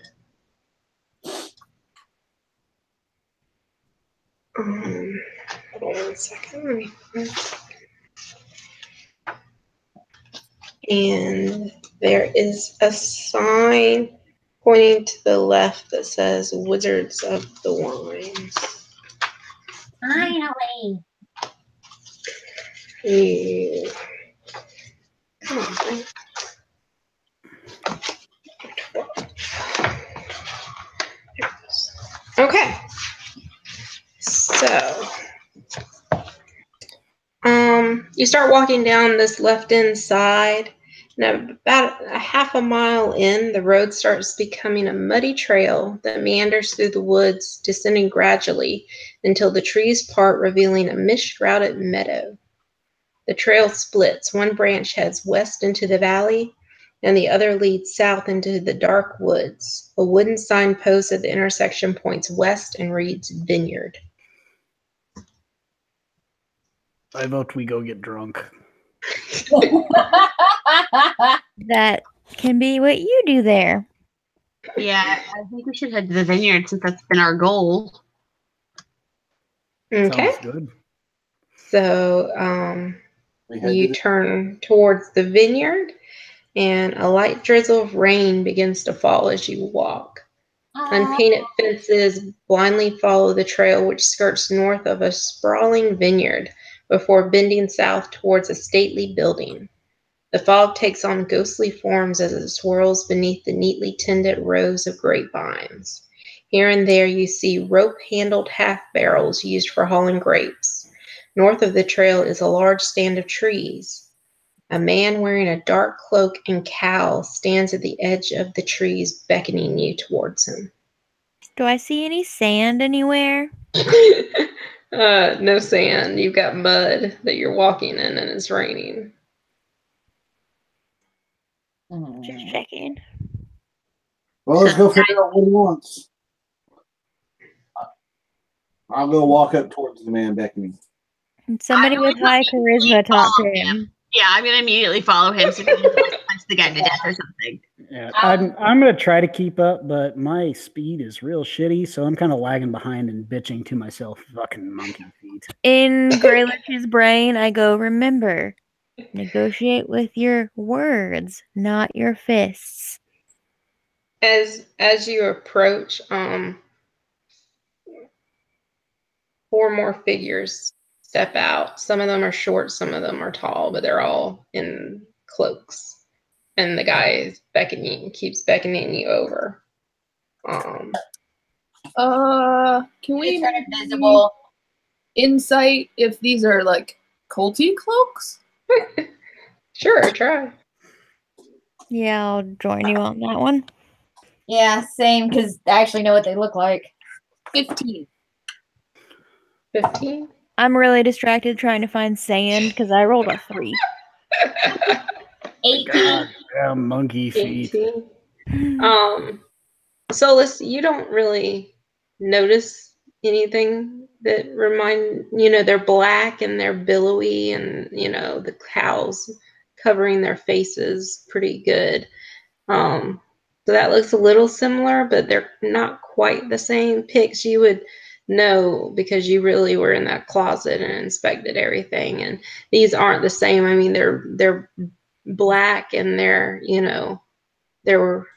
Hold on 1 second. Let me find it. And there is a sign pointing to the left that says Wizards of the Wines. Finally. Yeah. Come on, thing. Okay. So, you start walking down this left-hand side, and about a half a mile in, the road starts becoming a muddy trail that meanders through the woods, descending gradually until the trees part, revealing a mist-shrouded meadow. The trail splits. One branch heads west into the valley, and the other leads south into the dark woods. A wooden signpost at the intersection points west and reads Vineyard. I vote we go get drunk. That can be what you do there. Yeah, I think we should head to the vineyard since that's been our goal. Okay. Sounds good. So you to turn towards the vineyard, and a light drizzle of rain begins to fall as you walk. Unpainted fences blindly follow the trail, which skirts north of a sprawling vineyard before bending south towards a stately building. The fog takes on ghostly forms as it swirls beneath the neatly tended rows of grapevines. Here and there you see rope-handled half-barrels used for hauling grapes. North of the trail is a large stand of trees. A man wearing a dark cloak and cowl stands at the edge of the trees, beckoning you towards him. Do I see any sand anywhere? No sand. You've got mud that you're walking in, and it's raining. Just checking. Well, let's go figure out what he wants. I'll go walk up towards the man beckoning. And somebody with high charisma talk to him. Yeah, I'm gonna immediately follow him so he can punch the guy to death or something. Yeah, I'm gonna try to keep up, but my speed is real shitty, so I'm kind of lagging behind and bitching to myself, "Fucking monkey feet." In Greylich's brain, I go, remember, negotiate with your words, not your fists. As you approach, 4 more figures step out. Some of them are short, some of them are tall, but they're all in cloaks. And the guy is keeps beckoning you over. Can we turn invisible? Insight if these are like culty cloaks? Sure, try. Yeah, I'll join you on that one. Yeah, same, because I actually know what they look like. 15. 15. I'm really distracted trying to find sand because I rolled a 3. 18. God damn monkey feet. 18. Solus, you don't really notice anything that they're black and they're billowy, and the cows covering their faces pretty good. So that looks a little similar, but they're not quite the same. Pix, you would know because you really were in that closet and inspected everything. And these aren't the same. I mean, they're black and they're, you know, they were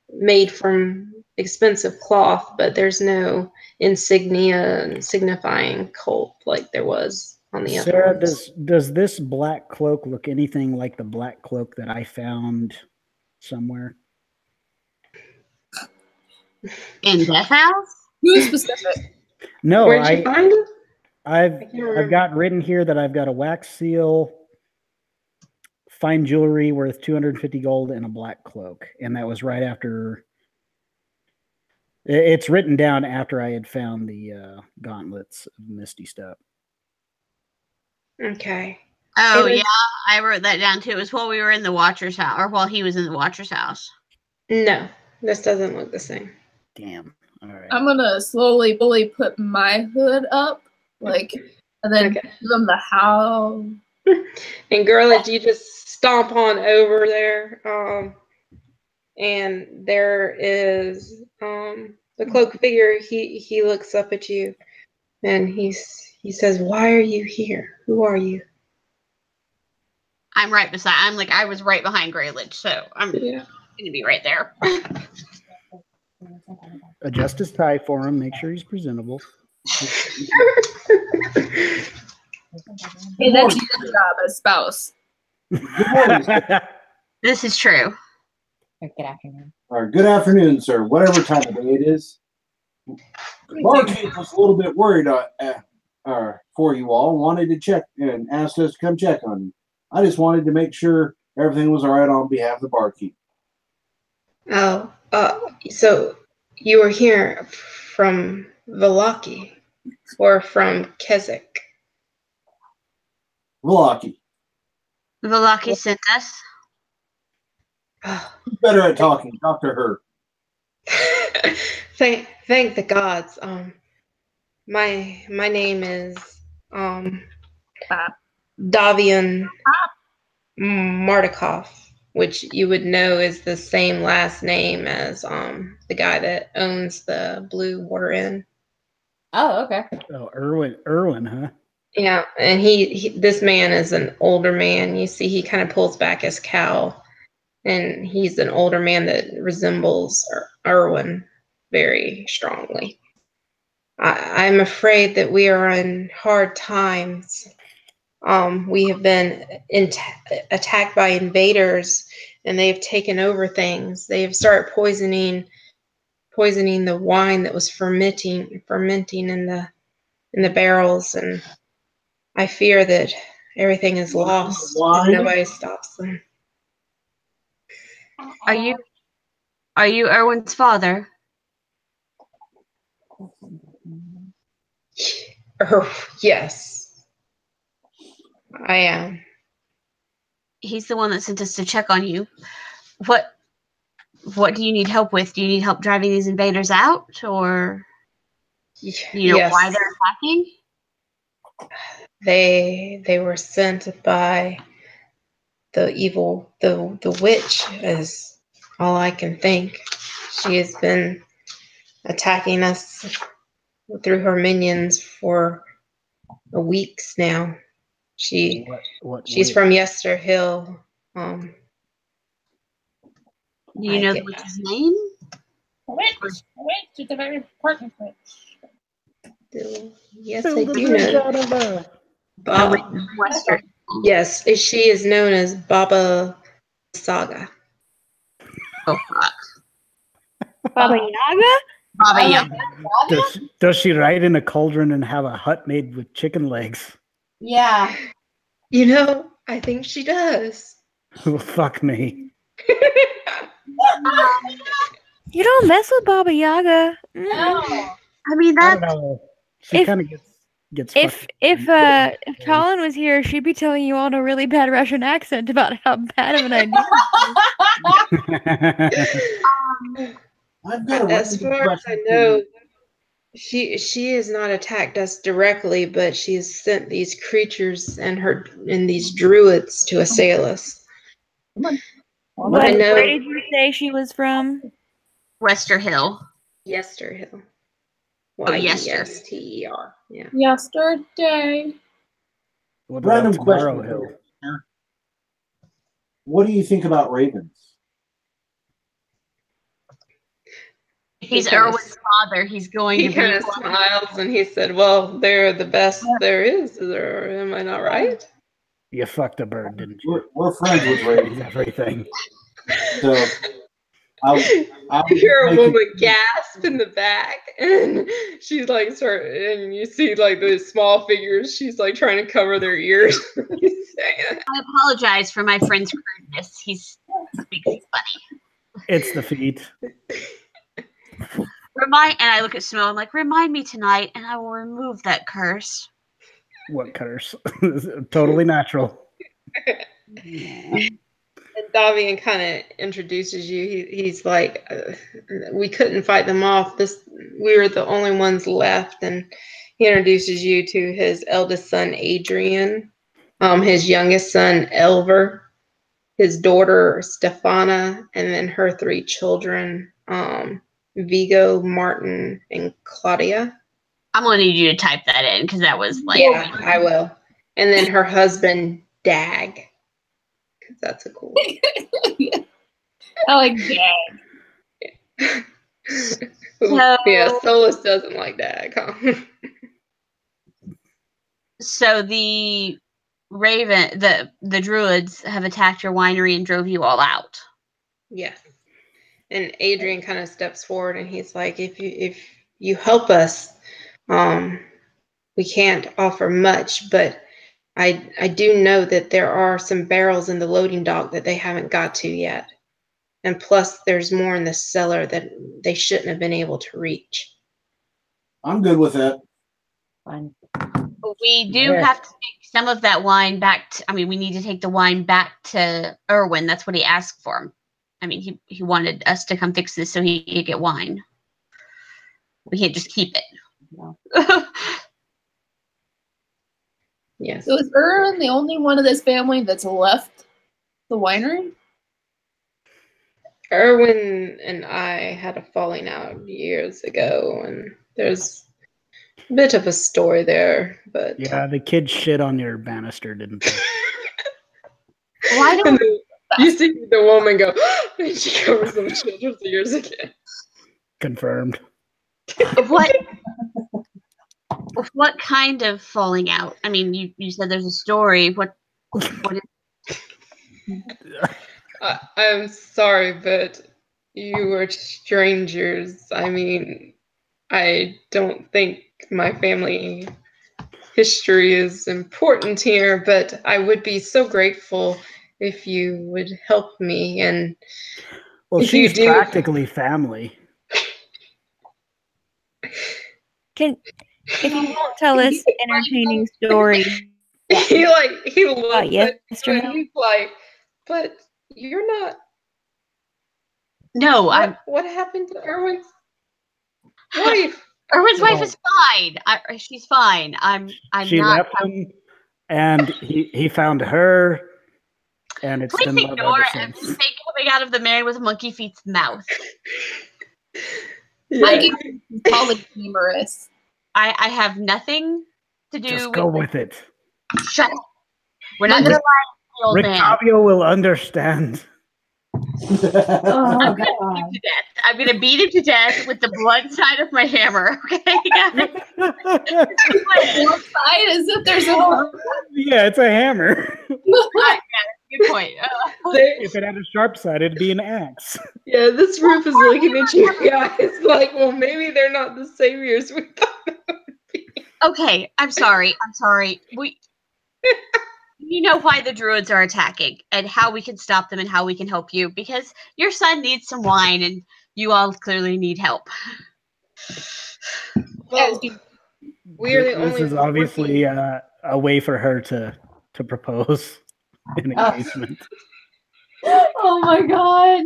made from expensive cloth, but there's no insignia signifying cult like there was on the other Sarah, ones. does this black cloak look anything like the black cloak that I found somewhere? In Death House? Who's specific? No, Where'd you find it? I've got written here that I've got a wax seal, fine jewelry worth 250 gold, and a black cloak. And that was right after. It's written down after I had found the gauntlets of Misty Step. Okay. Oh, yeah. I wrote that down too. It was while we were in the Watcher's house, or while he was in the Watcher's house. No, this doesn't look the same. Damn. All right. I'm gonna slowly put my hood up, like, and then give them the howl. And Girlet, you just stomp on over there. And there is the cloak figure. He looks up at you, and he says, "Why are you here? Who are you?" I was right behind Greylich, so I'm gonna be right there. Adjust his tie for him. Make sure he's presentable. Hey, that's your job as spouse. This is true. Good afternoon. Or good afternoon, sir. Whatever time of day it is. Barkeep was a little bit worried for you all. Wanted to check and asked us to come check on you. I just wanted to make sure everything was all right on behalf of the barkeep. Oh, so you were here from Vallaki or from Keswick? Vallaki. Vallaki sent us. Who's better at talking? Talk to her. Thank the gods. My name is Davian Mardikov, which you would know is the same last name as the guy that owns the Blue Water Inn. Oh, okay. Oh, Erwin, huh? Yeah, and this man is an older man. You see, he kind of pulls back his cowl, and he's an older man that resembles Erwin very strongly. I'm afraid that we are in hard times. We have been attacked by invaders, and they've taken over things. They've started poisoning the wine that was fermenting in the barrels, and I fear that everything is lost if nobody stops them. Are you Erwin's father? Yes, I am. He's the one that sent us to check on you. What do you need help with? Do you need help driving these invaders out, or do you know why they're attacking? They were sent by the witch, is all I can think. She has been attacking us through her minions for weeks now. She's from Yester Hill. Do you know the witch's name? Witch is a very important witch. Yes, I do know. Yes, she is known as Baba Saga. Oh, fuck. Baba Yaga? Baba Yaga. Does she ride in a cauldron and have a hut made with chicken legs? Yeah. You know, I think she does. Well, fuck me. You don't mess with Baba Yaga. No. I mean, I that. don't know. She kind of gets. If Colin was here, she'd be telling you all in a really bad Russian accent about how bad of an idea. As far as I know, she has not attacked us directly, but she has sent these creatures and these druids to assail us. Where I know did you say she was from? Wester Hill. Yesterhill. Oh, Yester. Yester. Yeah. Yesterday. What about Random Tomorrow question. Hill? What do you think about ravens? He's kinda Erwin's father. He's going He to kind be of one. smiles and he said, "Well, they're the best there is. Am I not right?" You fucked a bird, didn't you? We're friends with ravens. Everything. So I You hear a make it- woman gasp in the back, and she's like, and you see like the small figures. She's like trying to cover their ears. He's saying, I apologize for my friend's crudeness. He's speaks funny. It's the feet. And I look at Snow. I'm like, remind me tonight, and I will remove that curse. What curse? Totally natural. And Davian kind of introduces you. He's like, we couldn't fight them off. We were the only ones left, and he introduces you to his eldest son, Adrian, his youngest son, Elver, his daughter, Stefana, and then her 3 children, Vigo, Martin, and Claudia. I'm gonna need you to type that in because that was like, Yeah, I will. And then her husband, Dag. Because that's a cool I like that. Yeah, Solus doesn't like Dag, huh? So the Raven, the Druids have attacked your winery and drove you all out. Yes. And Adrian kind of steps forward and he's like, if you help us, we can't offer much, but I do know that there are some barrels in the loading dock that they haven't got to yet. And plus there's more in the cellar that they shouldn't have been able to reach. I'm good with that. Fine. We do have to take some of that wine back. We need to take the wine back to Erwin. That's what he asked for. He wanted us to come fix this so he could get wine. We can't just keep it. No. Yes. So is Erwin the only one of this family that's left the winery? Erwin and I had a falling out years ago, and there's a bit of a story there, but Yeah, the kids shit on your banister, didn't they? Why don't you see the woman go, and she covers the children's ears again. Confirmed. What kind of falling out? You said there's a story. What is I'm sorry, but you are strangers. I don't think my family history is important here, but I would be so grateful if you would help me. And Well, if she's you do, practically family. If you won't tell us entertaining stories he looks about at you yesterday, and he's like, but you're not. No, What happened to Erwin's wife? Erwin's wife is fine. She's fine. She not. left him, and he found her, and it's Please been love ignore ever every since. thing coming out of the man with monkey feet's mouth. Yeah. Probably humorous. I have nothing to do Just with go with it. Shut up. We're not going to lie to the old man. Rictavio will understand. Oh, I'm going to beat him to death. I'm going to beat him to death with the blunt side of my hammer. Okay, guys? One side as if there's a Yeah, it's a hammer. Good point. If it had a sharp side, it'd be an axe. Yeah, this roof is looking at you guys like, well, maybe they're not the saviors we thought. Okay, I'm sorry. You know why the Druids are attacking and how we can stop them and how we can help you, because your son needs some wine and you all clearly need help. Well, we are the This only is obviously a way for her to propose an engagement. Oh my god.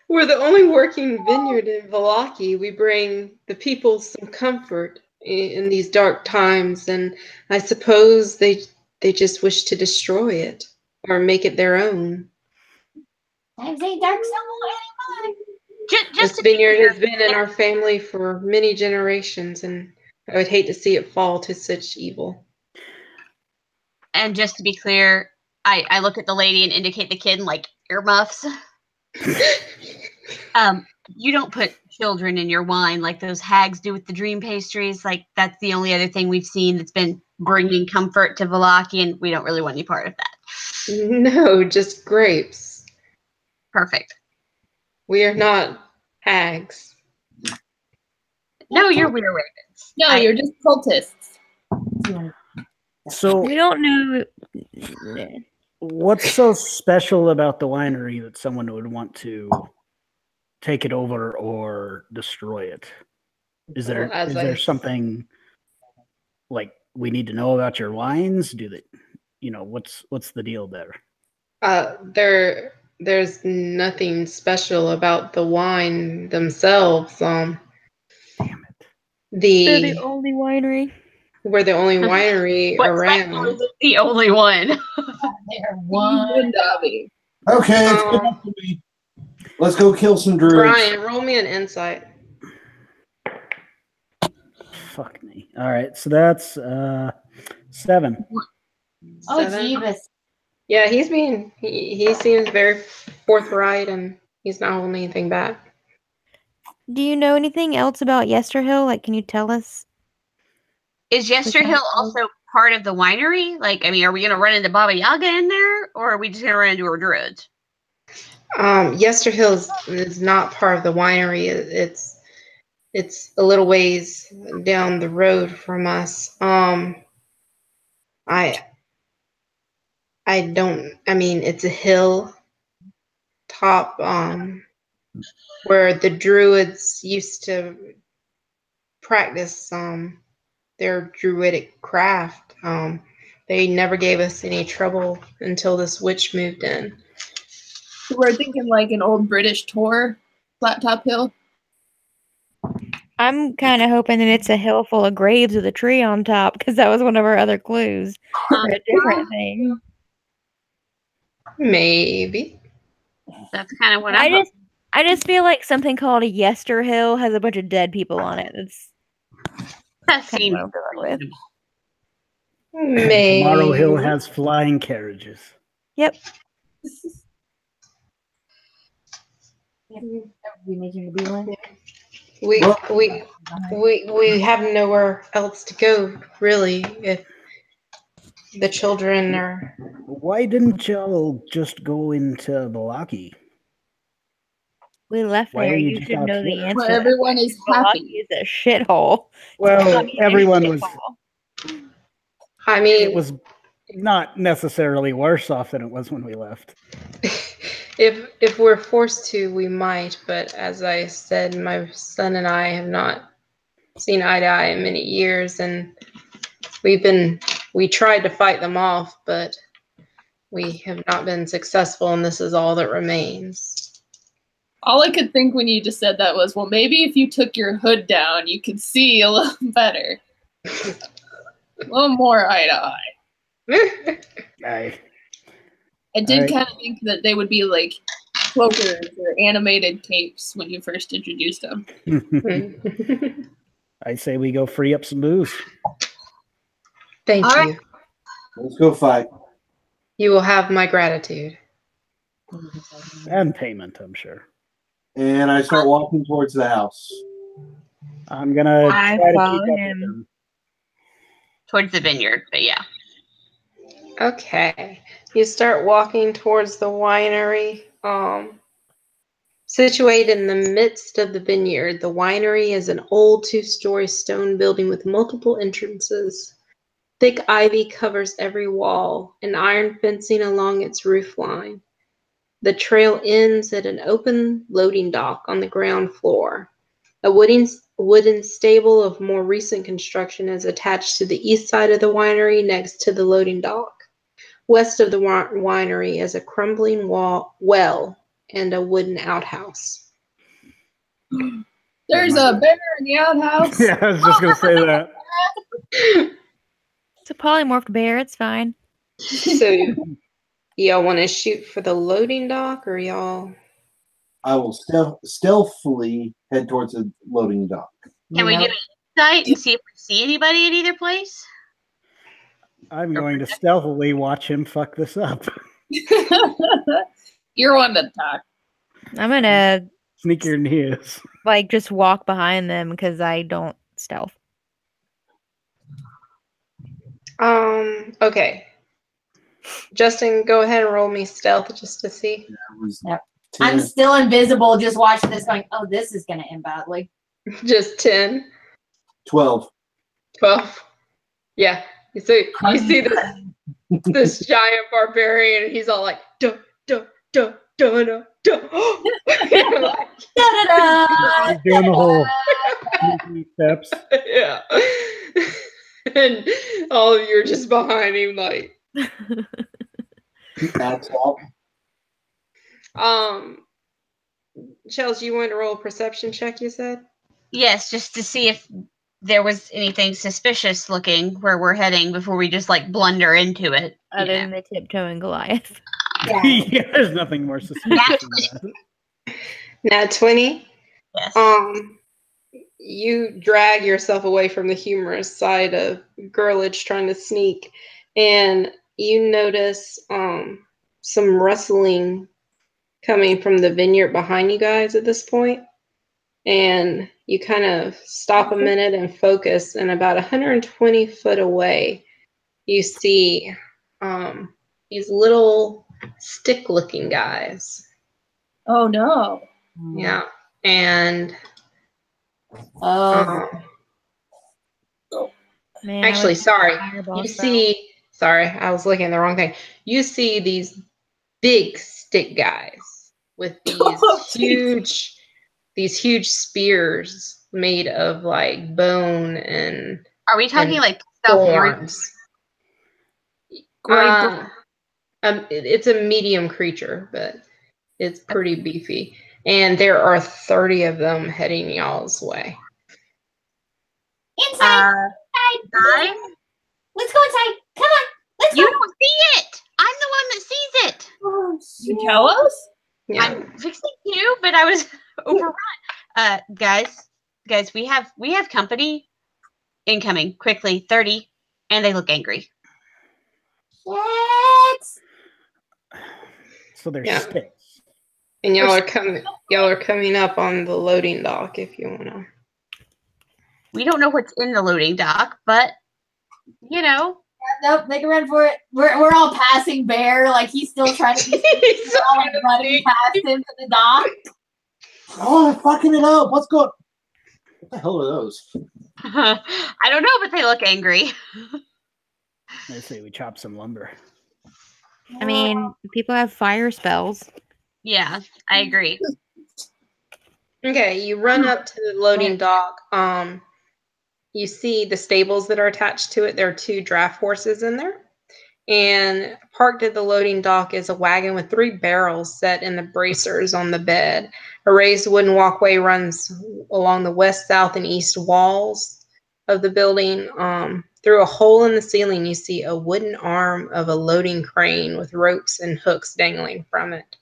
We're the only working vineyard in Vallaki. We bring the people some comfort in these dark times, and I suppose they just wish to destroy it. or make it their own. Times ain't dark so anymore. Just This vineyard has been in our family for many generations, and I would hate to see it fall to such evil. And just to be clear, I look at the lady and indicate the kid in like earmuffs. You don't put children in your wine like those hags do with the dream pastries. Like that's the only other thing we've seen that's been bringing comfort to Vallaki, and we don't really want any part of that. No, just grapes. Perfect. We are not hags. No, you're weird ravens. No, you're just cultists. So We don't know. what's so special about the winery that someone would want to take it over or destroy it? Is there Well, is there something like we need to know about your wines? Do they, what's the deal there? There's nothing special about the wine themselves. Damn it. They're the only winery. We're the only winery What's around. the only one. They're one. Dobby. Okay, it's good enough for me. Let's go kill some druids. Brian, roll me an insight. Fuck me. All right, so that's 7. Oh, 7. Jeebus. Yeah, he seems very forthright, and he's not holding anything back. Do you know anything else about Yesterhill? Like, can you tell us? Is Yesterhill also part of the winery? Like, I mean, are we going to run into Baba Yaga in there, or are we just going to run into her druids? Yesterhill is not part of the winery. It's a little ways down the road from us. It's a hill top where the druids used to practice their druidic craft. They never gave us any trouble until this witch moved in. We're thinking like an old British tour, flat top hill. I'm kind of hoping that it's a hill full of graves with a tree on top, because that was one of our other clues. For a different thing. Maybe. That's kind of what I just feel like something called a Yesterhill has a bunch of dead people on it. that Kind seems of what I'm going with. Maybe. Tomorrow Hill has flying carriages. Yep. We making a beeline? We have nowhere else to go, really, if the children are... Why didn't y'all just go into Vallaki? We left Why there. are you You just should out know the here? answer. Where everyone is happy. Vallaki is a shithole. Well, I mean, everyone a was. shithole. I mean, It was not necessarily worse off than it was when we left. if we're forced to, we might. But as I said, my son and I have not seen eye to eye in many years, and we tried to fight them off, but we have not been successful, and this is all that remains. All I could think when you just said that was, well, maybe if you took your hood down, you could see a little better. A little more eye to eye. I did kind of think that they would be like cloakers or animated capes when you first introduced them. I say we go free up some booze. Thank All you. right. Let's go fight. You will have my gratitude. And payment, I'm sure. And I start walking towards the house. I'm gonna I try to follow keep up him. with them. towards the vineyard, but yeah. Okay. You start walking towards the winery. Situated in the midst of the vineyard, the winery is an old 2-story stone building with multiple entrances. Thick ivy covers every wall, and iron fencing along its roof line. The trail ends at an open loading dock on the ground floor. A wooden stable of more recent construction is attached to the east side of the winery next to the loading dock. West of the winery is a crumbling well and a wooden outhouse. There's a bear in the outhouse. Yeah, I was just gonna say that. It's a polymorphed bear. It's fine. So Y'all want to shoot for the loading dock, or y'all? I will stealthily head towards the loading dock. Can we do an insight and see if we see anybody at either place? I'm going to stealthily watch him fuck this up. You're one to talk. I'm gonna Sneak your news. like just walk behind them because I don't stealth. Okay. Justin, go ahead and roll me stealth just to see. Yep. I'm still invisible, just watching this going, oh, this is going to end badly. Just 10. 12. 12. Yeah. You see this giant barbarian, and he's all like, duh, duh, duh, duh, duh, duh. Like, Da-da-da! He's doing the whole sneaky steps. yeah. And all of you are just behind him, like. That's all. Chelsea, you wanted to roll a perception check, you said? Yes, just to see if there was anything suspicious looking where we're heading before we just like blunder into it. Other than the tiptoeing Goliath. Yeah, there's nothing more suspicious than that. Nat 20? Yes. You drag yourself away from the humorous side of girlage trying to sneak, and you notice some rustling coming from the vineyard behind you guys at this point. And you kind of stop a minute and focus, and about 120 foot away, you see these little stick-looking guys. Oh no. Yeah, and Man, actually, sorry, fireball you spell. see. Sorry, I was looking at the wrong thing. You see these big stick guys with these huge spears made of like bone and. Are we talking and like stealth roots? thorns. It's a medium creature, but it's pretty beefy. And there are 30 of them heading y'all's way. Inside. Guys, Let's go inside. Come on. Let's you go. don't see it. I'm the one that sees it. Oh, You tell us? Yeah. I'm fixing you, but I was overrun. Guys, we have company incoming quickly. 30, and they look angry. Shit. So they're Yeah. sticks. And y'all are coming up on the loading dock if you wanna. We don't know what's in the loading dock, but you know. Nope, make a run for it. We're all passing Bear, like he's still trying to be He's we're all trying to running sneak. past him to the dock. Oh, they're fucking it up. What's going? What the hell are those? I don't know, but they look angry. I say we chop some lumber. I mean, people have fire spells. Yeah, I agree. Okay, you run up to the loading dock. You see the stables that are attached to it. There are 2 draft horses in there. And parked at the loading dock is a wagon with 3 barrels set in the bracers on the bed. A raised wooden walkway runs along the west, south, and east walls of the building. Through a hole in the ceiling, you see a wooden arm of a loading crane with ropes and hooks dangling from it.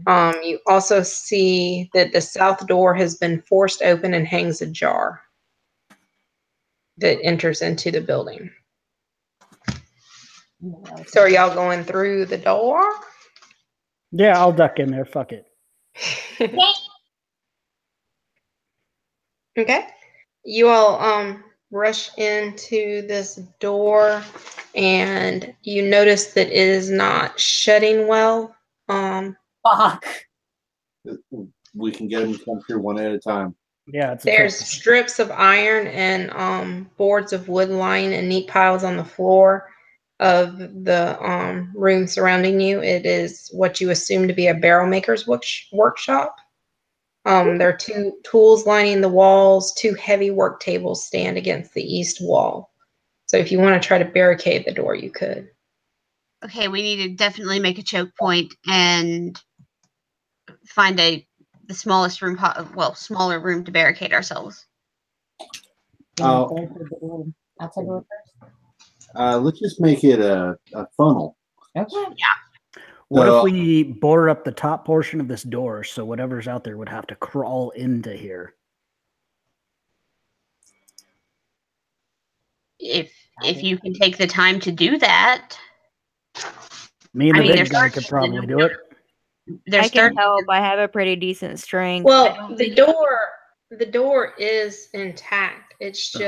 You also see that the south door has been forced open and hangs ajar that enters into the building. So are y'all going through the door? Yeah, I'll duck in there. Fuck it. Okay. You all rush into this door, and you notice that it is not shutting well. Fuck. We can get them to come through one at a time. Yeah, it's a There's tough- strips of iron and boards of wood lying in neat piles on the floor of the room surrounding you. It is what you assume to be a barrel maker's workshop. There are 2 tools lining the walls. 2 heavy work tables stand against the east wall. So if you want to try to barricade the door, you could. Okay, we need to definitely make a choke point and find the smallest room, smaller room to barricade ourselves. Oh. Outside door first. Let's just make it a funnel. Okay. What So- if we board up the top portion of this door so whatever's out there would have to crawl into here? If you can take the time to do that. Me and I the mean, big guy could probably do it. There's I can 30 help. I have a pretty decent strength. I Well, don't the think- door is intact. It's Oh,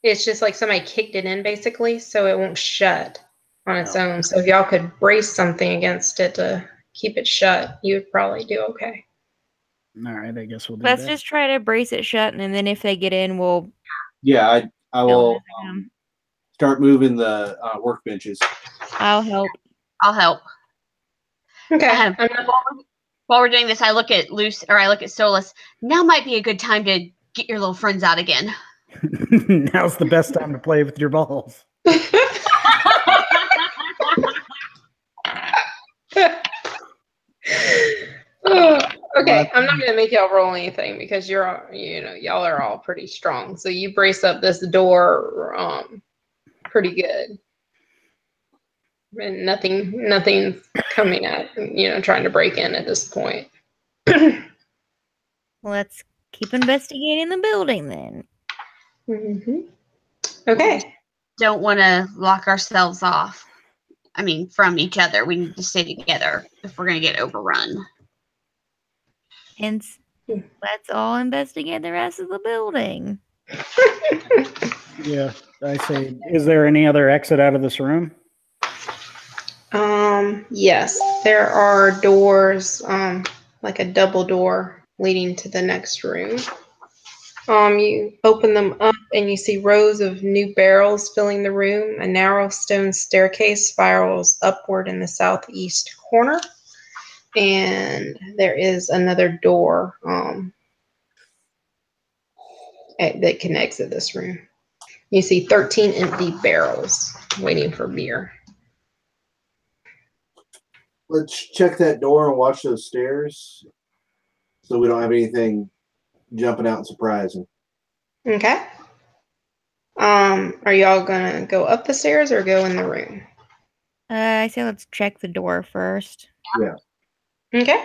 just like somebody kicked it in basically, so it won't shut on its Oh. own. So if y'all could brace something against it to keep it shut, you would probably do okay. All right, I guess we'll do Let's that. just try to brace it shut, and then if they get in, we'll. Yeah, I will them. start moving the workbenches. I'll help. I'll help. Okay. Um, I'm not- While we're doing this, I look at I look at Solus. Now might be a good time to get your little friends out again. Now's the best time to play with your balls. Okay, I'm not gonna make y'all roll anything because y'all are all pretty strong. So you brace up this door pretty good. And nothing's coming at, trying to break in at this point. Let's keep investigating the building then. Mm-hmm. Okay. Don't want to lock ourselves off. I mean, from each other. We need to stay together if we're going to get overrun. Hence, let's all investigate the rest of the building. Yeah, I say, is there any other exit out of this room? Yes, there are doors, like a double door leading to the next room. You open them up and you see rows of new barrels filling the room. A narrow stone staircase spirals upward in the southeast corner. And there is another door that connects to this room. You see 13 empty barrels waiting for beer. Let's check that door and watch those stairs so we don't have anything jumping out and surprising. Okay. Are y'all gonna go up the stairs or go in the room? I say let's check the door first. Yeah. Okay.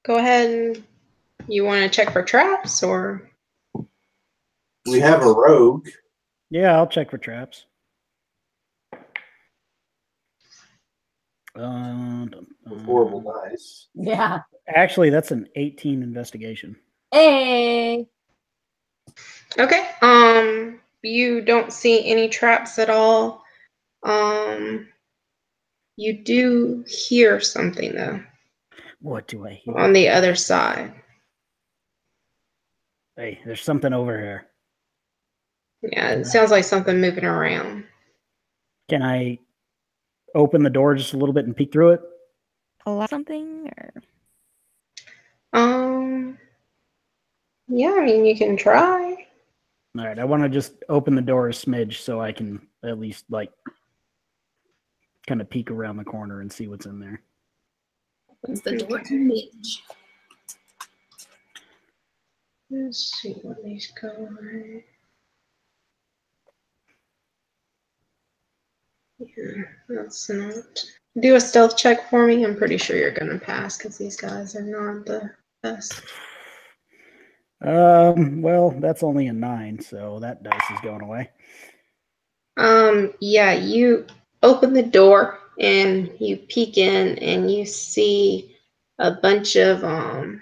Go ahead and you want to check for traps or? We have a rogue. Yeah, I'll check for traps. Horrible dice. Yeah. Actually, that's an 18 investigation. Hey. Okay. You don't see any traps at all. You do hear something though What do I hear? on the other side. Hey, there's something over here. Yeah, it sounds like something moving around. Can I open the door just a little bit and peek through it? Something? Or... Yeah, I mean, you can try. All right, I want to just open the door a smidge so I can at least kind of peek around the corner and see what's in there. Opens the door to Midge. Let's see what these go right. Yeah, that's not. Do a stealth check for me. I'm pretty sure you're gonna pass because these guys are not the best. Well, that's only a 9, so that dice is going away. Yeah, you open the door and you peek in and you see a bunch of wait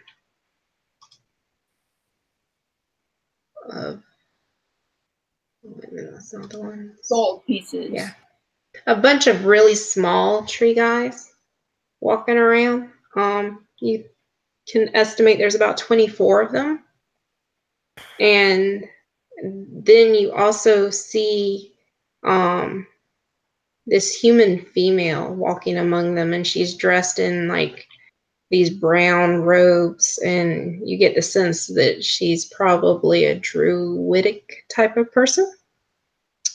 a minute, that's not the one. Gold pieces. Yeah. A bunch of really small tree guys walking around. You can estimate there's about 24 of them. And then you also see this human female walking among them, and she's dressed in like these brown robes, and you get the sense that she's probably a druidic type of person.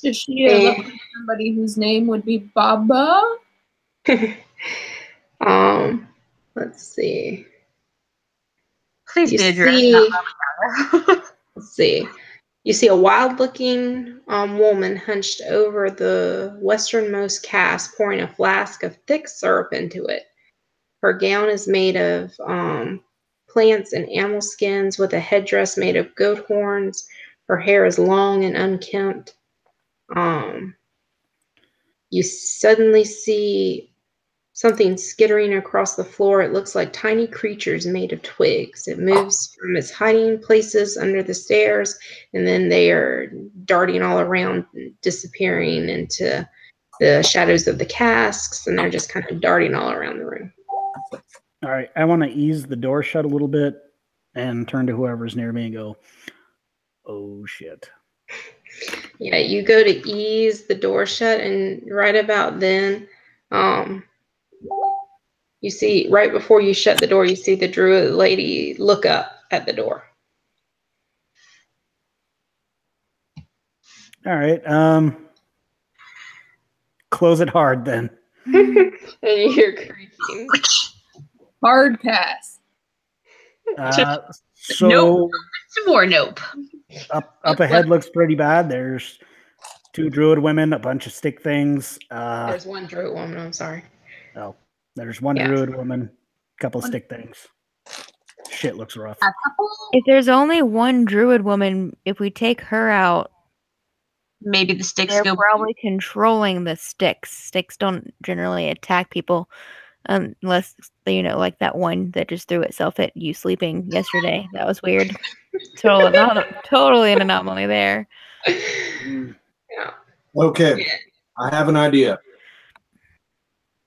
Is she look like somebody whose name would be Baba? Let's see. Please You be a dress. see, let's see. You see a wild-looking woman hunched over the westernmost cask, pouring a flask of thick syrup into it. Her gown is made of plants and animal skins with a headdress made of goat horns. Her hair is long and unkempt. You suddenly see something skittering across the floor. It looks like tiny creatures made of twigs. It moves from its hiding places under the stairs, and then they are darting all around, disappearing into the shadows of the casks, and they're just kind of darting all around the room. All right, I want to ease the door shut a little bit and turn to whoever's near me and go, oh, shit. Yeah, you go to ease the door shut, and right about then, you see, right before you shut the door, you see the druid lady look up at the door. All right, close it hard then. And you hear creaking. Hard pass. So Nope. Some more nope. up ahead looks pretty bad. There's 2 druid women, a bunch of stick things. There's one druid woman, I'm sorry. Oh, there's one druid woman, a couple of stick things. Shit looks rough. If there's only one druid woman, if we take her out, maybe the sticks they're go. probably controlling the sticks. Sticks don't generally attack people unless, like that one that just threw itself at you sleeping yesterday. That was weird. Totally an anomaly there. Yeah. Okay, I have an idea.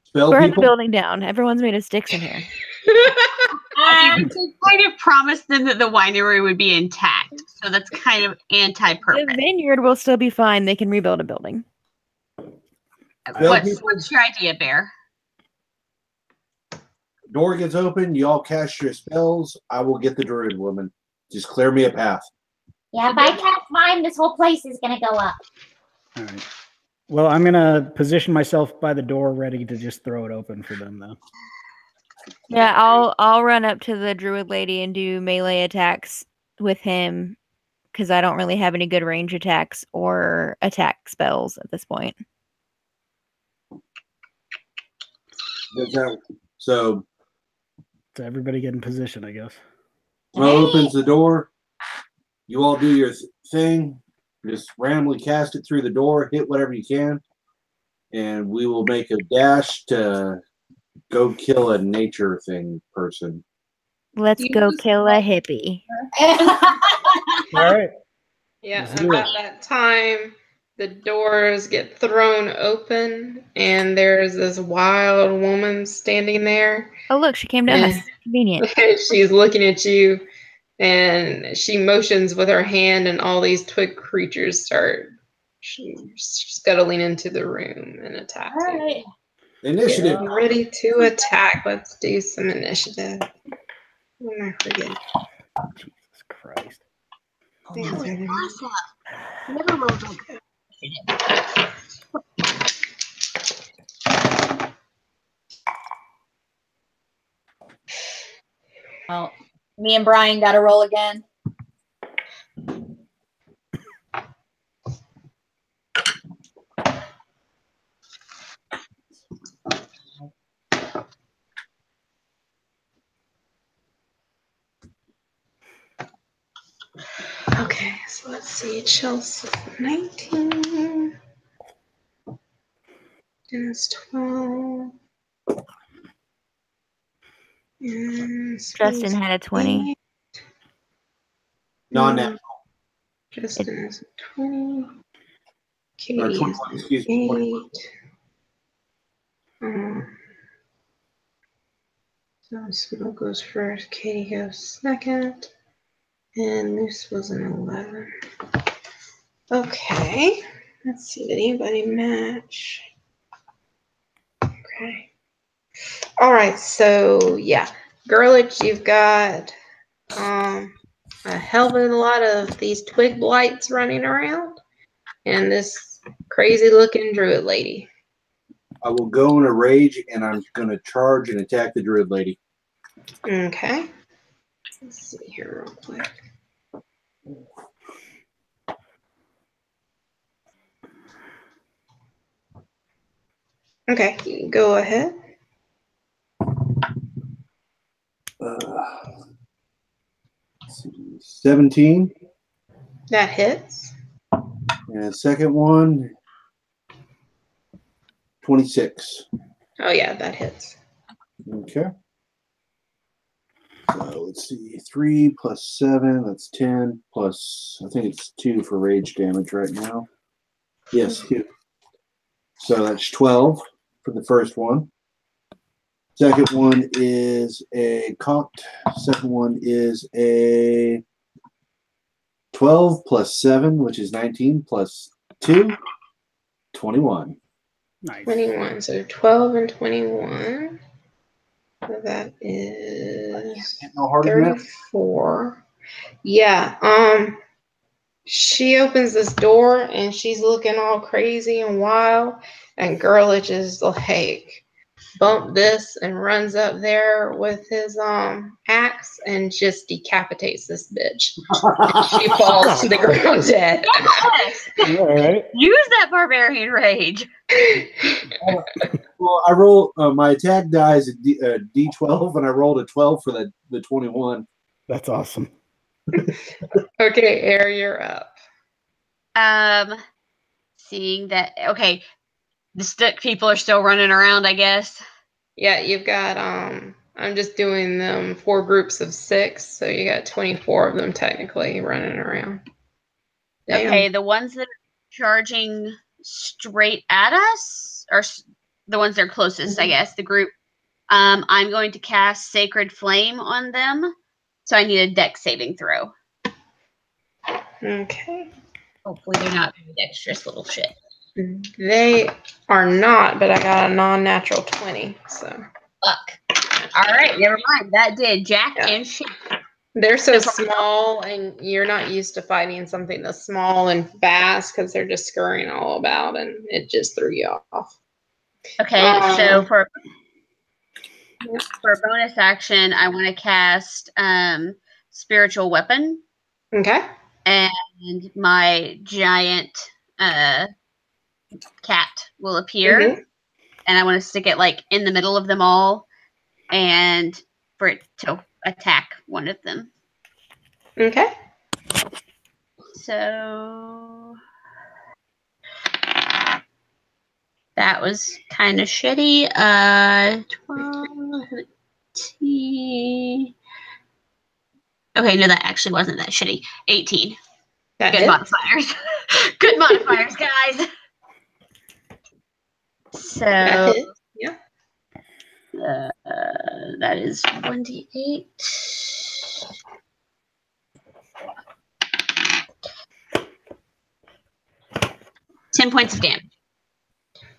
Spell Burn people. the building down. Everyone's made of sticks in here. We kind of promised them that the winery would be intact, so that's kind of anti-purpose. The vineyard will still be fine. They can rebuild a building. What's your idea, Bear? Door gets open. You all cast your spells. I will get the druid woman. Just clear me a path. Yeah, if I cast mine, this whole place is gonna go up. All right. Well, I'm gonna position myself by the door, ready to just throw it open for them, though. Yeah, I'll run up to the druid lady and do melee attacks with him because I don't really have any good range attacks or attack spells at this point. So everybody get in position, I guess. Mo opens the door. You all do your thing. Just randomly cast it through the door. Hit whatever you can, and we will make a dash to go kill a nature thing person. Let's go kill a hippie. All right. Yeah, about that time, the doors get thrown open, and there's this wild woman standing there. Oh, look, she came to us. Convenient. She's looking at you, and she motions with her hand, and all these twig creatures start scuttling into the room and attacking. All right. Initiative. Get ready to attack. Let's do some initiative. What am I forgetting? Jesus Christ. Never rolled like that. Well, me and Brian got to roll again. Okay, so let's see. Chelsea 19. Dennis 12. And Justin had a 20. Non-natural. Justin has a 20. Or Katie 21, has excuse me. 21. 8. So Smoke goes first. Katie goes second. And Moose was an 11. Okay. Let's see. Did anybody match? Okay. All right. So, yeah. Girlich, you've got a hell of a lot of these twig blights running around. And this crazy looking druid lady. I will go in a rage, and I'm going to charge and attack the druid lady. Okay. Let's see here real quick. Okay, go ahead. 17. That hits. And second one, 26. Oh yeah, that hits. Okay. So let's see. 3 plus 7, that's 10. Plus, I think it's 2 for rage damage right now. Yes, 2. So that's 12 for the first one. Second one is a cocked. Second one is a 12 plus 7, which is 19, plus 2, 21. Nice. 21. So 12 and 21. So that is No harder than that. 34. Yeah. She opens this door and she's looking all crazy and wild, and Girlich is like, bump this, and runs up there with his axe and just decapitates this bitch. She falls to the ground dead. All right. Use that barbarian rage. Well, I roll my attack die is a D12, and I rolled a 12 for the 21. That's awesome. Okay, Air, you're up. Seeing that, okay, the stick people are still running around, I guess. Yeah, you've got I'm just doing them 4 groups of 6, so you got 24 of them technically running around. Damn. Okay, the ones that are charging straight at us, or the ones that are closest, I guess, the group. I'm going to cast Sacred Flame on them, so I need a dex saving throw. Okay. Hopefully they're not very dexterous little shit. They are not, but I got a non-natural 20, so. Fuck. All right, never mind. That did jack and shit. They're so small, and you're not used to fighting something that's small and fast because they're just scurrying all about, and it just threw you off. Okay, so for a bonus action, I want to cast Spiritual Weapon. Okay. And my giant cat will appear, and I want to stick it like in the middle of them all, and for it to attack one of them. Okay. So that was kind of shitty. 12, 13. Okay, no, that actually wasn't that shitty. 18. That Good hit? modifiers. Good modifiers, guys. So That hit? Yeah. that is 1d8. 10 points of damage.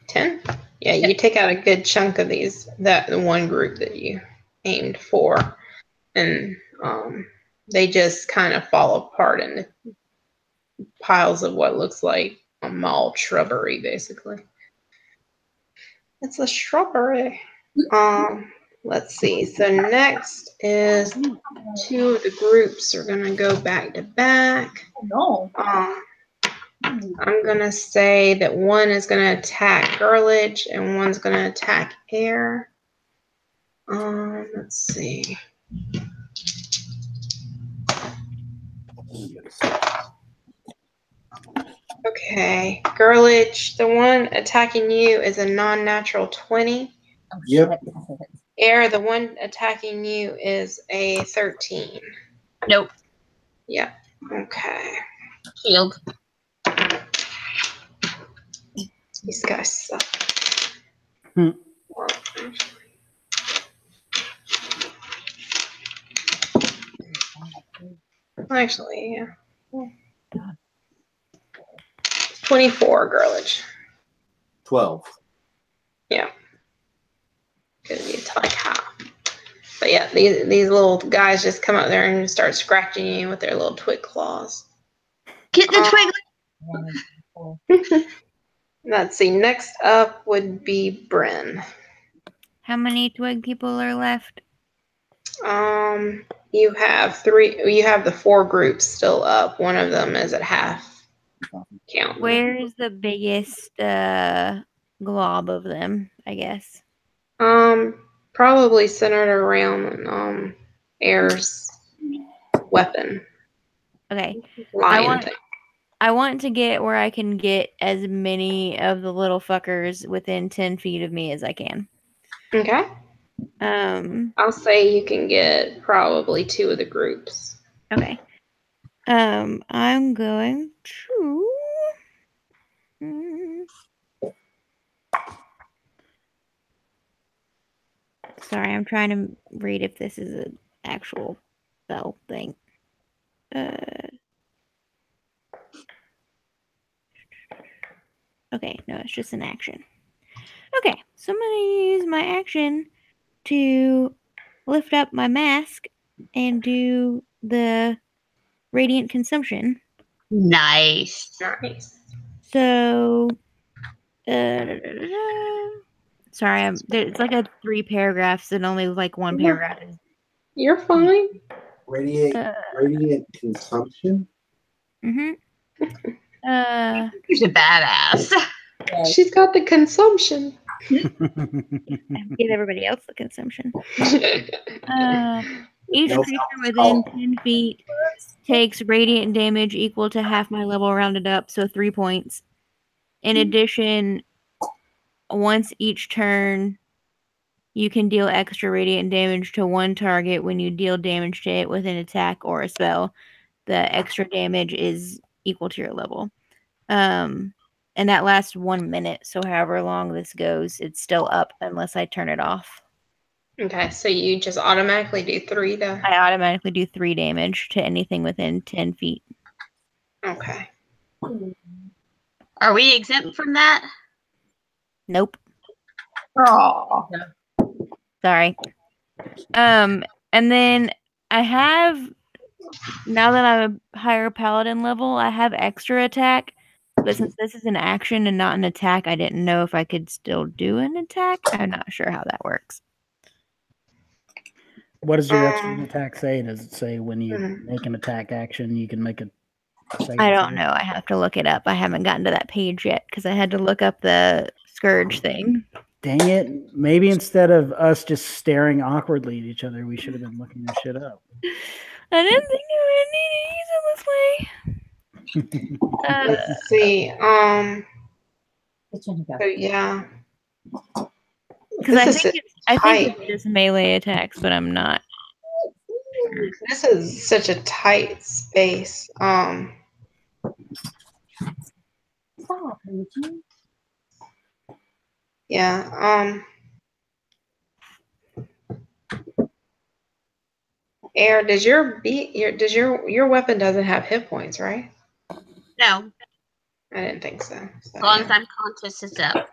10? Yeah, you take out a good chunk of these, the one group that you aimed for, and they just kind of fall apart in piles of what looks like a mauled shrubbery, basically. It's a shrubbery. Let's see. So next is 2 of the groups are going to go back to back. No. I'm going to say that one is going to attack Girlich and one's going to attack Air. Let's see. Okay, Girlich, the one attacking you is a non-natural 20. Yep. Air, the one attacking you is a 13. Nope. Yep. Okay. Shield. These guys suck. Actually, yeah. 24, Girlich. 12. Yeah. Because you like half. But yeah, these little guys just come up there and start scratching you with their little twig claws. Get the twig. Let's see. Next up would be Bryn. How many twig people are left? You have 3. You have the 4 groups still up. One of them is at half count. Where's the biggest glob of them, I guess? Probably centered around Air's weapon. Okay. lion thing. I want to get where I can get as many of the little fuckers within 10 feet of me as I can. Okay. I'll say you can get probably 2 of the groups. Okay. I'm going to. Sorry, I'm trying to read if this is an actual spell thing. Okay, no, it's just an action. Okay, so I'm going to use my action to lift up my mask and do the radiant consumption. Nice. Nice. So, sorry, it's like a 3 paragraphs and only like 1 paragraph. You're fine. Radiant consumption? Mm-hmm. She's a badass. She's got the consumption. Give everybody else the consumption. Each creature within 10 feet takes radiant damage equal to half my level rounded up, so 3 points. In addition, once each turn, you can deal extra radiant damage to one target when you deal damage to it with an attack or a spell. The extra damage is equal to your level. And that lasts 1 minute, so however long this goes, it's still up unless I turn it off. Okay, so you just automatically do 3 though? I automatically do 3 damage to anything within 10 feet. Okay. Are we exempt from that? Nope. Oh. Sorry. And then I have, now that I'm a higher paladin level, I have extra attack. But since this is an action and not an attack, I didn't know if I could still do an attack. I'm not sure how that works. What does your extra attack say? Does it say when you make an attack action, you can make a I don't know. I have to look it up. I haven't gotten to that page yet because I had to look up the Scourge thing. Dang it. Maybe instead of us just staring awkwardly at each other, we should have been looking this shit up. I didn't think I would need to use it this way. Let's see. So yeah. Because I think it's just melee attacks, but I'm not. This is such a tight space. Yeah. Air, does your weapon doesn't have hit points, right? No. I didn't think so. As long as I'm conscious, it's up.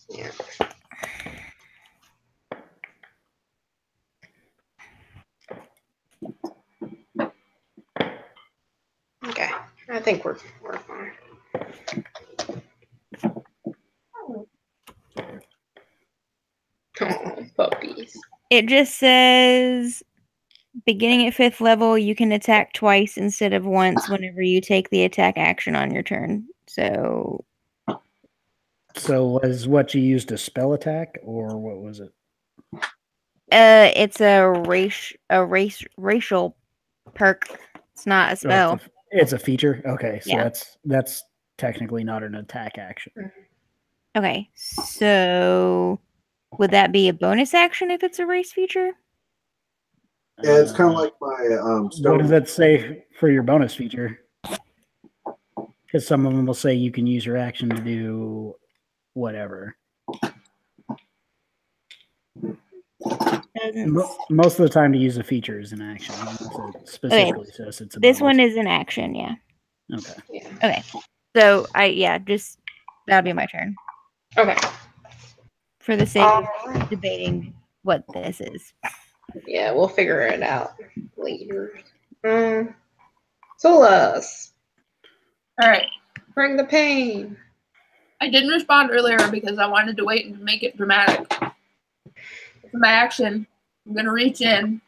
Yeah. Okay. I think we're fine. Oh, puppies. It just says, beginning at 5th level, you can attack twice instead of once whenever you take the attack action on your turn. So was what you used a spell attack, or what was it? It's a racial perk. It's not a spell. It's a feature. Okay, so Yeah. that's technically not an attack action. Okay, so would that be a bonus action if it's a race feature? Yeah, it's kind of like my What does that say for your bonus feature? Because some of them will say you can use your action to do whatever. Most of the time, to use a feature is an action. It specifically says it's a this bonus. one is an action, yeah. Okay. Yeah. Okay. So just that'll be my turn. Okay. For the sake of debating what this is. Yeah, we'll figure it out later. Solus. All right. Bring the pain. I didn't respond earlier because I wanted to wait and make it dramatic. For my action, I'm going to reach in,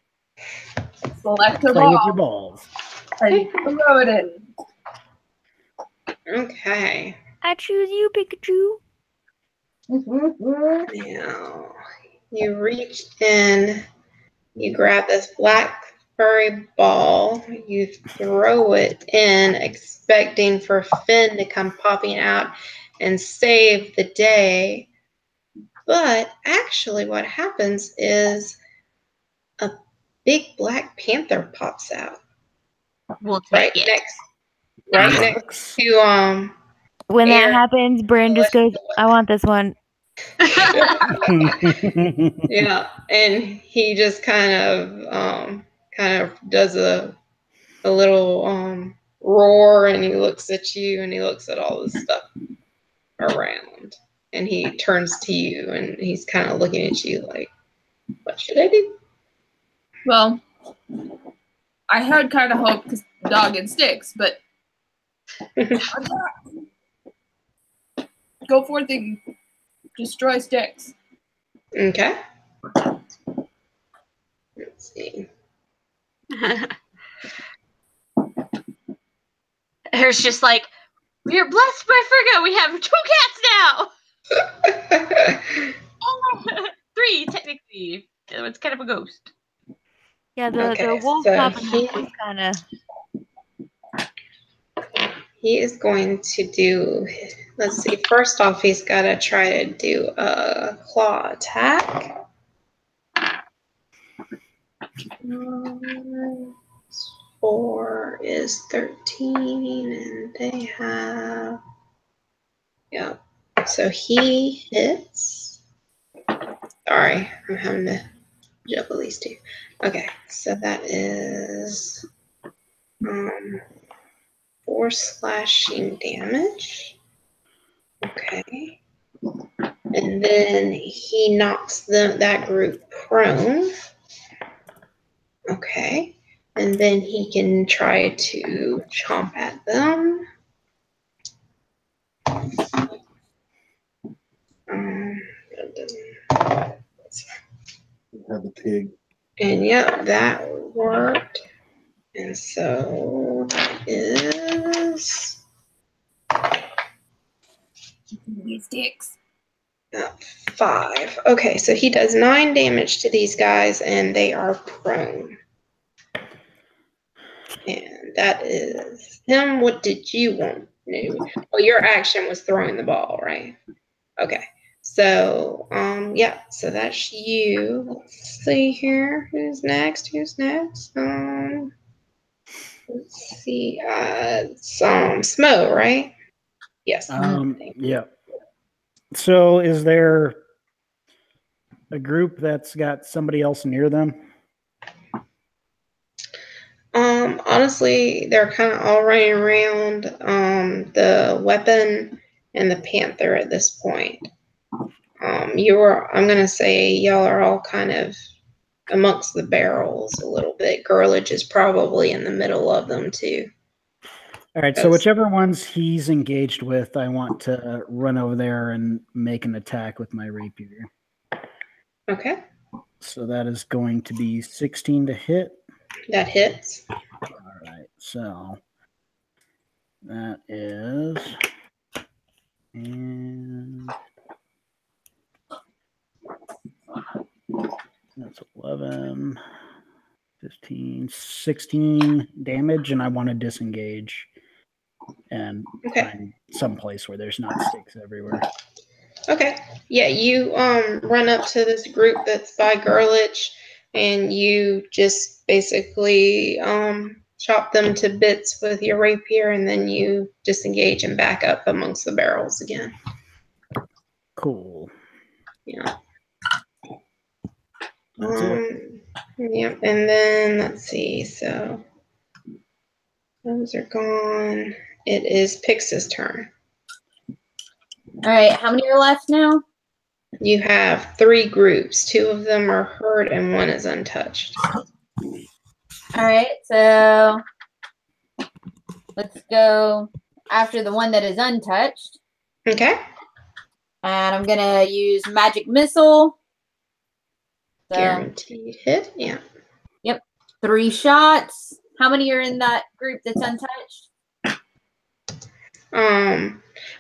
select a Play with your ball, balls. and throw it in. Okay. I choose you, Pikachu. Now, you reach in You grab this black furry ball, you throw it in, expecting for Finn to come popping out and save the day. But actually what happens is a big black panther pops out. We'll take it. Next to When that Aaron. happens, Bryn just goes, I want this one. Yeah, and he just kind of does a little roar, and he looks at you, and he looks at all this stuff around, and he turns to you, and he's kind of looking at you like, what should I do? Well, I had kind of hoped because dog and sticks, but go forth and destroy sticks. Okay. Let's see. There's just like, we are blessed by Frigga. We have 2 cats now. 3 technically. It's kind of a ghost. Yeah, the wolf so popping up was kind of. he is going to do, let's see, first off, he's got to try to do a claw attack. 4 is 13, and they have, yeah, so he hits. Sorry, I'm having to juggle these 2. Okay, so that is 4 slashing damage. Okay. And then he knocks that group prone. Okay. And then he can try to chomp at them. Have the pig. And yep, that worked. And so that is These sticks. 5. Okay, so he does 9 damage to these guys, and they are prone. And that is him. What did you want to do? Well, your action was throwing the ball, right? Okay. So, yeah, so that's you. Let's see here. Who's next? Let's see. It's Smo, right? Yes. Yeah. So is there a group that's got somebody else near them? Honestly, they're kind of all running around the weapon and the panther at this point. I'm gonna say y'all are all kind of amongst the barrels a little bit. Girlage is probably in the middle of them too. All right, so whichever ones he's engaged with, I want to run over there and make an attack with my rapier. Okay. So that is going to be 16 to hit. That hits. All right, so that is, and that's 11, 15, 16 damage, and I want to disengage and find some place where there's not sticks everywhere. Okay. Yeah, you run up to this group that's by Girlich, and you just basically chop them to bits with your rapier, and then you disengage and back up amongst the barrels again. Cool. Yeah. That's it. Yep, and then let's see. So those are gone. It is Pix's turn. All right, how many are left now? You have 3 groups. 2 of them are hurt, and 1 is untouched. All right, so let's go after the one that is untouched. Okay. And I'm gonna use magic missile. So, Guaranteed hit. Yeah. Yep. 3 shots. How many are in that group that's untouched?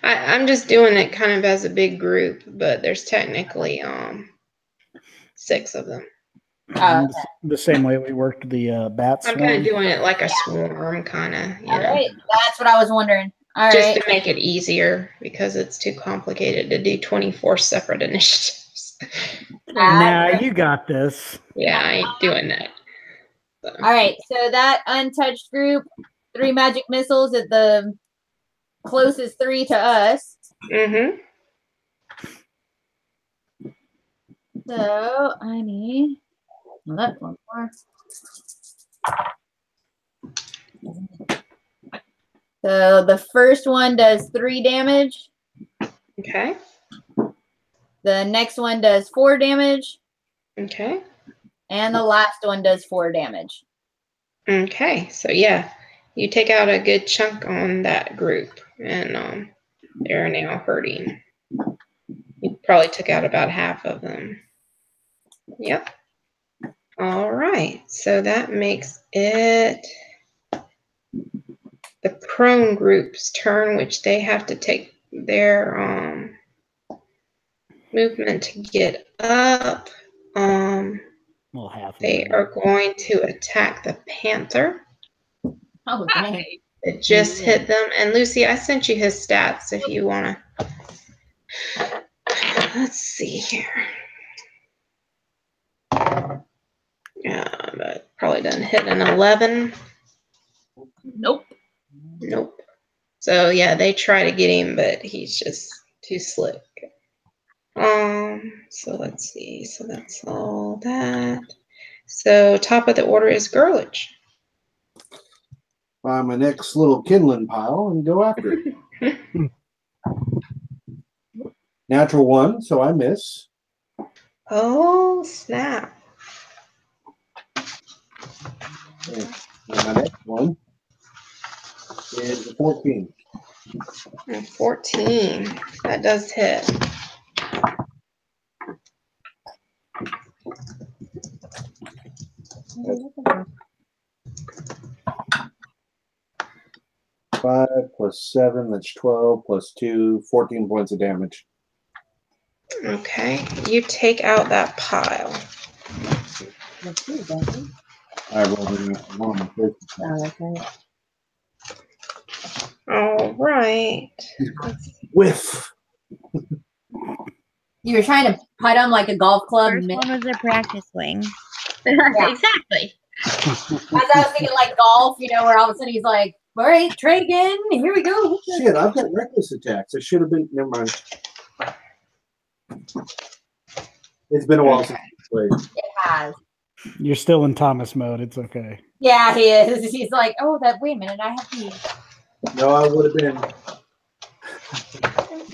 I'm just doing it kind of as a big group, but there's technically 6 of them. The same way we worked the bat I'm swarm. kind of doing it like a swarm, kind of, you All know. right, that's what I was wondering. All Just right. to make it easier because it's too complicated to do 24 separate initiatives. Nah, you got this. Yeah, I ain't doing that. So. All right, so that untouched group, 3 magic missiles at the closest 3 to us. Mm-hmm. So I need that one more. So the first one does 3 damage. Okay. The next one does 4 damage. Okay. And the last one does 4 damage. Okay. So yeah, you take out a good chunk on that group, and they're now hurting. You probably took out about half of them. Yep. All right. So that makes it the prone group's turn, which they have to take their movement to get up. Well, half. They are going to attack the panther. Oh, dang. It just hit them. And Lucy, I sent you his stats if you want to. Let's see here. Yeah, but probably doesn't hit an 11. Nope. Nope. So yeah, they try to get him, but he's just too slick. So let's see. So that's all that. So top of the order is Girlich. Find my next little kindling pile and go after it. Natural 1, so I miss. Oh, snap. And my next one is a 14. And 14. That does hit. Five plus 7, that's 12, plus 2, 14 points of damage. Okay, you take out that pile. I rolled in one on the first attack. All right. Whiff. You were trying to putt him like a golf club. First one was a practice swing. Exactly. As I was thinking like golf, you know, where all of a sudden he's like, all right, try again. Here we go. Shit, I've got reckless attacks. I should have been. Never mind. It's been a while since I played. It has. You're still in Thomas mode. It's okay. Yeah, he is. He's like, oh, that. Wait a minute, I have to. No, I would have been.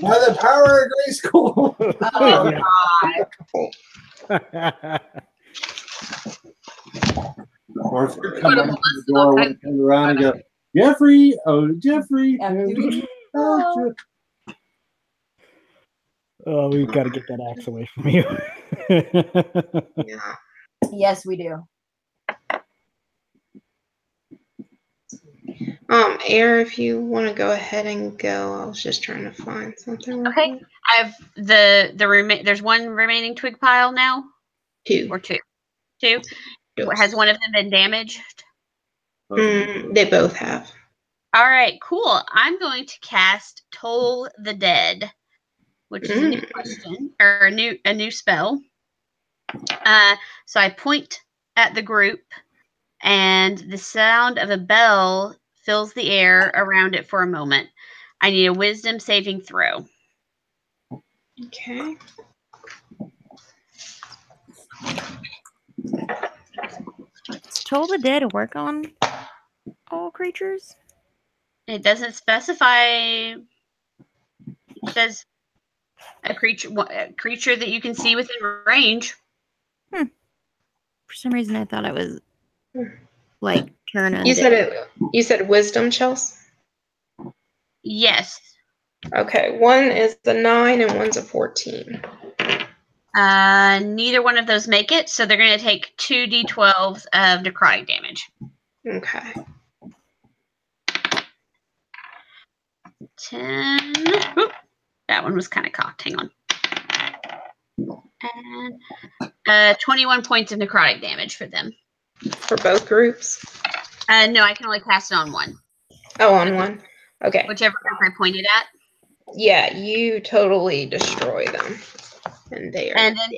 By the power of Grayskull. Oh, God. Arthur come up to the door, and turn around and go, Jeffrey, oh, Jeffrey. Oh, we've got to get that axe away from you. Yeah. Yes, we do. Air, if you want to go ahead and go, I was just trying to find something. Okay. I have there's one remaining twig pile now. 2. Or 2. 2. Has one of them been damaged? They both have. All right, cool. I'm going to cast Toll the Dead, which is a new question or a new spell. So I point at the group, and the sound of a bell fills the air around it for a moment. I need a Wisdom saving throw. Okay. Does Toll the Dead work on all creatures? It doesn't specify. It says a creature that you can see within range. For some reason, I thought it was like turn on. You said wisdom, Chelsea? Yes. Okay, one is the 9 and one's a 14. Neither one of those make it, so they're going to take 2 d12s of necrotic damage. Okay. 10. Oop, that one was kind of cocked. Hang on. And 21 points of necrotic damage for them. For both groups? No, I can only cast it on one. Oh, on one. Okay. Whichever group I pointed at. Yeah, you totally destroy them. And they are And then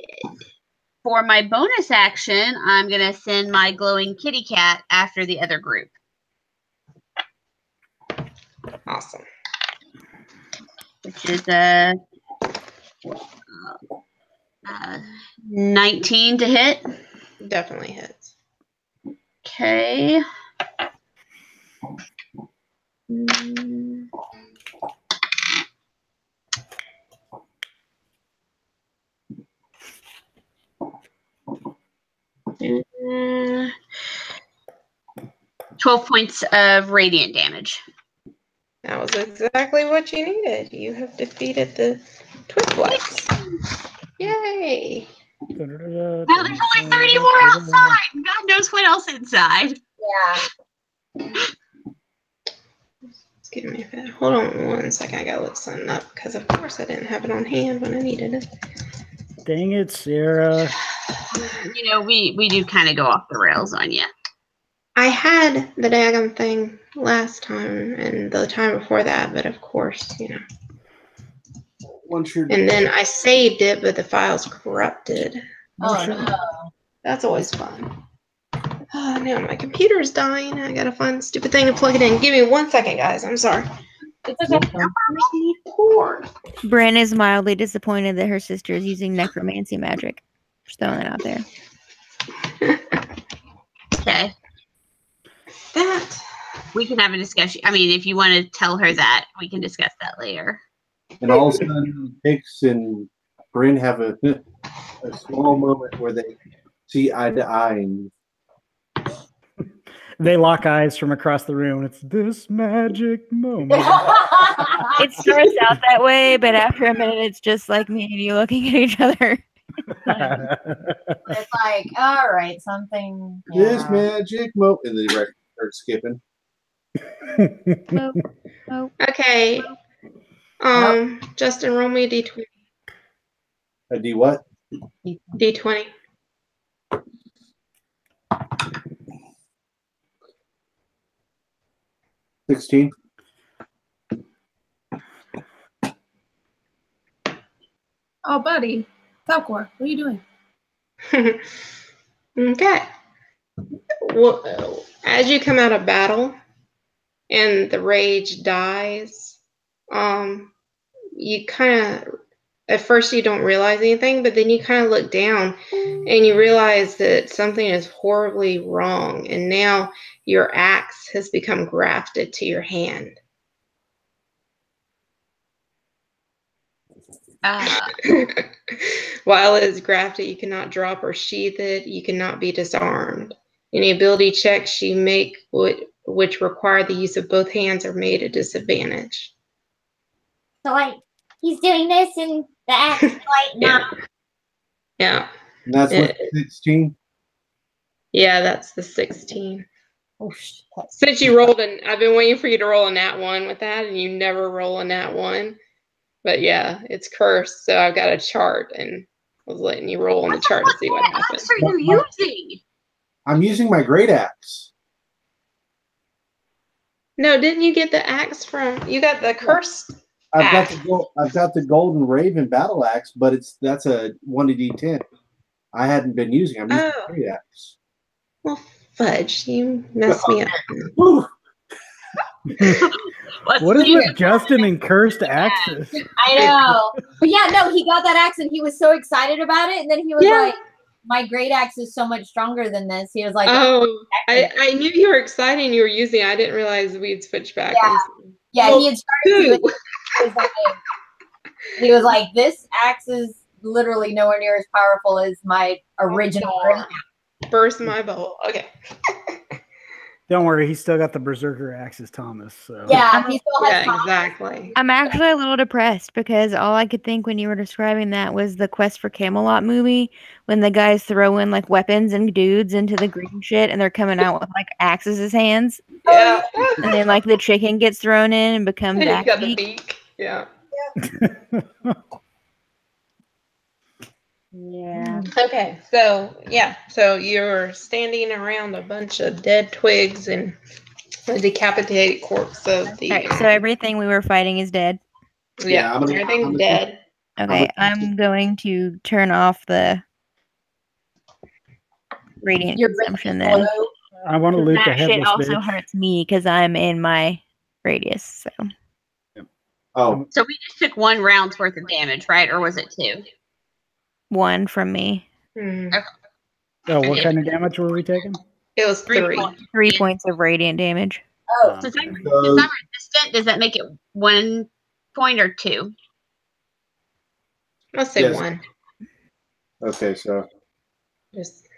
for my bonus action, I'm going to send my glowing kitty cat after the other group. Awesome. Which is 19 to hit. Definitely hits. Okay. Uh, 12 points of radiant damage. That was exactly what you needed. You have defeated the Twitflex. Yay! Now there's only 30 more outside. God knows what else inside. Yeah. Give me a minute. Hold on 1 second. I gotta look something up because, of course, I didn't have it on hand when I needed it. Dang it, Sarah. You know, we do kind of go off the rails on you. I had the daggum thing last time and the time before that, but of course, you know. And then I saved it, but the file's corrupted. Oh, no. That's always fun. Oh, now my computer's dying. I gotta find the stupid thing to plug it in. Give me 1 second, guys. I'm sorry. It's okay. Bren is mildly disappointed that her sister is using necromancy magic. Just throwing that out there. Okay. That. We can have a discussion. I mean, if you want to tell her that, we can discuss that later. And all of a sudden, Hicks and Bryn have a small moment where they see eye to eye. And they lock eyes from across the room. It's this magic moment. It starts out that way, but after a minute, it's just like me and you looking at each other. It's like, all right, something. This magic moment. And the record starts skipping. Okay. Justin, roll me a d20. A D what? D20. $16. Oh, buddy. Falcor, what are you doing? Okay. Well, as you come out of battle and the rage dies, you kind of, at first you don't realize anything, but then you kind of look down and you realize that something is horribly wrong. And now your axe has become grafted to your hand. While it is grafted, you cannot drop or sheath it. You cannot be disarmed. Any ability checks you make which require the use of both hands are made a disadvantage. So, like, he's doing this and the axe is like, nah. Yeah. And that's what 16? Yeah, that's the 16. Oh, shit. Since you rolled I've been waiting for you to roll a nat 1 with that, and you never roll a nat 1. But yeah, it's cursed, so I've got a chart, and I was letting you roll on the chart to see what happens. What are you using? I'm using my great axe. No, didn't you get the axe from? You got the cursed. I've got the golden raven battle axe, but that's a 1d10. I hadn't been using. I'm using the great axe. Well, fudge, you messed me up. What is with Justin and cursed axes? I know. But yeah, no, he got that axe and he was so excited about it. And then he was like, my great axe is so much stronger than this. He was like, oh, I knew you were excited and you were using it. I didn't realize we'd switch back. Yeah, well, he had started to. He was like, this axe is literally nowhere near as powerful as my original great axe. Burst my bowl. Okay. Don't worry, he's still got the berserker axes, Thomas. So. Yeah, he still has exactly. I'm actually a little depressed because all I could think when you were describing that was the Quest for Camelot movie when the guys throw in like weapons and dudes into the green shit and they're coming out with like axes as hands. Yeah. And then like the chicken gets thrown in and becomes and axe got the beak. beak. Yeah. Yeah. Okay, so you're standing around a bunch of dead twigs and a decapitated corpse of the. Alright, so everything we were fighting is dead. Yeah, I'm gonna- everything's I'm gonna- dead. Okay, I'm going to turn off the radiant Your consumption then. I want to loot the That shit headless also bitch. hurts me because I'm in my radius. So Oh, So we just took 1 round's worth of damage, right? Or was it 2? 1 from me. Hmm. Oh, what kind of damage were we taking? It was 3 3. points. 3 points of radiant damage. Oh, Since I'm so, resistant, does that make it 1 point or 2? Let's say Yes. 1. okay, so Just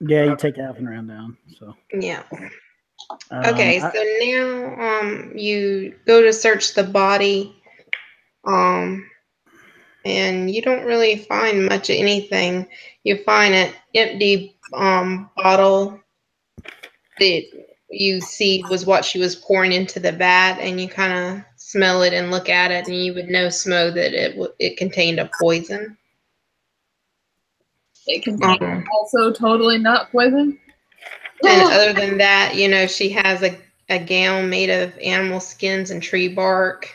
Yeah, you take half and round down. So yeah. Okay, so now you go to search the body, and you don't really find much of anything. You find an empty bottle that you see was what she was pouring into the vat, and you kind of smell it and look at it, and you would know, Smo, that it contained a poison. It contains also totally not poison. And other than that, she has a gown made of animal skins and tree bark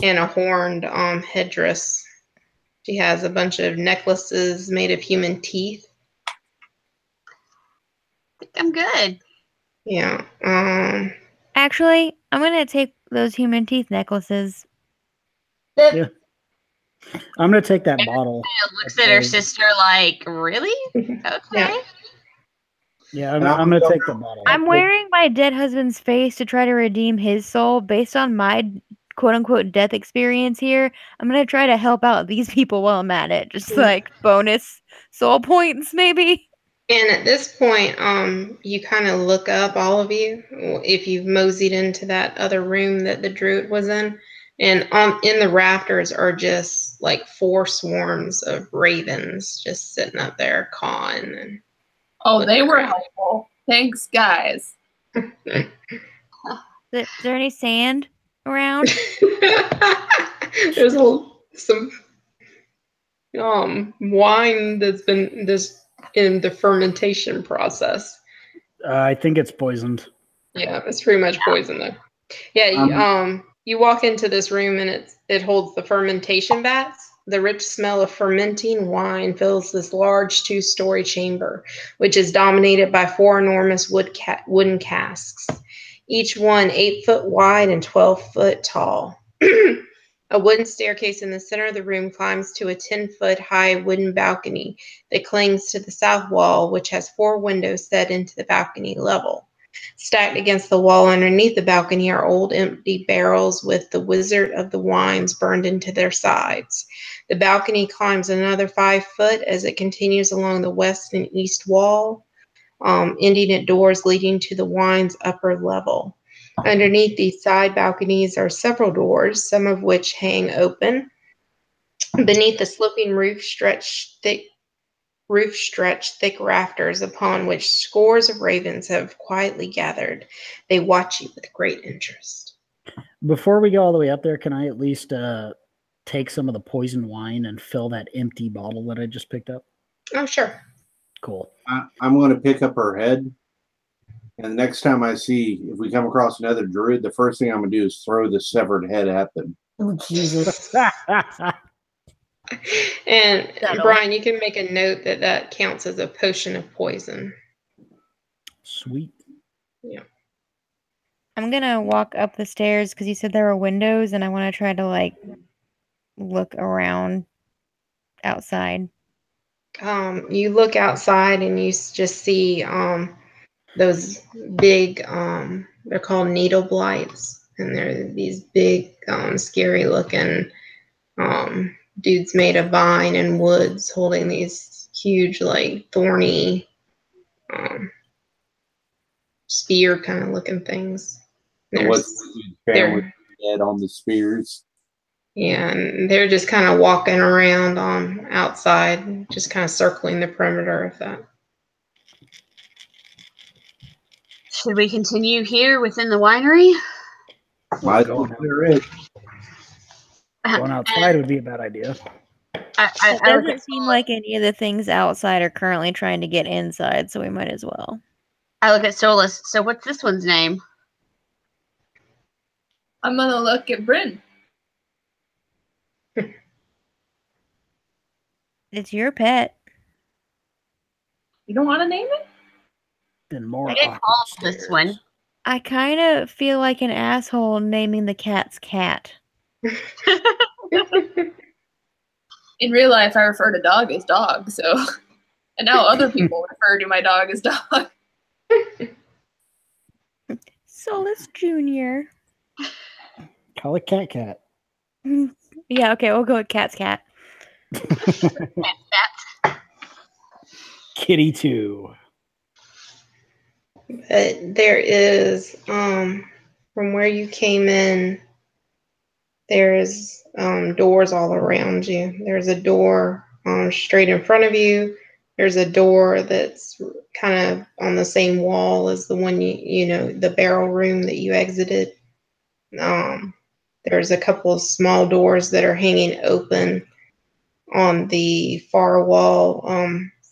and a horned headdress. She has a bunch of necklaces made of human teeth. I think I'm good. Yeah. Actually, I'm gonna take those human teeth necklaces. yeah, I'm gonna take that bottle. Looks at her sister like, really? Okay. Yeah. Yeah, I'm gonna take the bottle. I'm wearing my dead husband's face to try to redeem his soul based on my quote unquote death experience here. I'm gonna try to help out these people while I'm at it. Just like bonus soul points, maybe. And at this point, you kind of look up, all of you, if you've moseyed into that other room that the druid was in. And in the rafters are just like 4 swarms of ravens just sitting up there cawing. And Oh, they were helpful. Thanks, guys. Is there any sand around? There's some wine that's been in the fermentation process. I think it's poisoned. Yeah, it's pretty much poison though. Yeah, you walk into this room and it holds the fermentation vats. The rich smell of fermenting wine fills this large 2-story chamber, which is dominated by 4 enormous wooden casks, each one 8 foot wide and 12 foot tall. A wooden staircase in the center of the room climbs to a 10-foot high wooden balcony that clings to the south wall, which has 4 windows set into the balcony level. Stacked against the wall underneath the balcony are old empty barrels with the wizard of the wines burned into their sides. The balcony climbs another 5 foot as it continues along the west and east wall, ending at doors leading to the wine's upper level. Underneath these side balconies are several doors, some of which hang open. Beneath the sloping roof stretch thick rafters upon which scores of ravens have quietly gathered. They watch you with great interest. Before we go all the way up there, can I at least take some of the poisoned wine and fill that empty bottle that I just picked up? Oh, sure. Cool. I'm going to pick up her head. And the next time I see, if we come across another druid, the first thing I'm going to do is throw the severed head at them. Oh, Jesus. And That'll- Brian, you can make a note that counts as a potion of poison. Sweet. Yeah. I'm gonna walk up the stairs because you said there were windows, and I want to try to like look around outside. You look outside and you just see those big, they're called needle blights, and they're these big, scary looking dudes made of vine and woods holding these huge, like thorny spear kind of looking things. What's the family dead on the spears? Yeah, and they're just kind of walking around outside, just kind of circling the perimeter of that. Should we continue here within the winery? Might as well clear it. Going outside would be a bad idea. It doesn't seem like any of the things outside are currently trying to get inside, so we might as well. I look at Solus. So what's this one's name? I'm gonna look at Bryn. It's your pet. You don't want to name it? Then more I didn't awkward call this stares. one. I kind of feel like an asshole naming the cat's cat. In real life, I refer to dog as dog, so. And now other people refer to my dog as dog. Solus Jr. Call it Cat Cat. Yeah, okay, we'll go with cat's cat. Kitty 2. But there is, from where you came in, there's doors all around you. There's a door straight in front of you. There's a door that's kind of on the same wall as the one you know, the barrel room that you exited. There's a couple of small doors that are hanging open on the far wall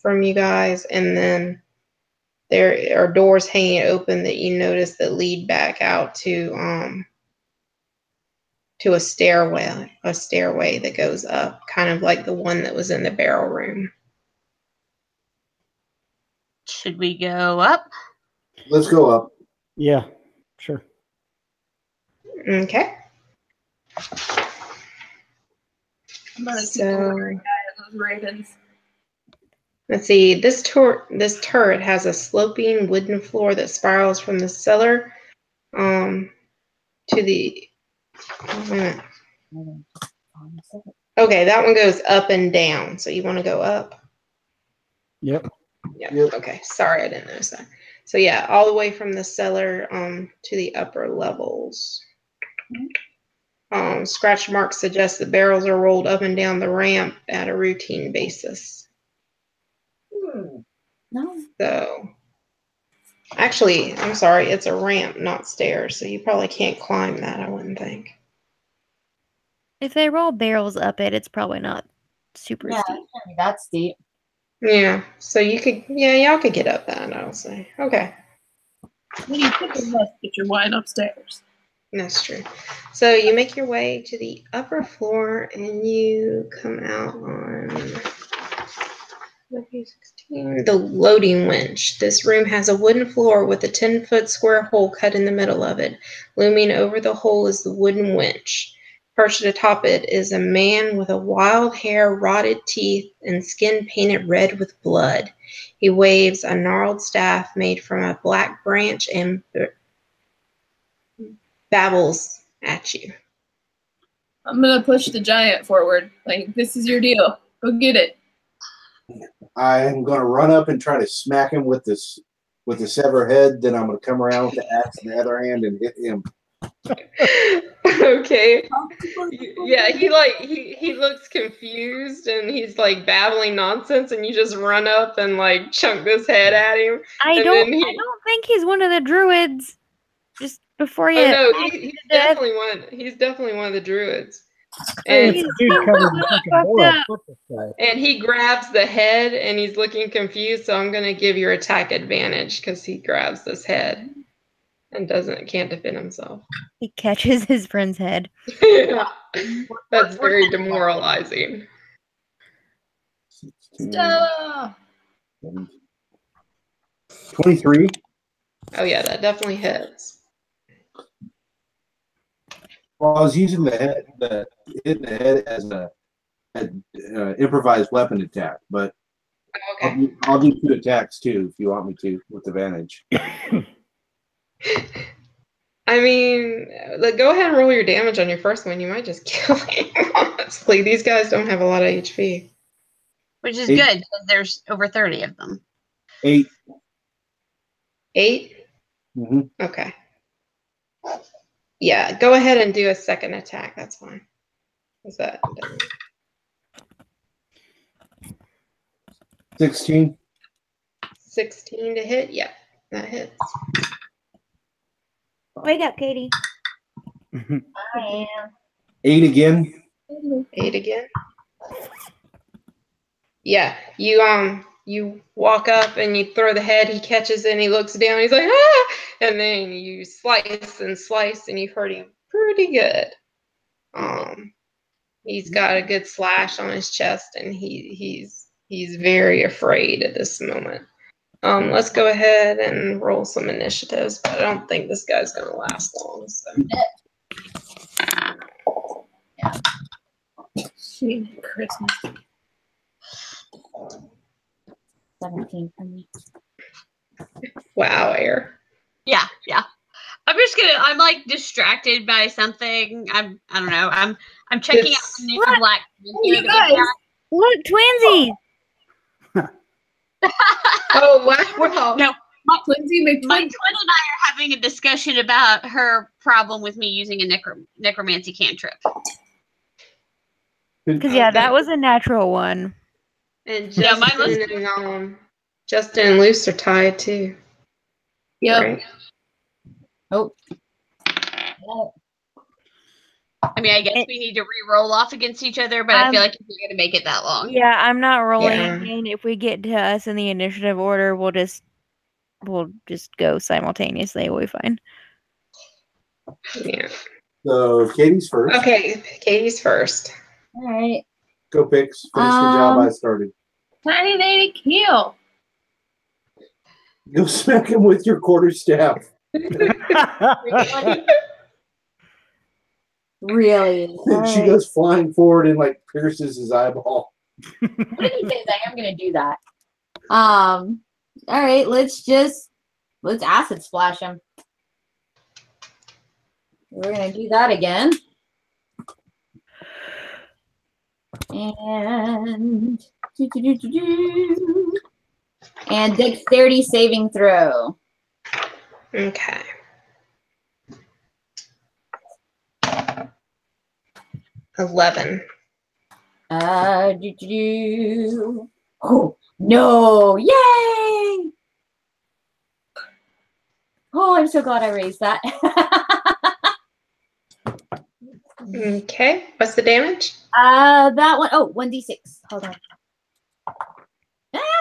from you guys, and then there are doors hanging open that you notice that lead back out to a stairway that goes up, kind of like the one that was in the barrel room. Should we go up? Let's go up. Yeah, sure. Okay. I'm gonna keep So- an eye on those ravens. Let's see. This turret has a sloping wooden floor that spirals from the cellar to the. Wait a minute. Okay, that one goes up and down. So you want to go up? Yep. Yep. Okay. Sorry, I didn't notice that. So yeah, all the way from the cellar to the upper levels. Scratch marks suggest that barrels are rolled up and down the ramp at a routine basis. No. So, actually, I'm sorry, it's a ramp, not stairs, so you probably can't climb that, I wouldn't think. If they roll barrels up it, it's probably not super Yeah, it steep. can't be that steep. Yeah, so you could, yeah, y'all could get up that, I would say. Okay, When you pick a must get your wine upstairs. that's true. So you make your way to the upper floor and you come out on the loading winch. This room has a wooden floor with a 10-foot square hole cut in the middle of it. Looming over the hole is the wooden winch. Perched atop it is a man with a wild hair, rotted teeth, and skin painted red with blood. He waves a gnarled staff made from a black branch and babbles at you. I'm gonna push the giant forward. Like, this is your deal. Go get it. I am going to run up and try to smack him with the severed head. Then I'm going to come around with the axe in the other hand and hit him. Okay. Yeah, he looks confused and he's like babbling nonsense, and you just run up and like chunk this head at him. I And don't then he- I don't think he's one of the druids. Just before you Oh no, smack him he's to death. definitely one of the druids. Hey, And it's a dude covered in fucking Fucked blood. up. Fuck this guy. and he grabs the head and he's looking confused, so I'm gonna give your attack advantage because he grabs this head and can't defend himself. He catches his friend's head. That's very demoralizing. Stella! 23. Oh yeah, that definitely hits. Well, I was using hitting the head as an improvised weapon attack, but Okay. I'll do 2 attacks too if you want me to with advantage. I mean, go ahead and roll your damage on your first one. You might just kill him. Honestly, these guys don't have a lot of HP. Which is 8. good because there's over 30 of them. 8. 8? Mm-hmm. Okay. Yeah, go ahead and do a second attack. That's fine. Is that 16. 16 to hit? Yeah, that hits. Wake up, Katie. I am. 8 again. 8 again. Yeah, you walk up and you throw the head. He catches it and he looks down. He's like, ah! And then you slice and slice and you hurt him pretty good. He's got a good slash on his chest and he's very afraid at this moment. Let's go ahead and roll some initiatives, but I don't think this guy's gonna last long. So. Sweet Christmas. 17 for me. Wow, Air. Yeah. I'm like distracted by something. I don't know. I'm checking out the new Black. You guys. Look, twinsies. Oh wow! No, My my twin and I are having a discussion about her problem with me using a necromancy cantrip. Because yeah, that was a natural one. And Yeah, Justin mine was- and Justin and Luce are tied too. Yep. Right? Oh. I mean, I guess we need to re-roll off against each other, but I feel like if we're going to make it that long. Yeah, I'm not rolling Yeah. again. If we get to us in the initiative order, we'll just go simultaneously. We'll be fine. Yeah. So Katie's first. Okay, Katie's first. All right. Go Pix. Finish the job I started. Tiny lady kill. Go smack him with your quarterstaff. Really? And she goes flying forward and like pierces his eyeball. What did he say? I'm gonna do that. All right, let's acid splash him. We're gonna do that again. And and dexterity saving throw. Okay. $11. Oh no! Yay! Oh, I'm so glad I raised that. Okay. What's the damage? That one. Oh, 1d6. Hold on.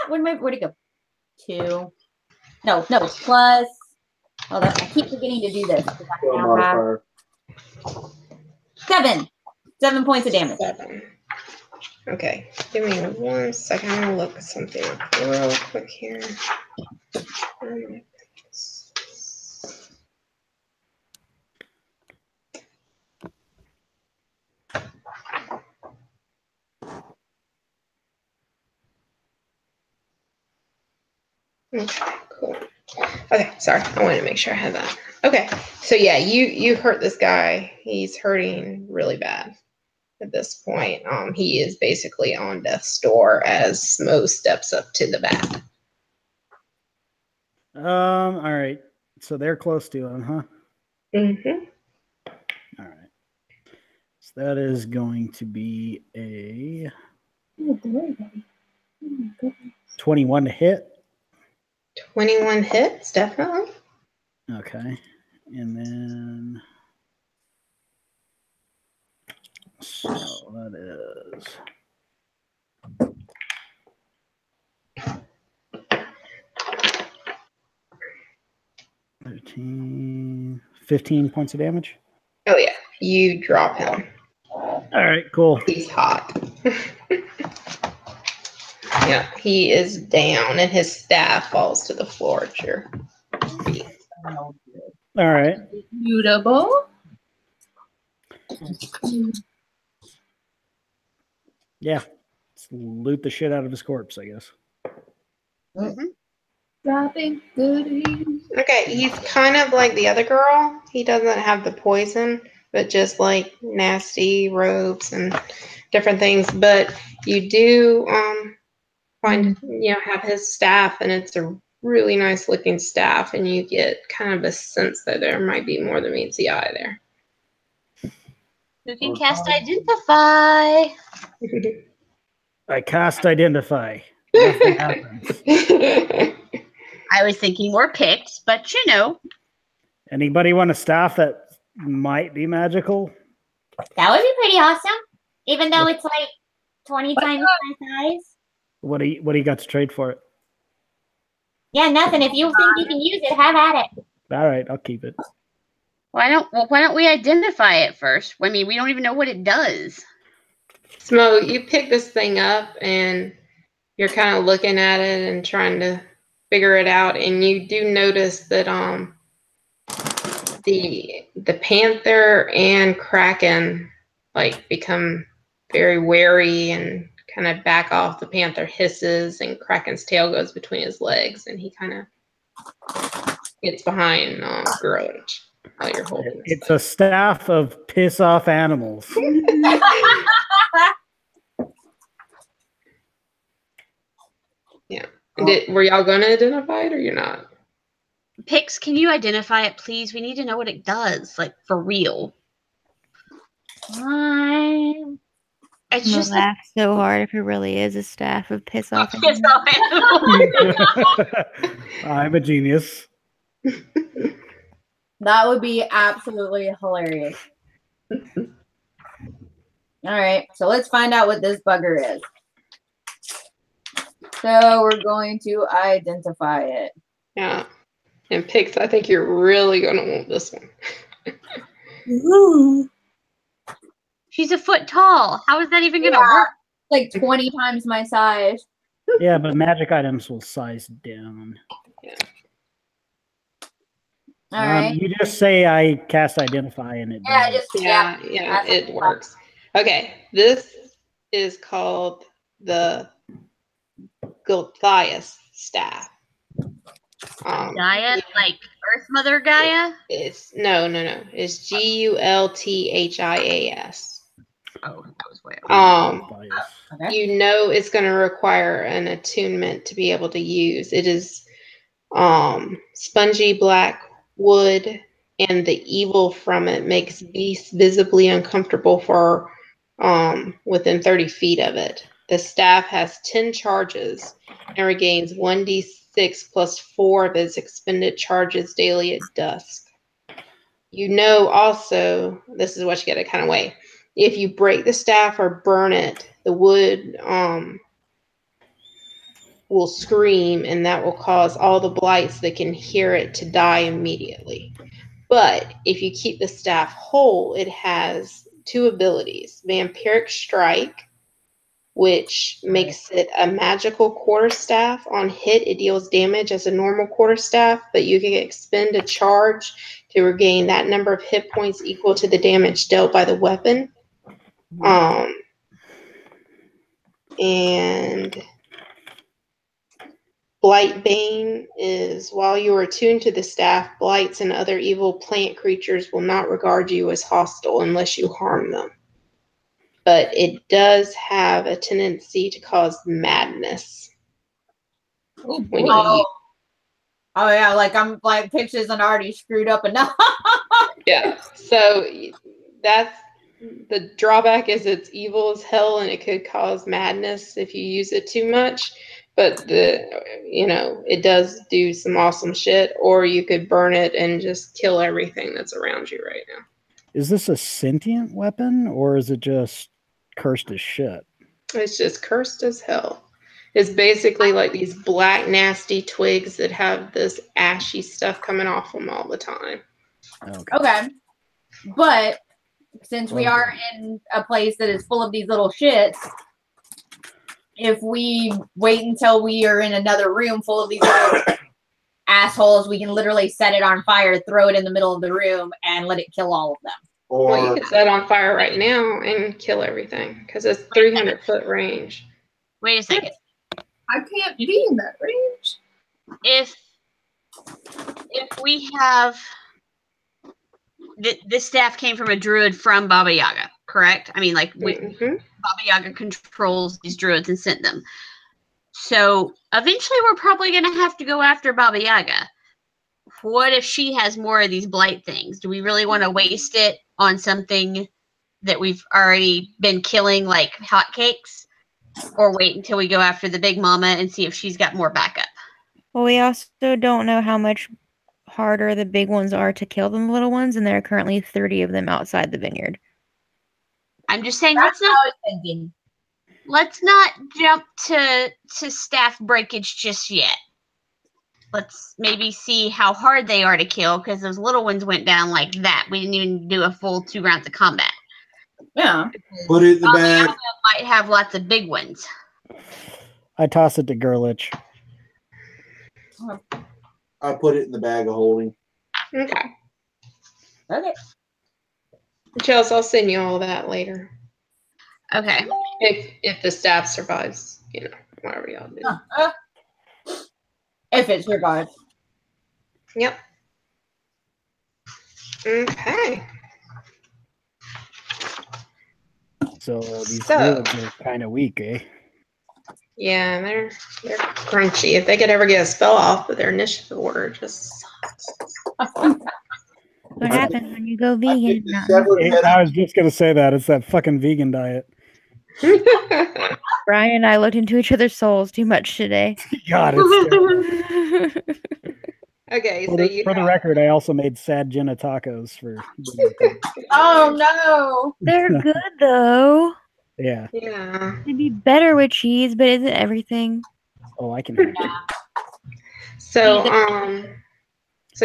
Where'd it go? 2. No. Plus. Hold on. I keep forgetting to do this. Modifier. 7. 7 points of damage. 7. Okay. Give me 1 second. I'm gonna look at something up real quick here. Okay, cool. Okay, sorry. I wanted to make sure I had that. Okay, so yeah, you hurt this guy. He's hurting really bad at this point. He is basically on death's door as Smo steps up to the bat. All right. So they're close to him, huh? Mm-hmm. All right. So that is going to be a 21 to hit. 21 hits, definitely. Okay. And then so that is 15 points of damage. Oh yeah, you drop him. All right, cool. He's hot. Yeah, he is down and his staff falls to the floor at your feet. All right. Mutable. Yeah. Let's loot the shit out of his corpse, I guess. Mm-hmm. Dropping goodies. Okay, he's kind of like the other girl. He doesn't have the poison, but just like nasty robes and different things. But you do have his staff, and it's a really nice looking staff, and you get kind of a sense that there might be more than meets the eye there. Who can cast Identify? I cast Identify. Nothing happens. I was thinking more picks, but you know. Anybody want a staff that might be magical? That would be pretty awesome. Even though it's like 20 times my size. What do you got to trade for it? Yeah, nothing. If you think you can use it, have at it. All right, I'll keep it. Why don't we identify it first? I mean, we don't even know what it does. Smo, you pick this thing up and you're kind of looking at it and trying to figure it out, and you do notice that the panther and kraken like become very wary and kind of back off. The panther hisses and kraken's tail goes between his legs, and he kind of gets behind Grudge while you're holding this It's thing. a staff of piss off animals. Yeah. Were y'all going to identify it or you're not? Pix, can you identify it, please? We need to know what it does, like for real. It's I'm just gonna laugh so hard if it really is a staff of piss off. piss off animal. I'm a genius. That would be absolutely hilarious. All right, so let's find out what this bugger is. So we're going to identify it. Yeah. And Pix, I think you're really going to want this one. She's a foot tall. How is that even gonna work? Like 20 times my size. Yeah, but magic items will size down. All right. You just say I cast identify and it does. Yeah, it works. Okay, this is called the Gulthias staff. Gaia, like Earth Mother Gaia? It's no. It's Gulthias. Oh, that was way over. Okay. You know it's going to require an attunement to be able to use. It is spongy black wood, and the evil from it makes beasts visibly uncomfortable for within 30 feet of it. The staff has 10 charges and regains 1d6 plus 4 of its expended charges daily at dusk. You know also, this is what you get to kind of weigh. If you break the staff or burn it, the wood will scream, and that will cause all the blights that can hear it to die immediately. But if you keep the staff whole, it has 2 abilities. Vampiric Strike, which makes it a magical quarterstaff. On hit, it deals damage as a normal quarterstaff, but you can expend a charge to regain that number of hit points equal to the damage dealt by the weapon. And Blightbane is, while you are attuned to the staff, blights and other evil plant creatures will not regard you as hostile unless you harm them. But it does have a tendency to cause madness. Oh yeah, like Pitch isn't already screwed up enough. Yeah, so that's the drawback is it's evil as hell and it could cause madness if you use it too much. But it does do some awesome shit, or you could burn it and just kill everything that's around you right now. Is this a sentient weapon or is it just cursed as shit? It's just cursed as hell. It's basically like these black, nasty twigs that have this ashy stuff coming off them all the time. Okay. But since we are in a place that is full of these little shits, if we wait until we are in another room full of these little assholes, we can literally set it on fire, throw it in the middle of the room, and let it kill all of them. Well, you could set it on fire right now and kill everything because it's 300-foot range. Wait a second. I can't be in that range. If we have this staff came from a druid from Baba Yaga, correct? I mean, like Baba Yaga controls these druids and sent them. So eventually, we're probably going to have to go after Baba Yaga. What if she has more of these blight things? Do we really want to waste it on something that we've already been killing like hotcakes? Or wait until we go after the big mama and see if she's got more backup? Well, we also don't know how much harder the big ones are to kill than the little ones, and there are currently 30 of them outside the vineyard. I'm just saying That's let's not. what I was thinking. let's not jump to staff breakage just yet. Let's maybe see how hard they are to kill, because those little ones went down like that. We didn't even do a full 2 rounds of combat. Yeah. Put it in the bag. Might have lots of big ones. I toss it to Gurlich. I put it in the bag of holding. Okay. Okay. Chelsea, I'll send you all that later. Okay. If the staff survives, whatever y'all do. If it survives. Yep. Okay. So these druids are kind of weak, eh? Yeah, they're crunchy. If they could ever get a spell off, but their initiative order just sucks. What happens when you go vegan? I was just gonna say that it's that fucking vegan diet. Brian and I looked into each other's souls too much today. God, it's terrible. Okay, For the record, I also made sad Jenna tacos for. Oh no! They're good though. Yeah. Yeah. It'd be better with cheese, but isn't everything? Oh, I can have it. So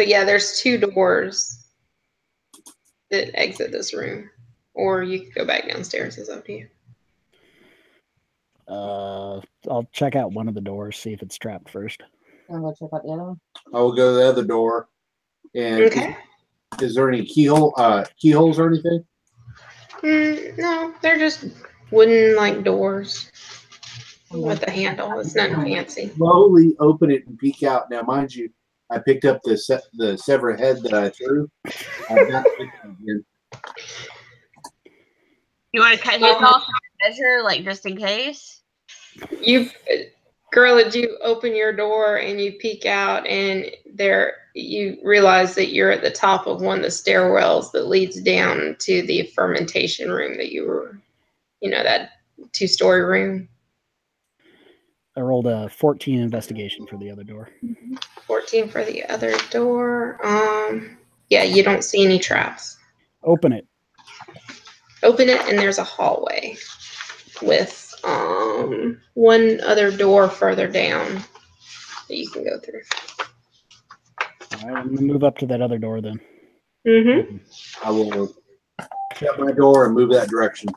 yeah, there's 2 doors that exit this room, or you could go back downstairs. It's up to you. I'll check out one of the doors, see if it's trapped first. I'm gonna check out the other one. I will go to the other door. And Okay. is there any keyholes or anything? No, they're just wooden doors with a handle. It's nothing fancy. Slowly open it and peek out. Now, mind you, I picked up the severed head that I threw. I've not picked it again. You want to cut his off for measure, just in case? You open your door and you peek out, and there you realize that you're at the top of one of the stairwells that leads down to the fermentation room that you were, that 2-story room. I rolled a 14 investigation for the other door. 14 for the other door. Yeah, you don't see any traps. Open it. Open it, and there's a hallway with one other door further down that you can go through. All right, I'm gonna move up to that other door then. Mm-hmm. I will shut my door and move that direction.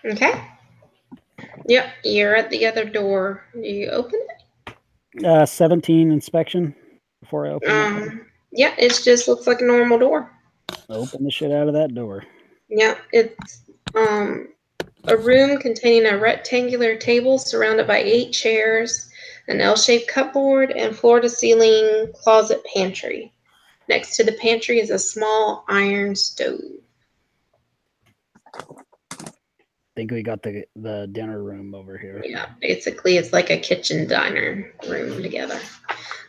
Okay. Yep, you're at the other door. Do you open it? 17 inspection before I open it. Yeah, it just looks like a normal door. Open the shit out of that door. Yeah, it's a room containing a rectangular table surrounded by 8 chairs, an L-shaped cupboard, and floor-to-ceiling closet pantry. Next to the pantry is a small iron stove. I think we got the dinner room over here. Yeah, basically it's like a kitchen diner room together.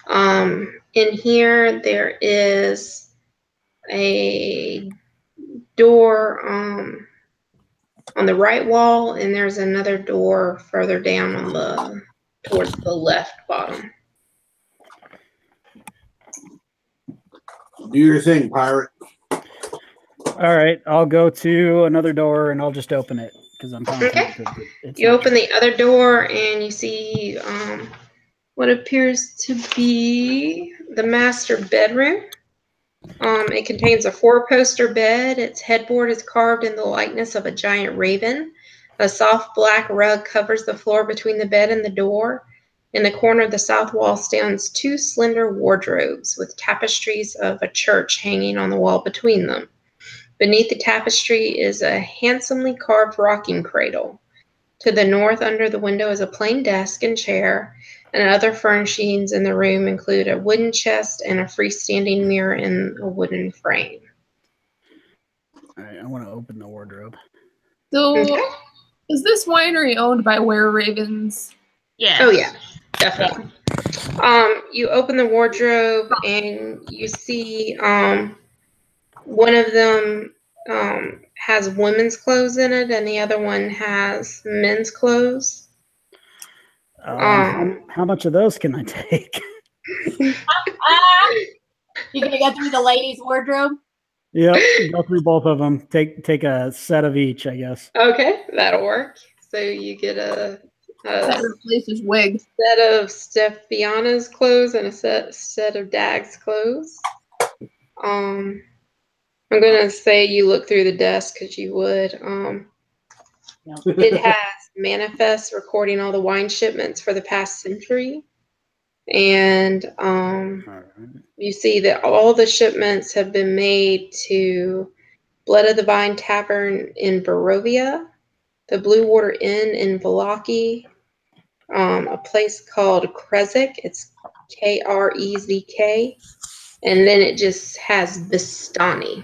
In here there is a door on the right wall, and there's another door further down towards the left bottom. Do your thing, pirate. All right, I'll go to another door and I'll just open it because I'm confident that it's You open the other door and you see what appears to be the master bedroom. It contains a 4-poster bed. Its headboard is carved in the likeness of a giant raven. A soft black rug covers the floor between the bed and the door. In the corner of the south wall stands 2 slender wardrobes with tapestries of a church hanging on the wall between them. Beneath the tapestry is a handsomely carved rocking cradle. To the north, under the window, is a plain desk and chair, and other furnishings in the room include a wooden chest and a freestanding mirror in a wooden frame. All right, I want to open the wardrobe. So, is this winery owned by Were Ravens? Yeah. Oh yeah, definitely. You open the wardrobe and you see one of them has women's clothes in it, and the other one has men's clothes. How much of those can I take? You gonna go through the ladies' wardrobe? Yep, go through both of them. Take a set of each, I guess. Okay, that'll work. So you get a That replaces wig. set of Stephiana's clothes and a set of Dag's clothes. I'm gonna say you look through the desk because you would. It has manifests recording all the wine shipments for the past century, and you see that all the shipments have been made to Blood of the Vine Tavern in Barovia, the Blue Water Inn in Vallaki, a place called Krezk. It's Krezk. And then it just has Vistani.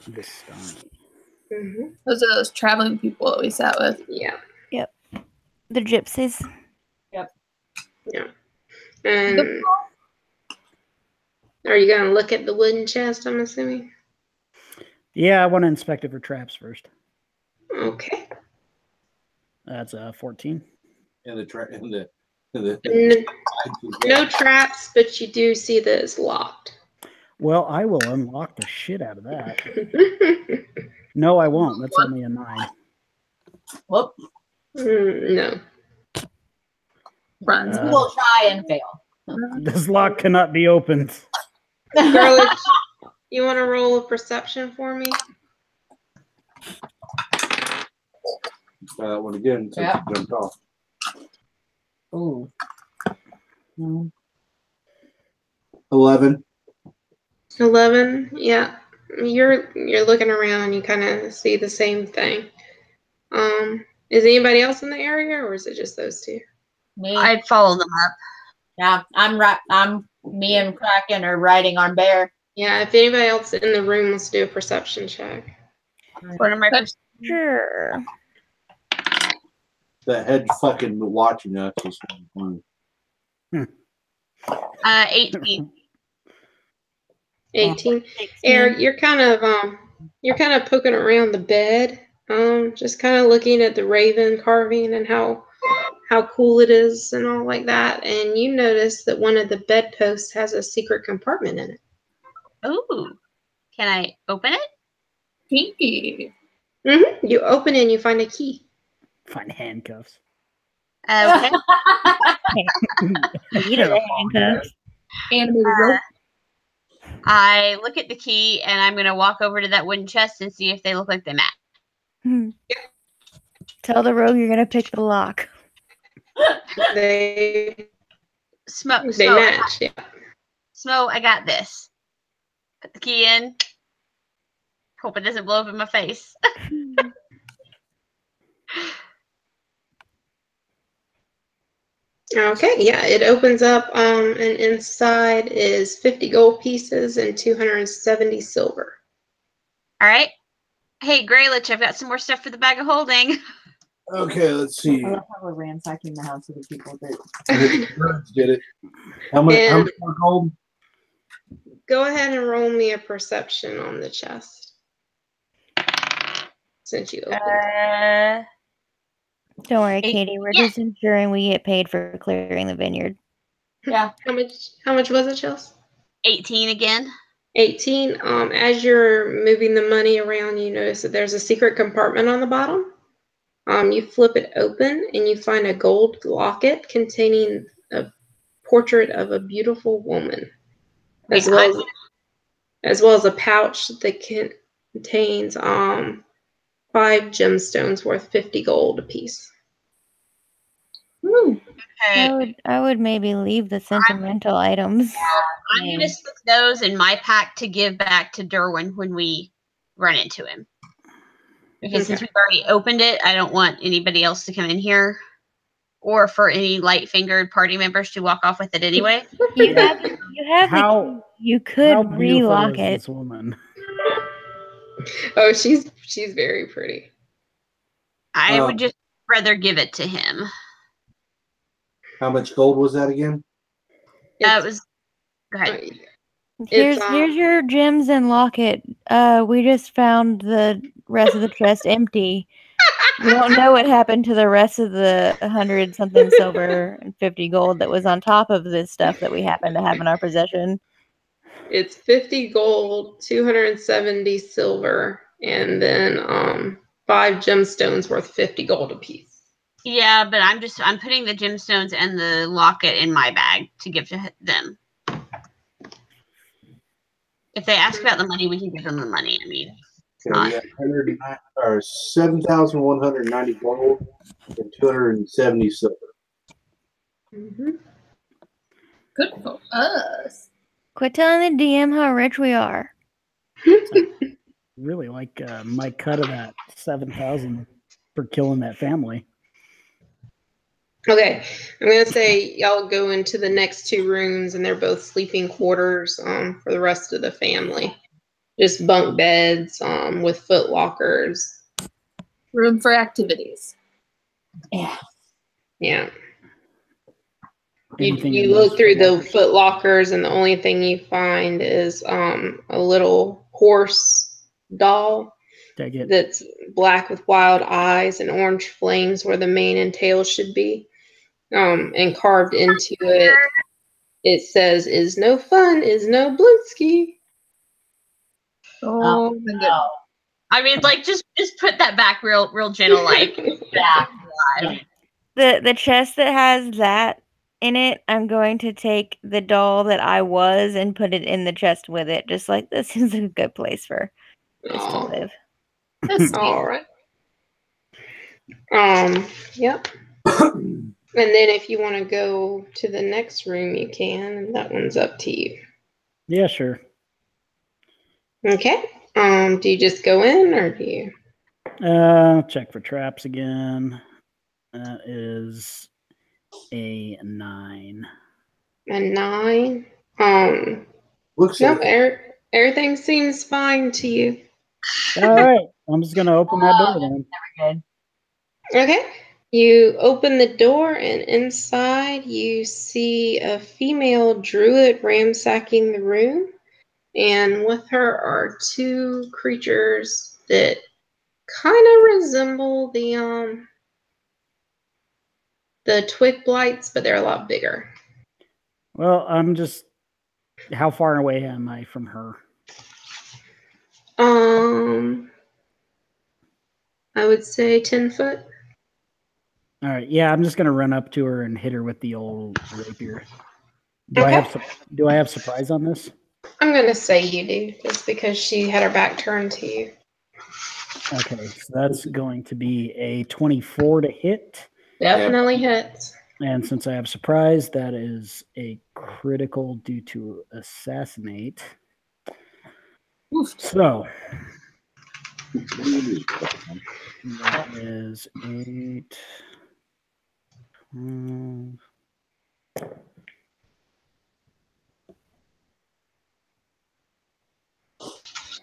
Vistani. Mm-hmm. Those are those traveling people that we sat with. Yeah. Yep. The gypsies. Yeah. And are you going to look at the wooden chest, I'm assuming? Yeah, I want to inspect it for traps first. Okay. That's 14. And no traps, but you do see that it's locked. Well, I will unlock the shit out of that. No, I won't. That's only a 9. Whoop. No. Runs. We will try and fail. This lock cannot be opened. Garlic, you want to roll a perception for me? Try that one again since you jumped off. Ooh. 11. 11. Yeah, you're looking around and you kind of see the same thing. Is anybody else in the area, or is it just those two? Me. I'd follow them up. Yeah, me and Kraken are riding on Bear. Yeah, if anybody else in the room wants to do a perception check. What am I? Sure. The head fucking watching us is funny. 18. 18. Eric, you're kind of poking around the bed, just kind of looking at the raven carving and how cool it is and all like that. And you notice that one of the bedposts has a secret compartment in it. Ooh. Can I open it? Kinky. Mm-hmm. You open it and you find a key. Find handcuffs. Okay. Need a handcuffs. Animated rope. I look at the key and I'm going to walk over to that wooden chest and see if they look like they match. Tell the rogue you're going to pick the lock. They Smoke. match. Yeah. Smo, I got this. Put the key in. Hope it doesn't blow up in my face. Okay, yeah, it opens up, and inside is 50 gold pieces and 270 silver. All right. Hey, Greylich, I've got some more stuff for the bag of holding. Okay, let's see. I love how we're ransacking the house of the people that Did it. How much more gold? Go ahead and roll me a perception on the chest. Since you opened it. Don't worry, Katie. We're just ensuring we get paid for clearing the vineyard. Yeah. How much was it, Chelsea? 18 again. 18. As you're moving the money around, you notice that there's a secret compartment on the bottom. You flip it open and you find a gold locket containing a portrait of a beautiful woman, as well as a pouch that contains 5 gemstones worth 50 gold apiece. Okay. I would maybe leave the sentimental items. I'm going to stick those in my pack to give back to Derwin when we run into him. Because since we've already opened it, I don't want anybody else to come in here or for any light-fingered party members to walk off with it anyway. You have you could relock it. This woman. Oh, she's very pretty. I would just rather give it to him. How much gold was that again? That was. Go ahead. Here's your gems and locket. We just found the rest of the chest empty. We don't know what happened to the rest of the 100-something silver and 50 gold that was on top of this stuff that we happen to have in our possession. It's 50 gold, 270 silver, and then 5 gemstones worth 50 gold apiece. Yeah, but I'm putting the gemstones and the locket in my bag to give to them. If they ask about the money, we can give them the money. I mean, Okay, we got 7,190 gold and 270 silver. Mm-hmm. Good for us. Quit telling the DM how rich we are. Really like my cut of that 7,000 for killing that family. Okay, I'm gonna say y'all go into the next 2 rooms, and they're both sleeping quarters for the rest of the family. Just bunk beds with foot lockers. Room for activities. Yeah. Yeah. Anything You in look those through the lockers? foot lockers, and the only thing you find is a little horse doll Take it. that's black with wild eyes and orange flames where the mane and tail should be. And carved into it, it says, "Is no fun, is no blueski." Oh my goodness. Oh, I mean, like just put that back real gentle, like. yeah. The chest that has that in it, I'm going to take the doll that I was and put it in the chest with it. Just like this is a good place for this to Aw. live. That's sweet. All right. Yep. And then if you want to go to the next room, you can, and that one's up to you. Yeah, sure. Okay. Do you just go in, or do you? Check for traps again. That is a 9. A 9. Looks Nope. like Everything seems fine to you. All right, I'm just gonna open that door then. Never good. Okay. You open the door, and inside you see a female druid ransacking the room. And with her are 2 creatures that kind of resemble the twig blights, but they're a lot bigger. Well, I'm just. How far away am I from her? I would say 10 foot. All right, yeah, I'm just gonna run up to her and hit her with the old rapier. Do Okay. I have surprise on this? I'm gonna say you do, just because she had her back turned to you. Okay, so that's going to be a 24 to hit. Definitely hits. And since I have surprise, that is a critical due to assassinate. Oof. So that is 8.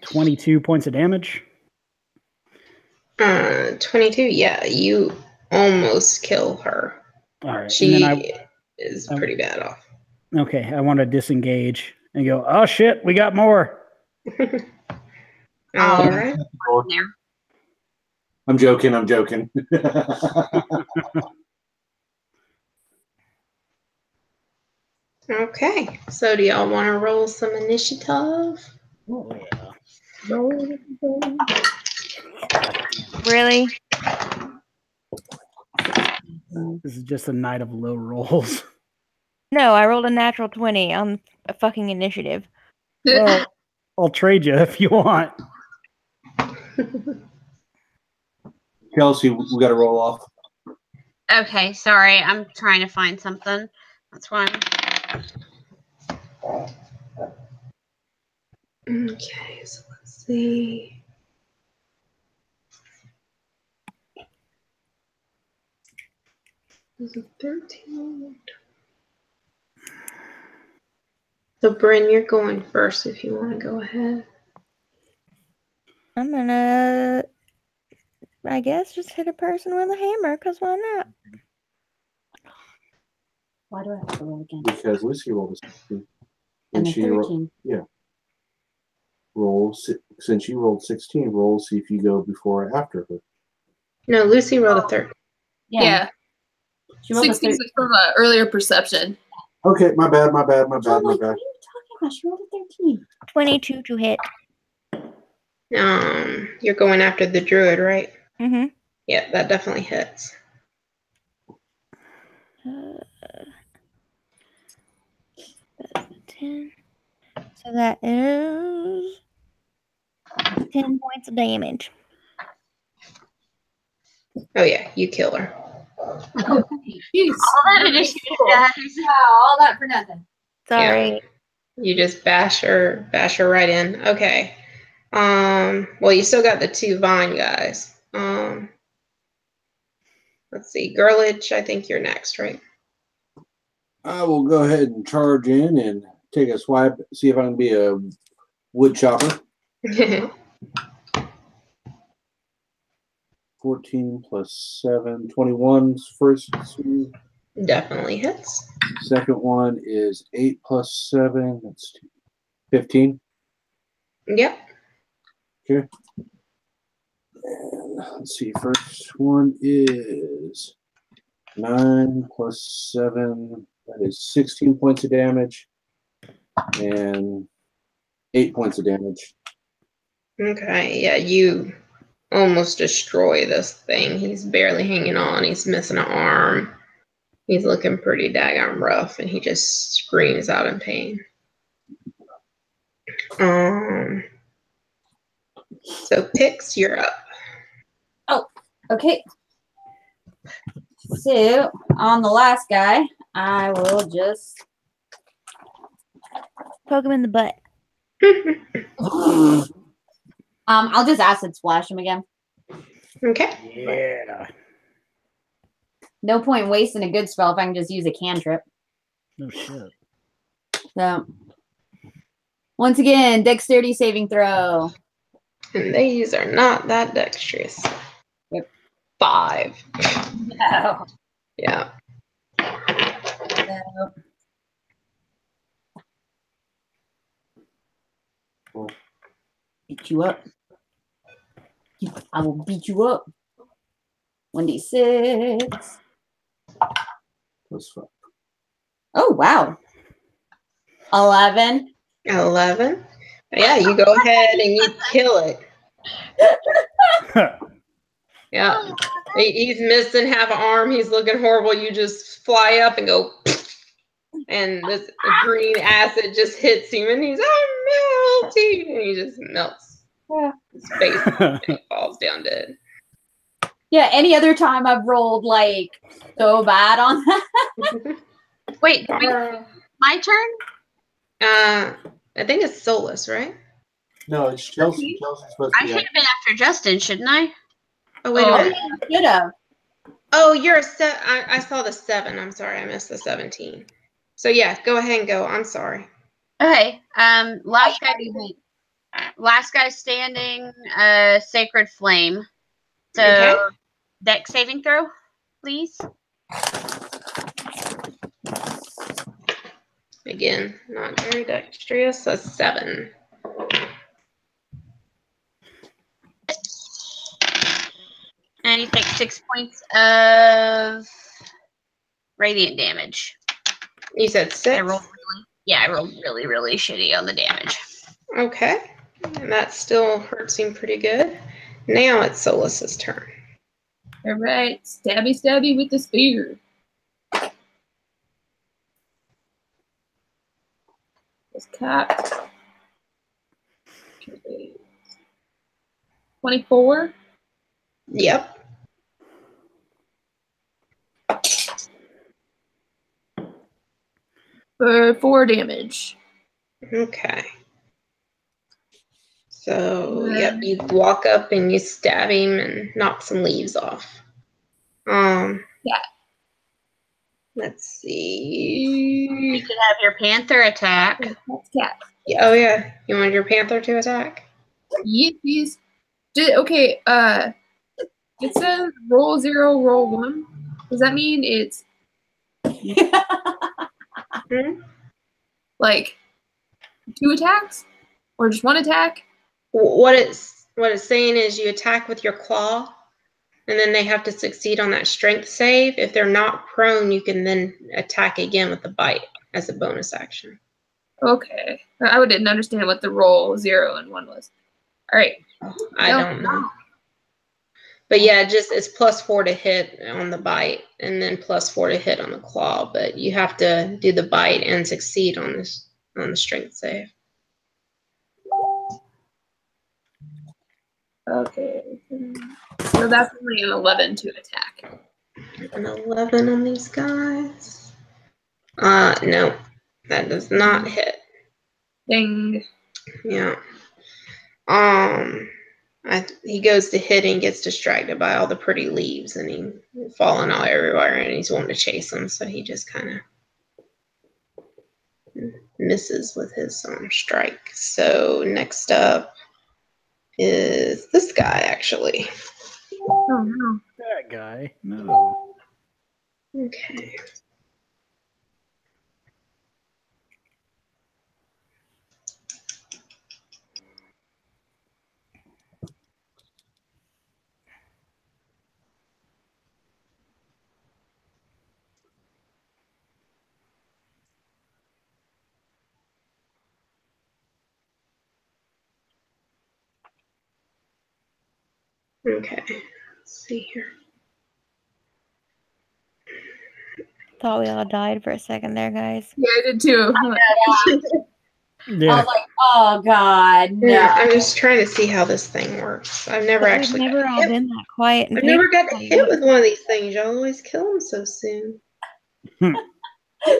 22 points of damage. 22. Yeah, you almost kill her. All right, She and then is pretty bad off. Okay, I want to disengage and go, oh shit, we got more. All right. There. I'm joking. Okay. So do y'all want to roll some initiative? Oh yeah. Really? This is just a night of low rolls. No, I rolled a natural 20 on a fucking initiative. Well, I'll trade you if you want. Kelsey, we got to roll off. Okay, sorry, I'm trying to find something. That's why. Okay, so let's see. This is 13. So, Bryn, you're going first if you want to go ahead. I'm gonna, I guess, just hit a person with a hammer, because why not? Why do I have to roll again? Because Lucy rolled a 16. And the she 13. since you rolled 16, roll, see if you go before or after her. No, Lucy rolled a 13. Yeah. She rolled a 16 13. is from earlier perception. Okay, my bad. Oh, like, what are you talking about? She rolled a 13. 22 to hit. You're going after the druid, right? Mm-hmm. Yeah, that definitely hits. That's 10. So that is 10 points of damage. Oh yeah, you kill her. Jeez. All that initiative, guys. Yeah, all that for nothing. Sorry. You just bash her right in. Okay. Well, you still got the 2 vine guys. Let's see. Girlage, I think you're next, right? I will go ahead and charge in and take a swipe, see if I can be a wood chopper. 14 plus 7, 21's first. Definitely hits. Second one is 8 plus 7. That's 15. Yep. Okay. And let's see. First one is 9 plus 7. That is 16 points of damage. And 8 points of damage. Okay. Yeah, you almost destroy this thing. He's barely hanging on. He's missing an arm. He's looking pretty daggone rough, and he just screams out in pain. So Pix, you're up. Oh, okay. So on the last guy, I will just Poke him in the butt. I'll just acid splash him again. Okay. Yeah. No point wasting a good spell if I can just use a cantrip. No shit. So once again, dexterity saving throw. And these are not that dexterous. Yep. 5. No. Yeah. No. Beat you up. I will beat you up. 1d6. Plus 5. Oh, wow. 11. 11. Yeah, you go ahead and you kill it. Yeah. He's missing half an arm. He's looking horrible. You just fly up and go, and this green acid just hits him, and he's, I'm melting. And he just melts. His face and he falls down dead. Yeah, any other time I've rolled like so bad on that. Wait, my turn? I think it's Solus, right? No, it's Chelsea. Chelsea's supposed I to should be. have been after Justin, shouldn't I? Oh, wait a minute. Should have. Oh, you're a I saw the 7. I'm sorry. I missed the 17. So, yeah, go ahead and go. I'm sorry. Okay. Last guy standing, Sacred Flame. So, Okay. dex saving throw, please. Again, not very dexterous. A 7. And you take 6 points of radiant damage. You said 6? I rolled really, really shitty on the damage. Okay. And that still hurts him pretty good. Now it's Solus's turn. All right, stabby, stabby with the spear. It's capped. 24. Yep. For 4 damage. Okay. So, yep, you walk up and you stab him and knock some leaves off. Yeah. Let's see. You could have your panther attack. That's cat. Yeah, oh yeah, you want your panther to attack? Yippies. Okay, it says roll 0, roll 1. Does that mean it's like 2 attacks? Or just 1 attack? What it's saying is you attack with your claw, and then they have to succeed on that strength save. If they're not prone, you can then attack again with the bite as a bonus action. Okay. I didn't understand what the roll 0 and 1 was. All right. I don't know. But yeah, it's +4 to hit on the bite, and then +4 to hit on the claw. But you have to do the bite and succeed on the strength save. Okay. So that's only an 11 to attack. An 11 on these guys. No, that does not hit. Ding. Yeah. He goes to hit and gets distracted by all the pretty leaves, and he falling all everywhere, and he's wanting to chase them, so he just kind of misses with his strike. So next up is this guy, actually. Oh no. That guy. No. Okay. Okay. Let's see here. Thought we all died for a second there, guys. Yeah, I did too. Yeah. I was like, oh god, no. Yeah, I'm just trying to see how this thing works. I've never But actually. we've never all been that quiet and I've never got to peaceful. hit with one of these things. Y'all always kill them so soon.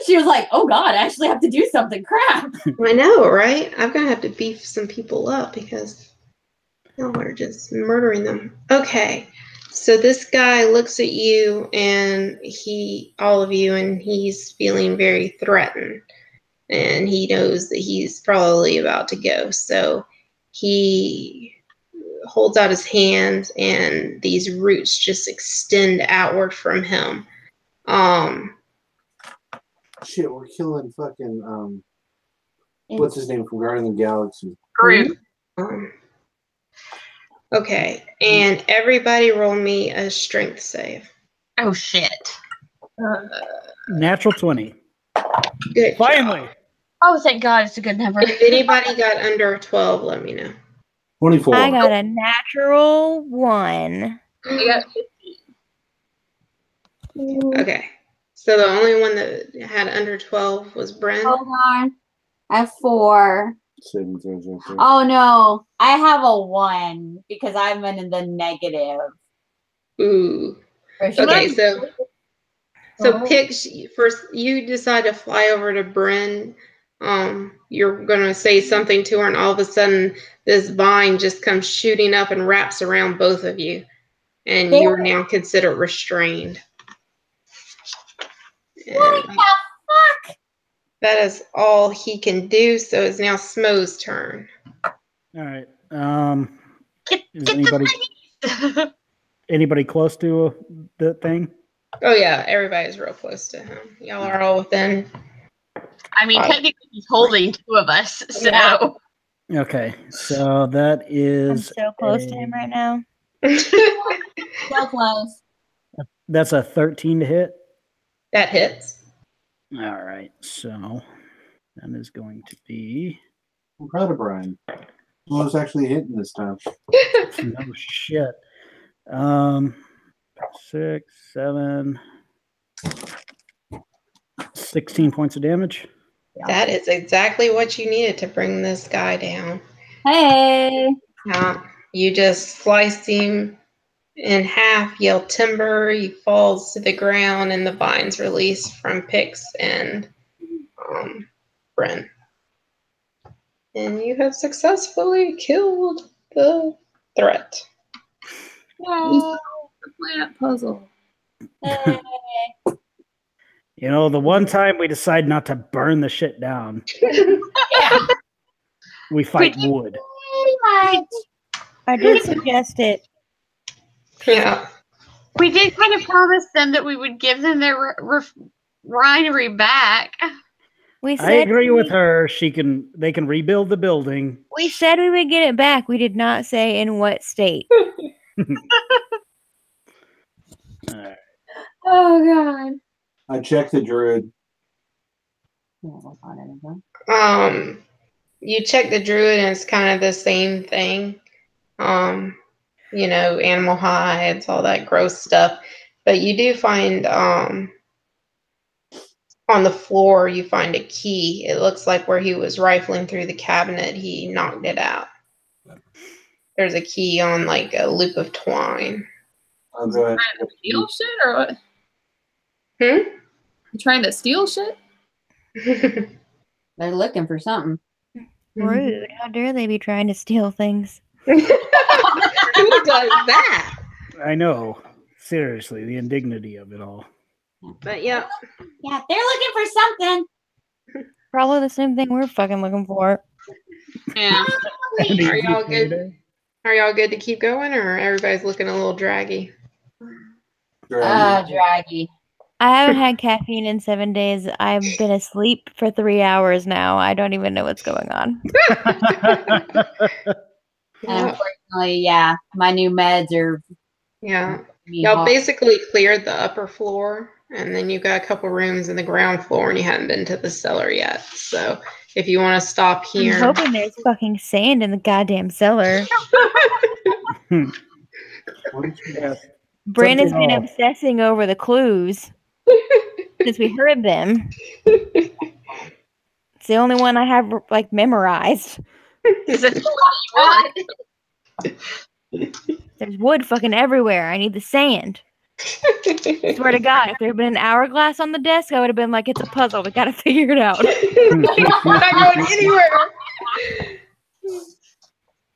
She was like, oh god, I actually have to do something. Crap. I know, right? I'm gonna have to beef some people up because y'all are just murdering them. Okay, so this guy looks at you and all of you, and he's feeling very threatened, and he knows that he's probably about to go. So he holds out his hand, and these roots just extend outward from him. Shit, we're killing fucking what's his name from Guardians of the Galaxy? Groot. Okay, and everybody roll me a strength save. Oh shit. Natural 20. Good. Finally. job. Oh, thank God, it's a good number. If anybody got under 12, let me know. 24. I got a natural 1. I got Okay, so the only one that had under 12 was Bren. Hold on. I have 4. 7, 0, 0, 0. Oh no, I have a 1 because I'm in the negative. Ooh. For sure. Okay, so Pix, first you decide to fly over to Bryn. You're gonna say something to her, and all of a sudden this vine just comes shooting up and wraps around both of you, and you are now considered restrained. What the fuck? That is all he can do. So it's now Smo's turn. All right. Is Get anybody close to the thing? Oh yeah, everybody's real close to him. Y'all are all within. I mean, technically he's holding 2 of us, so. Yeah. Okay, so that I'm is so close to him right now. So close. That's a 13 to hit. That hits. All right, so that is going to be I'm proud of Brian. He was actually hitting this time. no shit. 6, 7, 16 points of damage. That is exactly what you needed to bring this guy down. Hey. You just sliced him in half, yell timber, he falls to the ground, and the vines release from Pix and Bren. And you have successfully killed the threat. the planet puzzle. Hey. You know, the one time we decide not to burn the shit down, Yeah. we fight wood. Pretty much. I did suggest it. Yeah. We did kind of promise them that we would give them their winery back. We I said agree with her. They can rebuild the building. we said we would get it back. We did not say in what state. Alright. Oh god. I checked the druid. You check the druid and it's kind of the same thing. you know, animal hides, all that gross stuff. But you do find on the floor, you find a key. It looks like where he was rifling through the cabinet, he knocked it out. There's a key on like a loop of twine. I'll go ahead. Trying to steal shit or what? You trying to steal shit? They're looking for something. Rude. How dare they be trying to steal things? Who does that? I know. Seriously, the indignity of it all. But yeah. Yeah, they're looking for something. Probably the same thing we're fucking looking for. Yeah. Are y'all good? Are y'all good to keep going, or everybody's looking a little draggy? Draggy. I haven't had caffeine in 7 days. I've been asleep for 3 hours now. I don't even know what's going on. Unfortunately, yeah, my new meds are. Yeah. Y'all basically cleared the upper floor, and then you've got a couple rooms in the ground floor, and you haven't been to the cellar yet. So if you want to stop here. I'm hoping there's fucking sand in the goddamn cellar. Brandon's been obsessing over the clues since we heard them. It's the only one I have like memorized. There's wood fucking everywhere. I need the sand. Swear to God, if there had been an hourglass on the desk, I would have been like, it's a puzzle. We gotta figure it out. We're not going anywhere.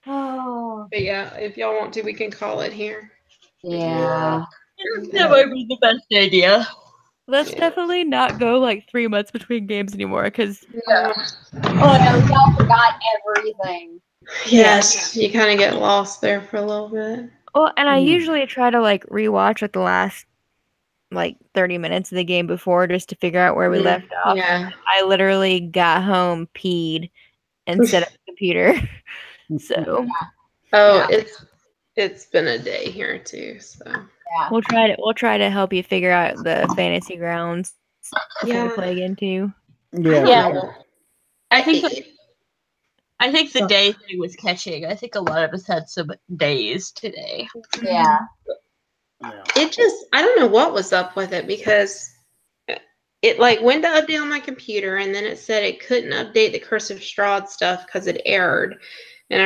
Oh. But yeah, if y'all want to, we can call it here. Yeah. That might be the best idea. Let's definitely not go like 3 months between games anymore, because Oh no, y'all forgot everything. Yes, you kind of get lost there for a little bit. well, and I usually try to like rewatch like the last like 30 minutes of the game before just to figure out where we left off. Yeah. I literally got home, peed, and set up the computer. So It's been a day here too, so we'll try to help you figure out the fantasy grounds before we play again too. Yeah. I think the day thing was catching. I think a lot of us had some days today. Yeah. It just, I don't know what was up with it, because it like went to update on my computer, and then it said it couldn't update the Curse of Strahd stuff because it errored. And I